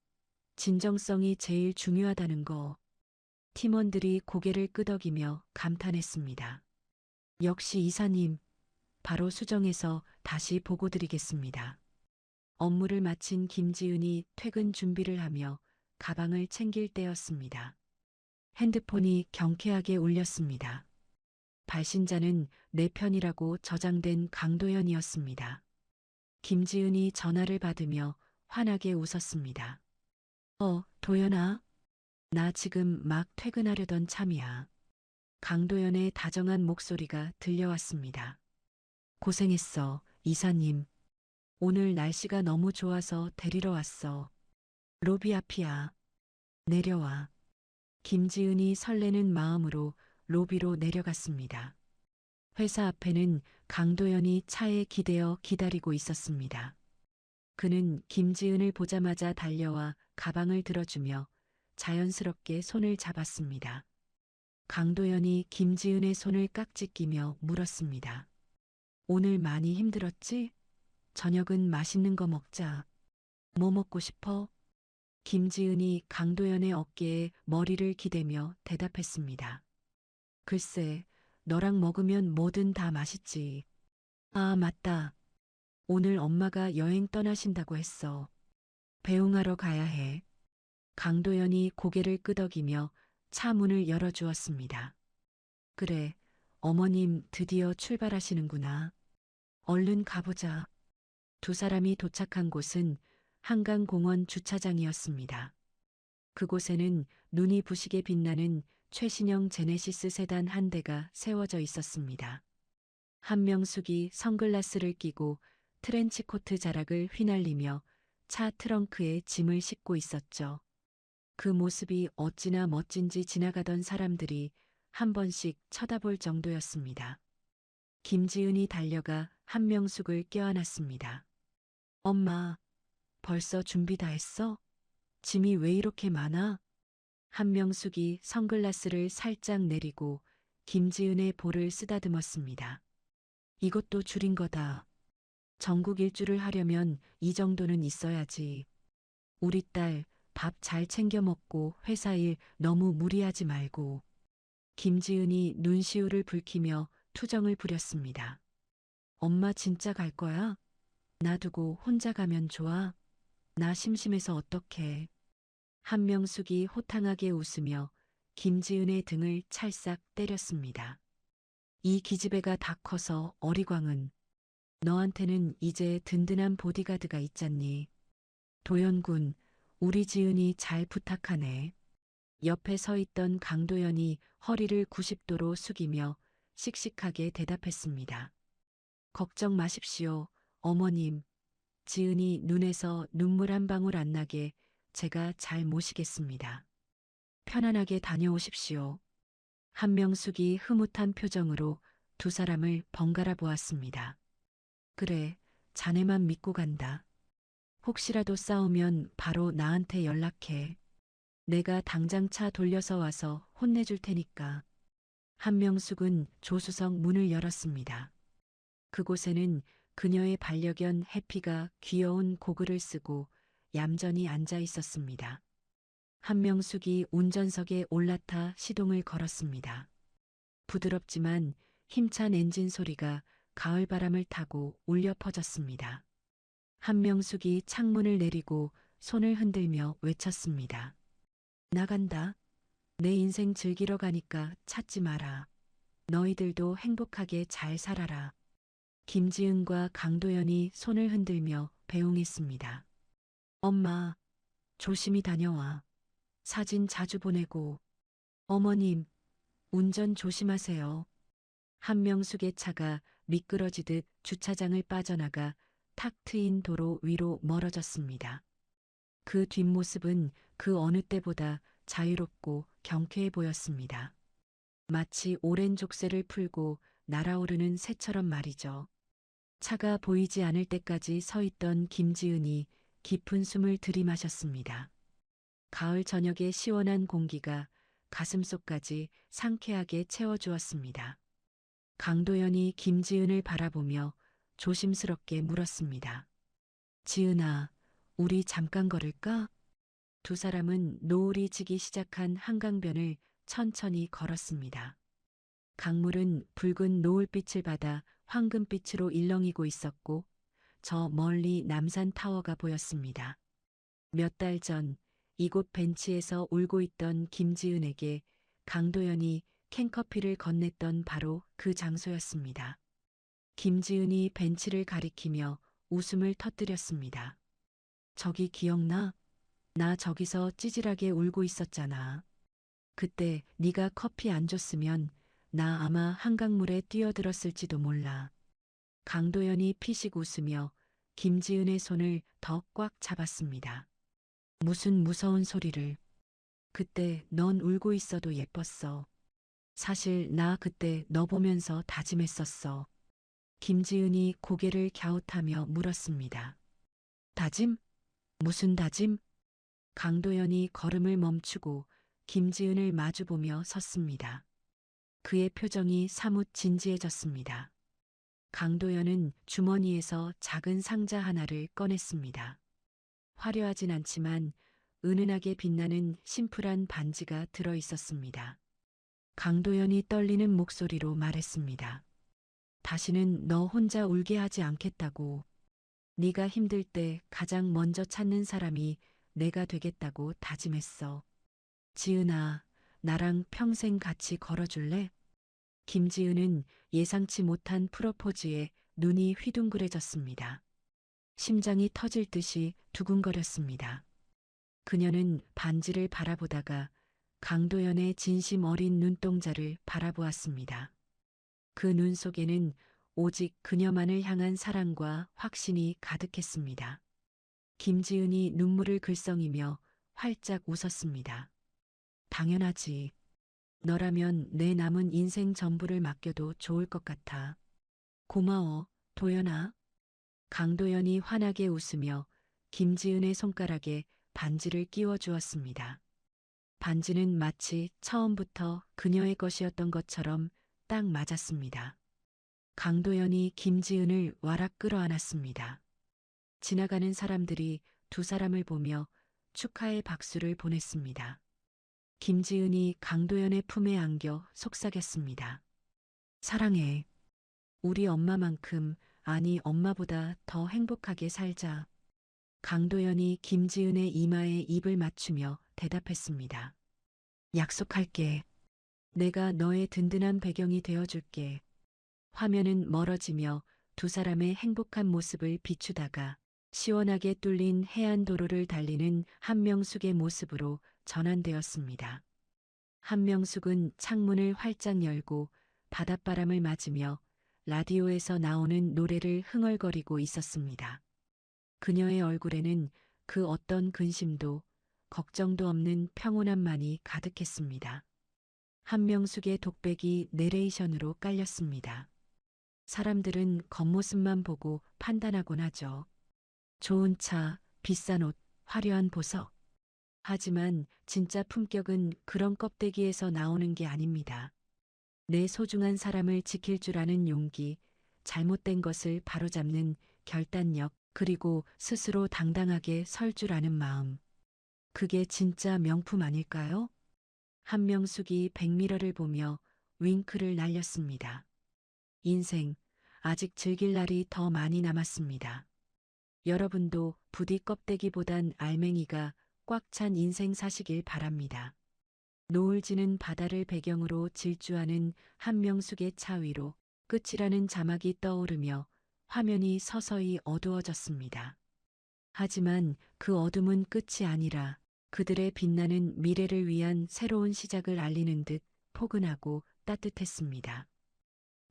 진정성이 제일 중요하다는 거. 팀원들이 고개를 끄덕이며 감탄했습니다. 역시 이사님, 바로 수정해서 다시 보고 드리겠습니다. 업무를 마친 김지은이 퇴근 준비를 하며 가방을 챙길 때였습니다. 핸드폰이 경쾌하게 울렸습니다. 발신자는 내 편이라고 저장된 강도연이었습니다. 김지은이 전화를 받으며 환하게 웃었습니다. 도연아. 나 지금 막 퇴근하려던 참이야. 강도연의 다정한 목소리가 들려왔습니다. 고생했어, 이사님. 오늘 날씨가 너무 좋아서 데리러 왔어. 로비 앞이야. 내려와. 김지은이 설레는 마음으로 로비로 내려갔습니다. 회사 앞에는 강도연이 차에 기대어 기다리고 있었습니다. 그는 김지은을 보자마자 달려와 가방을 들어주며 자연스럽게 손을 잡았습니다. 강도연이 김지은의 손을 깍지 끼며 물었습니다. 오늘 많이 힘들었지? 저녁은 맛있는 거 먹자. 뭐 먹고 싶어? 김지은이 강도연의 어깨에 머리를 기대며 대답했습니다. 글쎄, 너랑 먹으면 뭐든 다 맛있지. 아, 맞다. 오늘 엄마가 여행 떠나신다고 했어. 배웅하러 가야 해. 강도연이 고개를 끄덕이며 차 문을 열어주었습니다. 그래, 어머님 드디어 출발하시는구나. 얼른 가보자. 두 사람이 도착한 곳은 한강공원 주차장이었습니다. 그곳에는 눈이 부시게 빛나는 최신형 제네시스 세단 한 대가 세워져 있었습니다. 한명숙이 선글라스를 끼고 트렌치코트 자락을 휘날리며 차 트렁크에 짐을 싣고 있었죠. 그 모습이 어찌나 멋진지 지나가던 사람들이 한 번씩 쳐다볼 정도였습니다. 김지은이 달려가 한명숙을 껴안았습니다. 엄마, 벌써 준비 다 했어? 짐이 왜 이렇게 많아? 한명숙이 선글라스를 살짝 내리고 김지은의 볼을 쓰다듬었습니다. 이것도 줄인 거다. 전국 일주를 하려면 이 정도는 있어야지. 우리 딸 밥 잘 챙겨 먹고 회사 일 너무 무리하지 말고. 김지은이 눈시울을 붉히며 투정을 부렸습니다. 엄마 진짜 갈 거야? 놔두고 혼자 가면 좋아? 나 심심해서 어떡해. 한명숙이 호탕하게 웃으며 김지은의 등을 찰싹 때렸습니다. 이 기집애가 다 커서 어리광은. 너한테는 이제 든든한 보디가드가 있잖니. 도연군, 우리 지은이 잘 부탁하네. 옆에 서 있던 강도연이 허리를 90도로 숙이며 씩씩하게 대답했습니다. 걱정 마십시오, 어머님. 지은이 눈에서 눈물 한 방울 안 나게 제가 잘 모시겠습니다. 편안하게 다녀오십시오. 한명숙이 흐뭇한 표정으로 두 사람을 번갈아 보았습니다. 그래, 자네만 믿고 간다. 혹시라도 싸우면 바로 나한테 연락해. 내가 당장 차 돌려서 와서 혼내줄 테니까. 한명숙은 조수석 문을 열었습니다. 그곳에는 그녀의 반려견 해피가 귀여운 고글을 쓰고 얌전히 앉아 있었습니다. 한명숙이 운전석에 올라타 시동을 걸었습니다. 부드럽지만 힘찬 엔진 소리가 가을바람을 타고 울려 퍼졌습니다. 한명숙이 창문을 내리고 손을 흔들며 외쳤습니다. 나간다. 내 인생 즐기러 가니까 찾지 마라. 너희들도 행복하게 잘 살아라. 김지은과 강도연이 손을 흔들며 배웅했습니다. 엄마, 조심히 다녀와. 사진 자주 보내고. 어머님, 운전 조심하세요. 한명숙의 차가 미끄러지듯 주차장을 빠져나가 탁 트인 도로 위로 멀어졌습니다. 그 뒷모습은 그 어느 때보다 자유롭고 경쾌해 보였습니다. 마치 오랜 족쇄를 풀고 날아오르는 새처럼 말이죠. 차가 보이지 않을 때까지 서 있던 김지은이 깊은 숨을 들이마셨습니다. 가을 저녁의 시원한 공기가 가슴속까지 상쾌하게 채워주었습니다. 강도연이 김지은을 바라보며 조심스럽게 물었습니다. 지은아, 우리 잠깐 걸을까? 두 사람은 노을이 지기 시작한 한강변을 천천히 걸었습니다. 강물은 붉은 노을빛을 받아 황금빛으로 일렁이고 있었고 저 멀리 남산 타워가 보였습니다. 몇 달 전 이곳 벤치에서 울고 있던 김지은에게 강도연이 캔커피를 건넸던 바로 그 장소였습니다. 김지은이 벤치를 가리키며 웃음을 터뜨렸습니다. 저기 기억나? 나 저기서 찌질하게 울고 있었잖아. 그때 네가 커피 안 줬으면 나 아마 한강물에 뛰어들었을지도 몰라. 강도연이 피식 웃으며 김지은의 손을 더 꽉 잡았습니다. 무슨 무서운 소리를. 그때 넌 울고 있어도 예뻤어. 사실 나 그때 너 보면서 다짐했었어. 김지은이 고개를 갸웃하며 물었습니다. 다짐? 무슨 다짐? 강도연이 걸음을 멈추고 김지은을 마주보며 섰습니다. 그의 표정이 사뭇 진지해졌습니다. 강도연은 주머니에서 작은 상자 하나를 꺼냈습니다. 화려하진 않지만 은은하게 빛나는 심플한 반지가 들어 있었습니다. 강도연이 떨리는 목소리로 말했습니다. 다시는 너 혼자 울게 하지 않겠다고. 네가 힘들 때 가장 먼저 찾는 사람이 내가 되겠다고 다짐했어. 지은아, 나랑 평생 같이 걸어줄래? 김지은은 예상치 못한 프로포즈에 눈이 휘둥그레졌습니다. 심장이 터질 듯이 두근거렸습니다. 그녀는 반지를 바라보다가 강도연의 진심 어린 눈동자를 바라보았습니다. 그 눈 속에는 오직 그녀만을 향한 사랑과 확신이 가득했습니다. 김지은이 눈물을 글썽이며 활짝 웃었습니다. 당연하지. 너라면 내 남은 인생 전부를 맡겨도 좋을 것 같아. 고마워, 도연아. 강도연이 환하게 웃으며 김지은의 손가락에 반지를 끼워 주었습니다. 반지는 마치 처음부터 그녀의 것이었던 것처럼 딱 맞았습니다. 강도연이 김지은을 와락 끌어안았습니다. 지나가는 사람들이 두 사람을 보며 축하의 박수를 보냈습니다. 김지은이 강도연의 품에 안겨 속삭였습니다. 사랑해. 우리 엄마만큼, 아니 엄마보다 더 행복하게 살자. 강도연이 김지은의 이마에 입을 맞추며 대답했습니다. 약속할게. 내가 너의 든든한 배경이 되어줄게. 화면은 멀어지며 두 사람의 행복한 모습을 비추다가 시원하게 뚫린 해안도로를 달리는 한명숙의 모습으로 전환되었습니다. 한명숙은 창문을 활짝 열고 바닷바람을 맞으며 라디오에서 나오는 노래를 흥얼거리고 있었습니다. 그녀의 얼굴에는 그 어떤 근심도 걱정도 없는 평온함만이 가득했습니다. 한명숙의 독백이 내레이션으로 깔렸습니다. 사람들은 겉모습만 보고 판단하곤 하죠. 좋은 차, 비싼 옷, 화려한 보석. 하지만 진짜 품격은 그런 껍데기에서 나오는 게 아닙니다. 내 소중한 사람을 지킬 줄 아는 용기, 잘못된 것을 바로잡는 결단력, 그리고 스스로 당당하게 설 줄 아는 마음. 그게 진짜 명품 아닐까요? 한명숙이 백미러를 보며 윙크를 날렸습니다. 인생, 아직 즐길 날이 더 많이 남았습니다. 여러분도 부디 껍데기보단 알맹이가 꽉 찬 인생 사시길 바랍니다. 노을 지는 바다를 배경으로 질주하는 한명숙의 차 위로 끝이라는 자막이 떠오르며 화면이 서서히 어두워졌습니다. 하지만 그 어둠은 끝이 아니라 그들의 빛나는 미래를 위한 새로운 시작을 알리는 듯 포근하고 따뜻했습니다.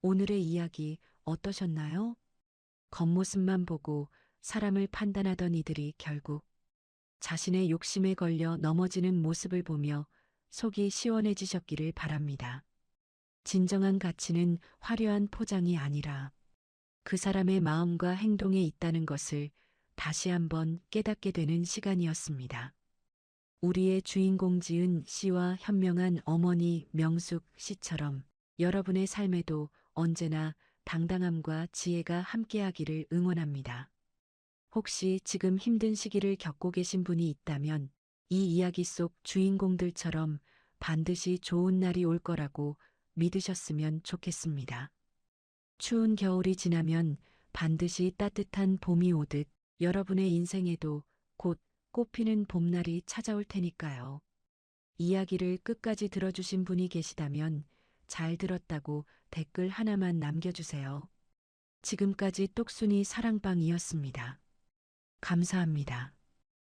오늘의 이야기 어떠셨나요? 겉모습만 보고 사람을 판단하던 이들이 결국 자신의 욕심에 걸려 넘어지는 모습을 보며 속이 시원해지셨기를 바랍니다. 진정한 가치는 화려한 포장이 아니라 그 사람의 마음과 행동에 있다는 것을 다시 한번 깨닫게 되는 시간이었습니다. 우리의 주인공 지은 씨와 현명한 어머니 명숙 씨처럼 여러분의 삶에도 언제나 당당함과 지혜가 함께하기를 응원합니다. 혹시 지금 힘든 시기를 겪고 계신 분이 있다면 이 이야기 속 주인공들처럼 반드시 좋은 날이 올 거라고 믿으셨으면 좋겠습니다. 추운 겨울이 지나면 반드시 따뜻한 봄이 오듯 여러분의 인생에도 곧 꽃피는 봄날이 찾아올 테니까요. 이야기를 끝까지 들어주신 분이 계시다면 잘 들었다고 댓글 하나만 남겨주세요. 지금까지 똑순이 사랑방이었습니다. 감사합니다.